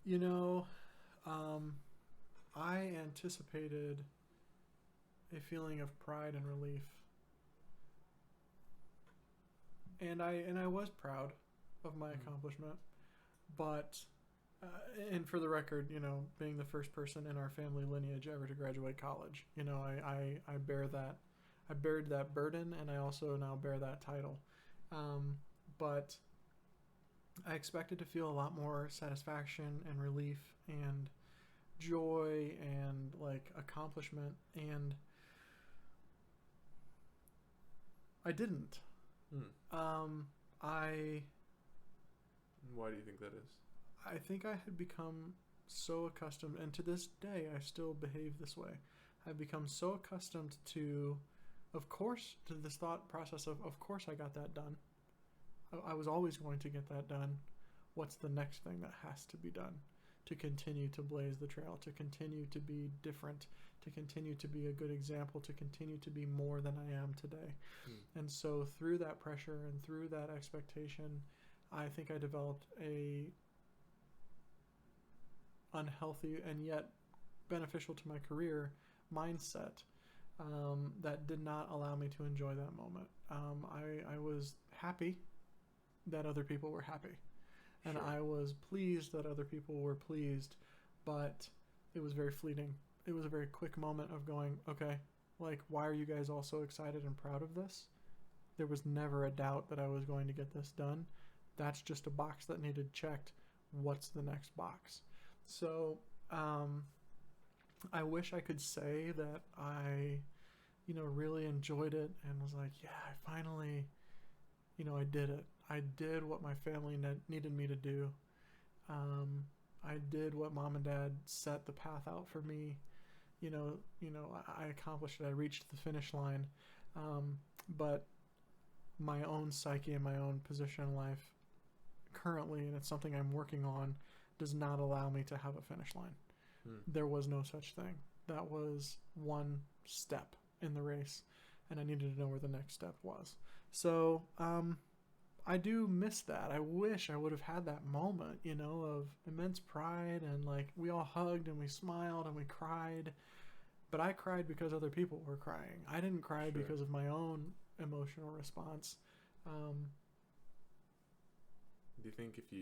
You know, I anticipated a feeling of pride and relief. And I was proud of my accomplishment, but and for the record, you know, being the first person in our family lineage ever to graduate college, you know, I bear that, I bared that burden, and I also now bear that title. But I expected to feel a lot more satisfaction and relief and joy and like accomplishment, and I didn't. Why do you think that is? I think I had become so accustomed, and to this day I still behave this way. I've become so accustomed to this thought process of course I got that done. I was always going to get that done. What's the next thing that has to be done to continue to blaze the trail, to continue to be different, to continue to be a good example, to continue to be more than I am today? And so through that pressure and through that expectation, I think I developed a unhealthy and yet beneficial to my career mindset that did not allow me to enjoy that moment. I was happy that other people were happy, and I was pleased that other people were pleased, but it was very fleeting. It was a very quick moment of going, okay, like, why are you guys all so excited and proud of this? There was never a doubt that I was going to get this done. That's just a box that needed checked. What's the next box? So I wish I could say that I, you know, really enjoyed it and was like, yeah, I finally, you know, I did it. I did what my family needed me to do. I did what mom and dad set the path out for me. You know, I accomplished it. I reached the finish line. But my own psyche and my own position in life currently, and it's something I'm working on, does not allow me to have a finish line. There was no such thing. That was one step in the race, and I needed to know where the next step was. So I do miss that. I wish I would have had that moment, you know, of immense pride, and like we all hugged and we smiled and we cried, but I cried because other people were crying. I didn't cry because of my own emotional response. Do you think if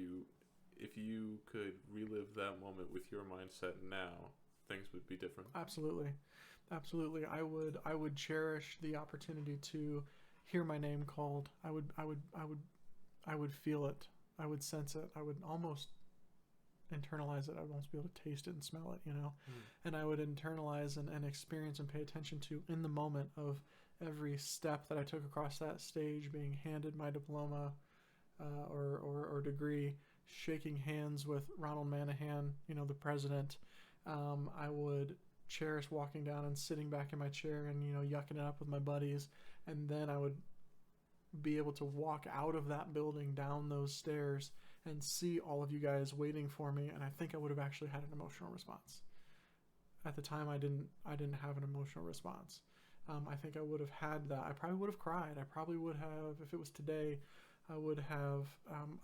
you could relive that moment with your mindset now, things would be different? Absolutely. I would cherish the opportunity to hear my name called. I would feel it. I would sense it. I would almost internalize it. I would almost be able to taste it and smell it, you know? And I would internalize and experience and pay attention to in the moment of every step that I took across that stage, being handed my diploma or degree, shaking hands with Ronald Manahan, you know, the president. I would cherish walking down and sitting back in my chair and, you know, yucking it up with my buddies. And then I would be able to walk out of that building, down those stairs, and see all of you guys waiting for me. And I think I would have actually had an emotional response. At the time, I didn't have an emotional response. I think I would have had that. I probably would have cried. I probably would have, if it was today, I would have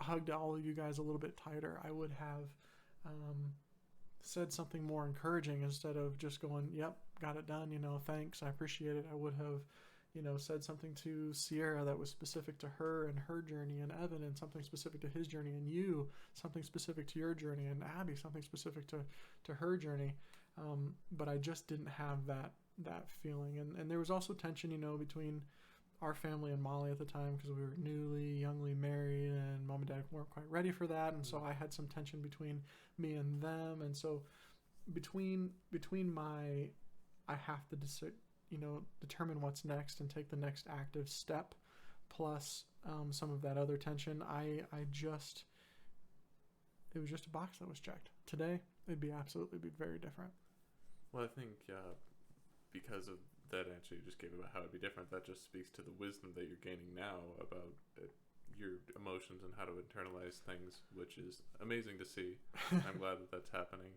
hugged all of you guys a little bit tighter. I would have said something more encouraging instead of just going, yep, got it done, you know, thanks, I appreciate it. I would have, said something to Sierra that was specific to her and her journey, and Evan and something specific to his journey, and you something specific to your journey, and Abby something specific to her journey. But I just didn't have that feeling, and there was also tension, between our family and Molly at the time, because we were youngly married, and Mom and Dad weren't quite ready for that, and so I had some tension between me and them, and so between I have to determine what's next and take the next active step, plus some of that other tension. It was just a box that was checked. Today, it'd be very different. Well, I think because of that answer you just gave about how it'd be different, that just speaks to the wisdom that you're gaining now about your emotions and how to internalize things, which is amazing to see. I'm glad that that's happening.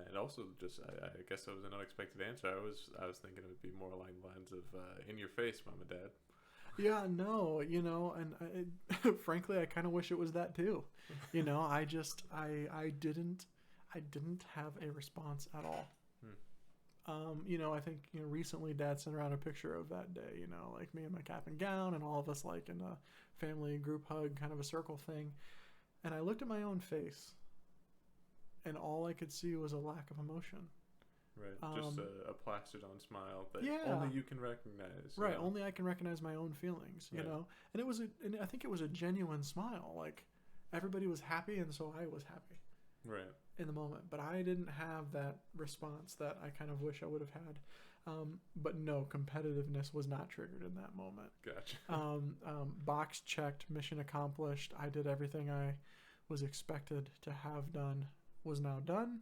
And also, just I guess that was an unexpected answer. I was thinking it would be more along the lines of in your face, Mom and Dad. Yeah, no, and frankly, I kind of wish it was that too. I didn't have a response at all. I think recently Dad sent around a picture of that day. Like me in my cap and gown, and all of us like in a family group hug, kind of a circle thing. And I looked at my own face, and all I could see was a lack of emotion. Right, just a plastered on smile that yeah. only you can recognize. Right, only I can recognize my own feelings. Right. And I think it was a genuine smile. Like everybody was happy, and so I was happy. Right. In the moment, but I didn't have that response that I kind of wish I would have had. But no, competitiveness was not triggered in that moment. Gotcha. Box checked, mission accomplished. I did everything I was expected to have done, was now done,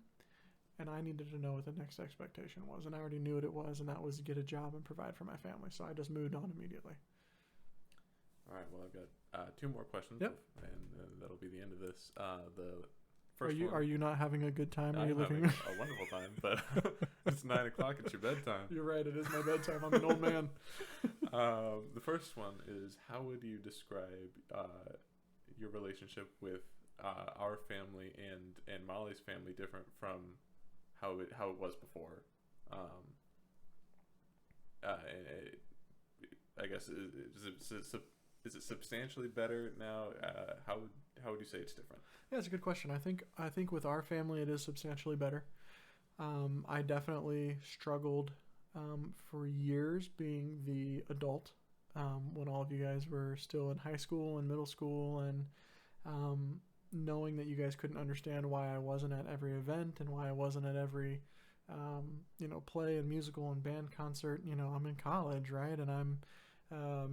and I needed to know what the next expectation was, and I already knew what it was, and that was get a job and provide for my family. So I just moved on immediately. All right. Well, I've got 2 more questions. Yep. And that'll be the end of this. Are you not having a good time? I'm having a wonderful time, but it's 9 o'clock. It's your bedtime. You're right. It is my bedtime. I'm an old man. The first one is, how would you describe your relationship with our family and Molly's family different from how it was before? I guess is it substantially better now? How would you say it's different? Yeah, it's a good question. I think with our family it is substantially better. I definitely struggled for years being the adult when all of you guys were still in high school and middle school, and knowing that you guys couldn't understand why I wasn't at every event and why I wasn't at every play and musical and band concert. I'm in college, right? And I'm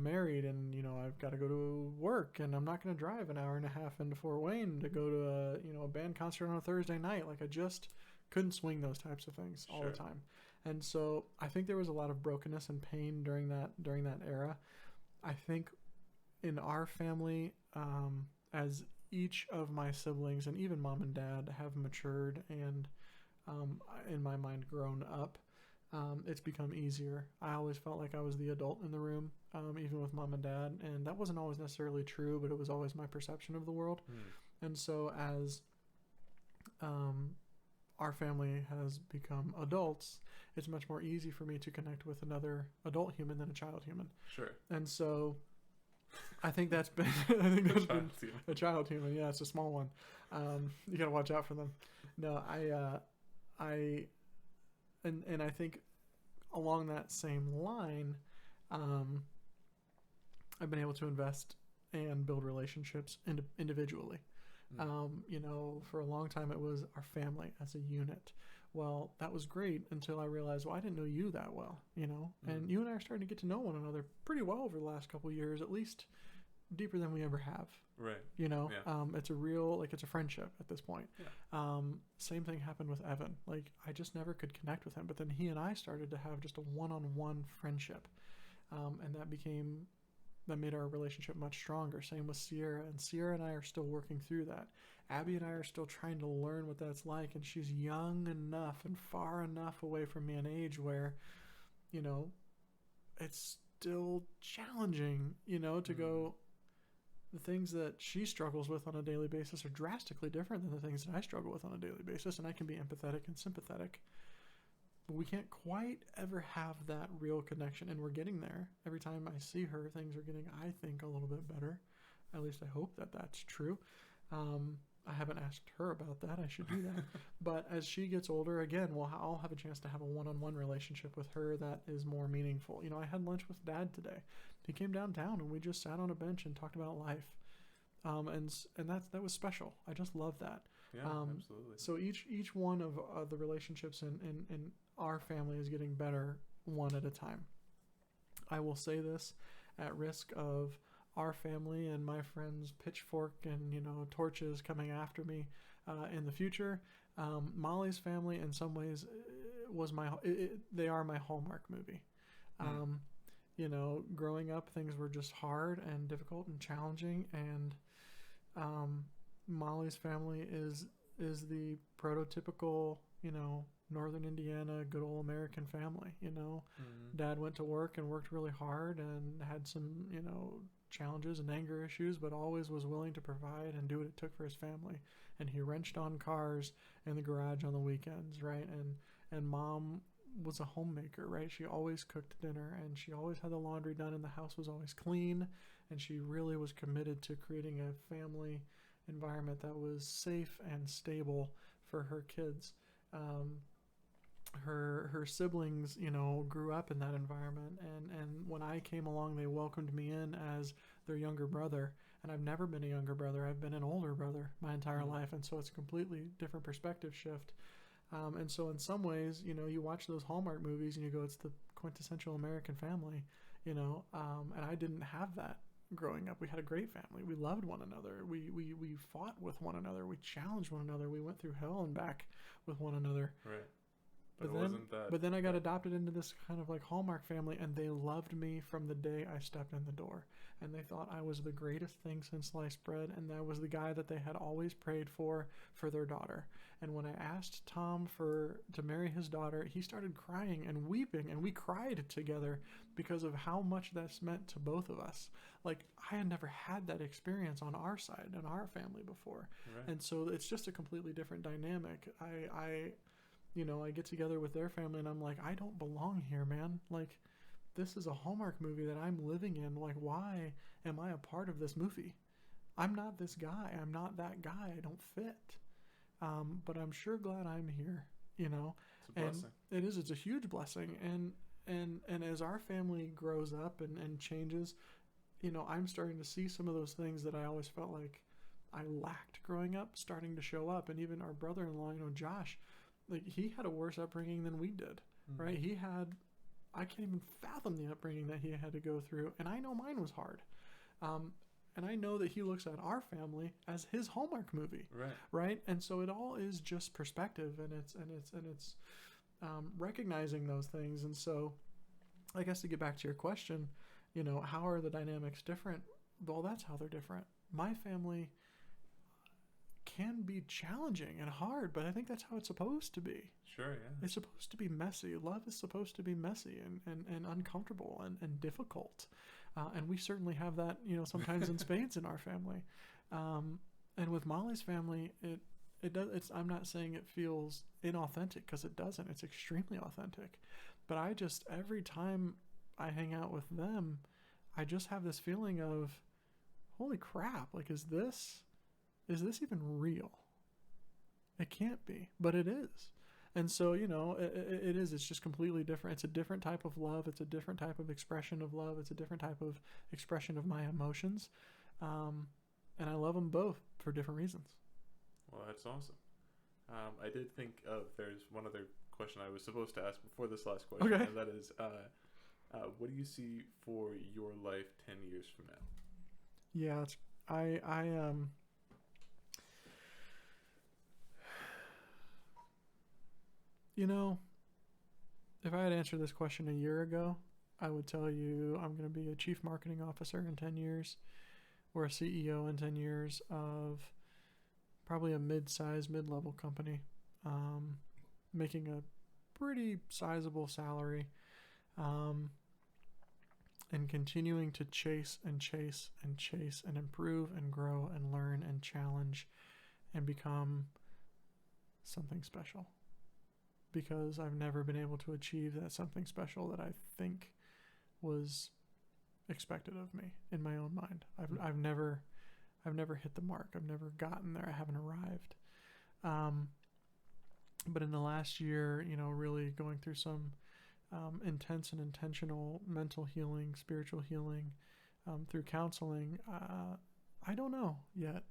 married, and I've got to go to work, and I'm not going to drive an hour and a half into Fort Wayne to go to a band concert on a Thursday night. Like I just couldn't swing those types of things all the time. And so I think there was a lot of brokenness and pain during that era. I think in our family, as each of my siblings and even Mom and Dad have matured and in my mind grown up, it's become easier. I always felt like I was the adult in the room, even with Mom and Dad, and that wasn't always necessarily true, but it was always my perception of the world. And so as our family has become adults, it's much more easy for me to connect with another adult human than a child human. Sure. And so I think that's been a child human. Yeah, it's a small one. You gotta watch out for them. No, and I think along that same line, I've been able to invest and build relationships individually. For a long time it was our family as a unit. Well, that was great until I realized, I didn't know you that well, and you and I are starting to get to know one another pretty well over the last couple of years, at least deeper than we ever have. Right. It's a real, it's a friendship at this point. Yeah. Same thing happened with Evan. I just never could connect with him, but then he and I started to have just a one-on-one friendship. And that made our relationship much stronger. Same with Sierra, and Sierra and I are still working through that. Abby and I are still trying to learn what that's like, and she's young enough and far enough away from me in age where, it's still challenging, to go, the things that she struggles with on a daily basis are drastically different than the things that I struggle with on a daily basis, and I can be empathetic and sympathetic. but we can't quite ever have that real connection, and we're getting there. Every time I see her, things are getting, I think, a little bit better. At least I hope that that's true. I haven't asked her about that. I should do that. But as she gets older, again, I'll have a chance to have a one-on-one relationship with her that is more meaningful. You know, I had lunch with Dad today. He came downtown and we just sat on a bench and talked about life. And that was special. I just love that. Yeah, absolutely. So each one of the relationships in our family is getting better one at a time. I will say this at risk of our family and my friends' pitchfork and, you know, torches coming after me in the future. Molly's family, in some ways, they are my Hallmark movie. You know, growing up, things were just hard and difficult and challenging, and Molly's family is the prototypical, you know, Northern Indiana, good old American family. You know, Dad went to work and worked really hard and had some, you know, challenges and anger issues, but always was willing to provide and do what it took for his family. And he wrenched on cars in the garage on the weekends, right? And Mom was a homemaker, right? She always cooked dinner and she always had the laundry done and the house was always clean. And she really was committed to creating a family environment that was safe and stable for her kids. Her siblings, you know, grew up in that environment, and when I came along, they welcomed me in as their younger brother. And I've never been a younger brother. I've been an older brother my entire life, and so it's a completely different perspective shift. And so in some ways, you know, you watch those Hallmark movies and you go, it's the quintessential American family, you know, and I didn't have that growing up. We had a great family. We loved one another. We fought with one another. We challenged one another. We went through hell and back with one another. Right. But then I got adopted into this kind of like Hallmark family, and they loved me from the day I stepped in the door. And they thought I was the greatest thing since sliced bread, and I was the guy that they had always prayed for their daughter. And when I asked Tom to marry his daughter, he started crying and weeping, and we cried together because of how much that's meant to both of us. Like, I had never had that experience on our side, in our family before. Right. And so it's just a completely different dynamic. You know, I get together with their family and I'm like, I don't belong here, man. Like, this is a Hallmark movie that I'm living in. Like, why am I a part of this movie? I'm not this guy. I'm not that guy. I don't fit. But I'm sure glad I'm here, you know. It's a blessing. It's a huge blessing. And as our family grows up and changes, you know, I'm starting to see some of those things that I always felt like I lacked growing up starting to show up. And even our brother-in-law, you know, Josh, like, he had a worse upbringing than we did, right? I can't even fathom the upbringing that he had to go through, and I know mine was hard. And I know that he looks at our family as his Hallmark movie, right? And so it all is just perspective, and it's recognizing those things. And so, I guess to get back to your question, you know, how are the dynamics different? Well, that's how they're different. My family can be challenging and hard, but I think that's how it's supposed to be. Sure, yeah. It's supposed to be messy. Love is supposed to be messy and uncomfortable and difficult. And we certainly have that, you know, sometimes in spades in our family. And with Molly's family, it does. I'm not saying it feels inauthentic, because it doesn't. It's extremely authentic. But every time I hang out with them, I just have this feeling of, holy crap, like, is this even real? It can't be, but it is. And so, you know, it is. It's just completely different. It's a different type of love. It's a different type of expression of love. It's a different type of expression of my emotions. And I love them both for different reasons. Well, that's awesome. I did think there's one other question I was supposed to ask before this last question, and that is, what do you see for your life 10 years from now? Yeah, you know, if I had answered this question a year ago, I would tell you I'm going to be a chief marketing officer in 10 years or a CEO in 10 years of probably a mid-level company, making a pretty sizable salary, and continuing to chase and improve and grow and learn and challenge and become something special. because I've never been able to achieve that something special that I think was expected of me in my own mind. I've never hit the mark. I've never gotten there. I haven't arrived. But in the last year, really going through some intense and intentional mental healing, spiritual healing, through counseling, I don't know yet.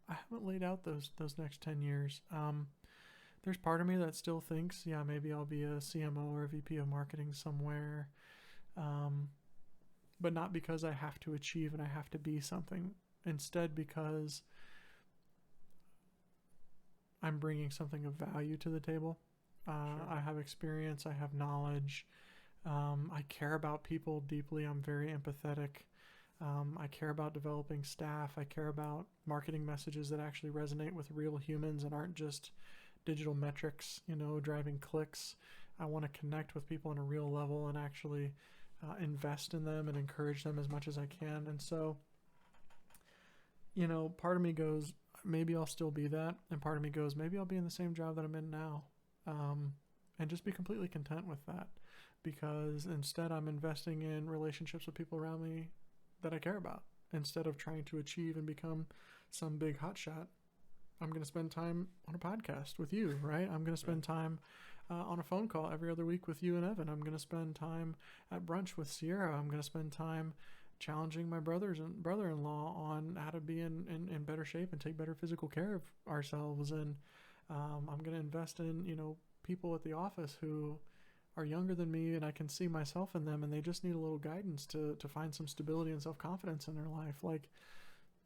I haven't laid out those next 10 years. There's part of me that still thinks, yeah, maybe I'll be a CMO or a VP of marketing somewhere. But not because I have to achieve and I have to be something. Instead, because I'm bringing something of value to the table. Sure. I have experience. I have knowledge. I care about people deeply. I'm very empathetic. I care about developing staff. I care about marketing messages that actually resonate with real humans and aren't just digital metrics, driving clicks. I want to connect with people on a real level and actually invest in them and encourage them as much as I can. And so, part of me goes, maybe I'll still be that. And part of me goes, maybe I'll be in the same job that I'm in now. And just be completely content with that. Because instead I'm investing in relationships with people around me that I care about. Instead of trying to achieve and become some big hotshot, I'm going to spend time on a podcast with you, right? I'm going to spend time on a phone call every other week with you and Evan. I'm going to spend time at brunch with Sierra. I'm going to spend time challenging my brother-in-law on how to be in better shape and take better physical care of ourselves. And I'm going to invest in, people at the office who are younger than me, and I can see myself in them, and they just need a little guidance to find some stability and self-confidence in their life. Like,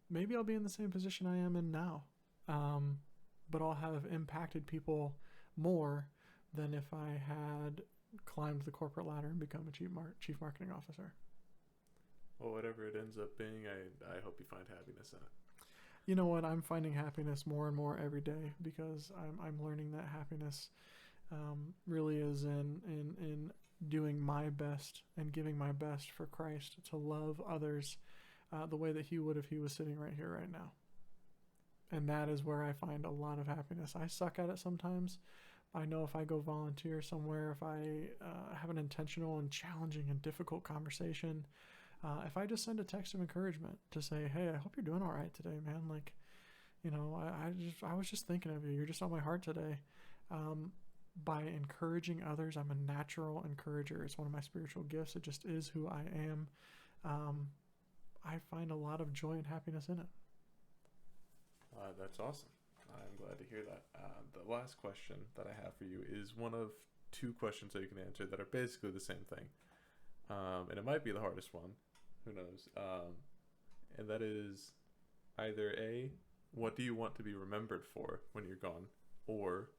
maybe I'll be in the same position I am in now, but I'll have impacted people more than if I had climbed the corporate ladder and become a chief marketing officer. Well, whatever it ends up being, I hope you find happiness in it. You know what? I'm finding happiness more and more every day, because I'm learning that happiness really is in doing my best and giving my best for Christ, to love others the way that he would if he was sitting right here right now. And that is where I find a lot of happiness. I suck at it sometimes. I know if I go volunteer somewhere, if I have an intentional and challenging and difficult conversation, if I just send a text of encouragement to say, hey, I hope you're doing all right today, man. Like, I was just thinking of you. You're just on my heart today. By encouraging others, I'm a natural encourager. It's one of my spiritual gifts. It just is who I am. I find a lot of joy and happiness in it. That's awesome. I'm glad to hear that. The last question that I have for you is one of two questions that you can answer that are basically the same thing. And it might be the hardest one. Who knows? And that is either A, what do you want to be remembered for when you're gone? Or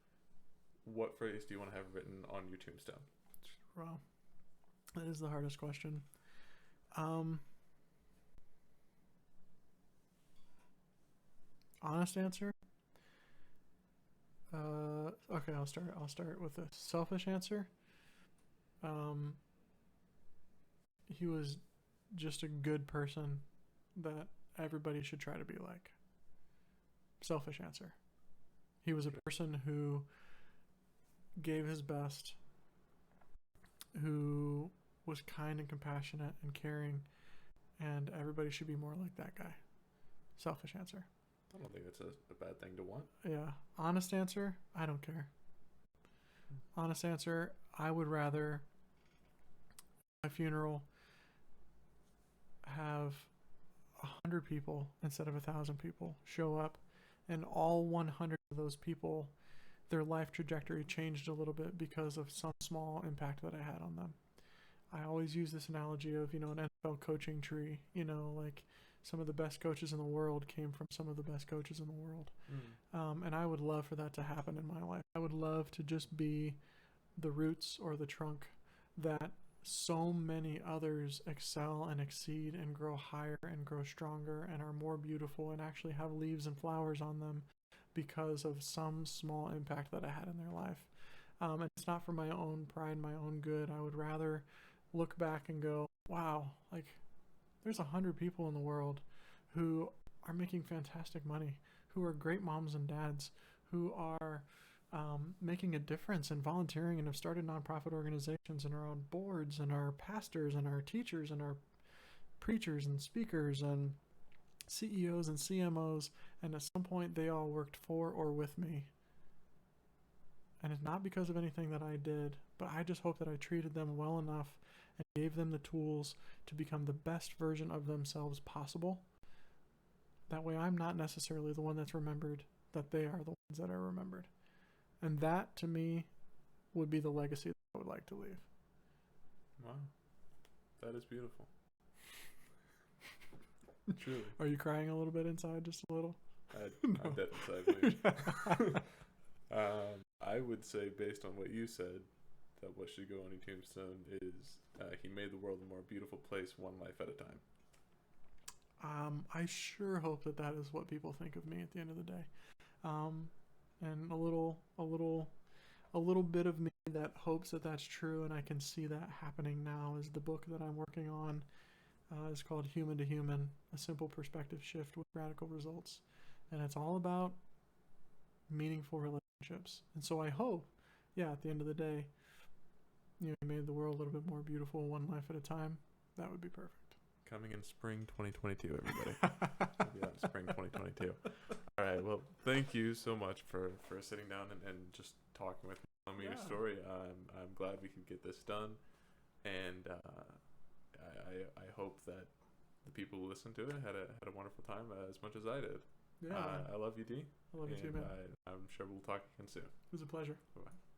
what phrase do you want to have written on your tombstone? Wow. That is the hardest question. Honest answer? Okay, I'll start with a selfish answer. He was just a good person that everybody should try to be like. Selfish answer. He was a person who gave his best, who was kind and compassionate and caring, and everybody should be more like that guy. Selfish answer. I don't think that's a bad thing to want. Yeah. Honest answer, I don't care. Honest answer, I would rather my funeral have 100 people instead of 1,000 people show up, and all 100 of those people, their life trajectory changed a little bit because of some small impact that I had on them. I always use this analogy of, an NFL coaching tree, like some of the best coaches in the world came from some of the best coaches in the world. And I would love for that to happen in my life. I would love to just be the roots or the trunk that so many others excel and exceed and grow higher and grow stronger and are more beautiful and actually have leaves and flowers on them because of some small impact that I had in their life. And it's not for my own pride, my own good. I would rather look back and go, wow, like there's 100 people in the world who are making fantastic money, who are great moms and dads, who are making a difference and volunteering and have started nonprofit organizations and our own boards and our pastors and our teachers and our preachers and speakers and CEOs and CMOs, and at some point they all worked for or with me. And it's not because of anything that I did, but I just hope that I treated them well enough and gave them the tools to become the best version of themselves possible. That way I'm not necessarily the one that's remembered, that they are the ones that are remembered. And that, to me, would be the legacy that I would like to leave. Wow. That is beautiful. Truly. Are you crying a little bit inside, just a little? I'm dead inside. I would say, based on what you said, that what should go on your tombstone is he made the world a more beautiful place one life at a time. I sure hope that that is what people think of me at the end of the day. And a little bit of me that hopes that that's true, and I can see that happening now, is the book that I'm working on. It's called Human to Human, A Simple Perspective Shift with Radical Results. And it's all about meaningful relationships. And so I hope, at the end of the day, you made the world a little bit more beautiful one life at a time. That would be perfect. Coming in spring 2022, everybody. It'll be out in spring 2022. All right. Well, thank you so much for sitting down and just talking with me, telling me your story. I'm glad we could get this done. And I hope that the people who listened to it had a wonderful time as much as I did. Yeah. I love you, D. I love you too, man. I'm sure we'll talk again soon. It was a pleasure. Bye-bye.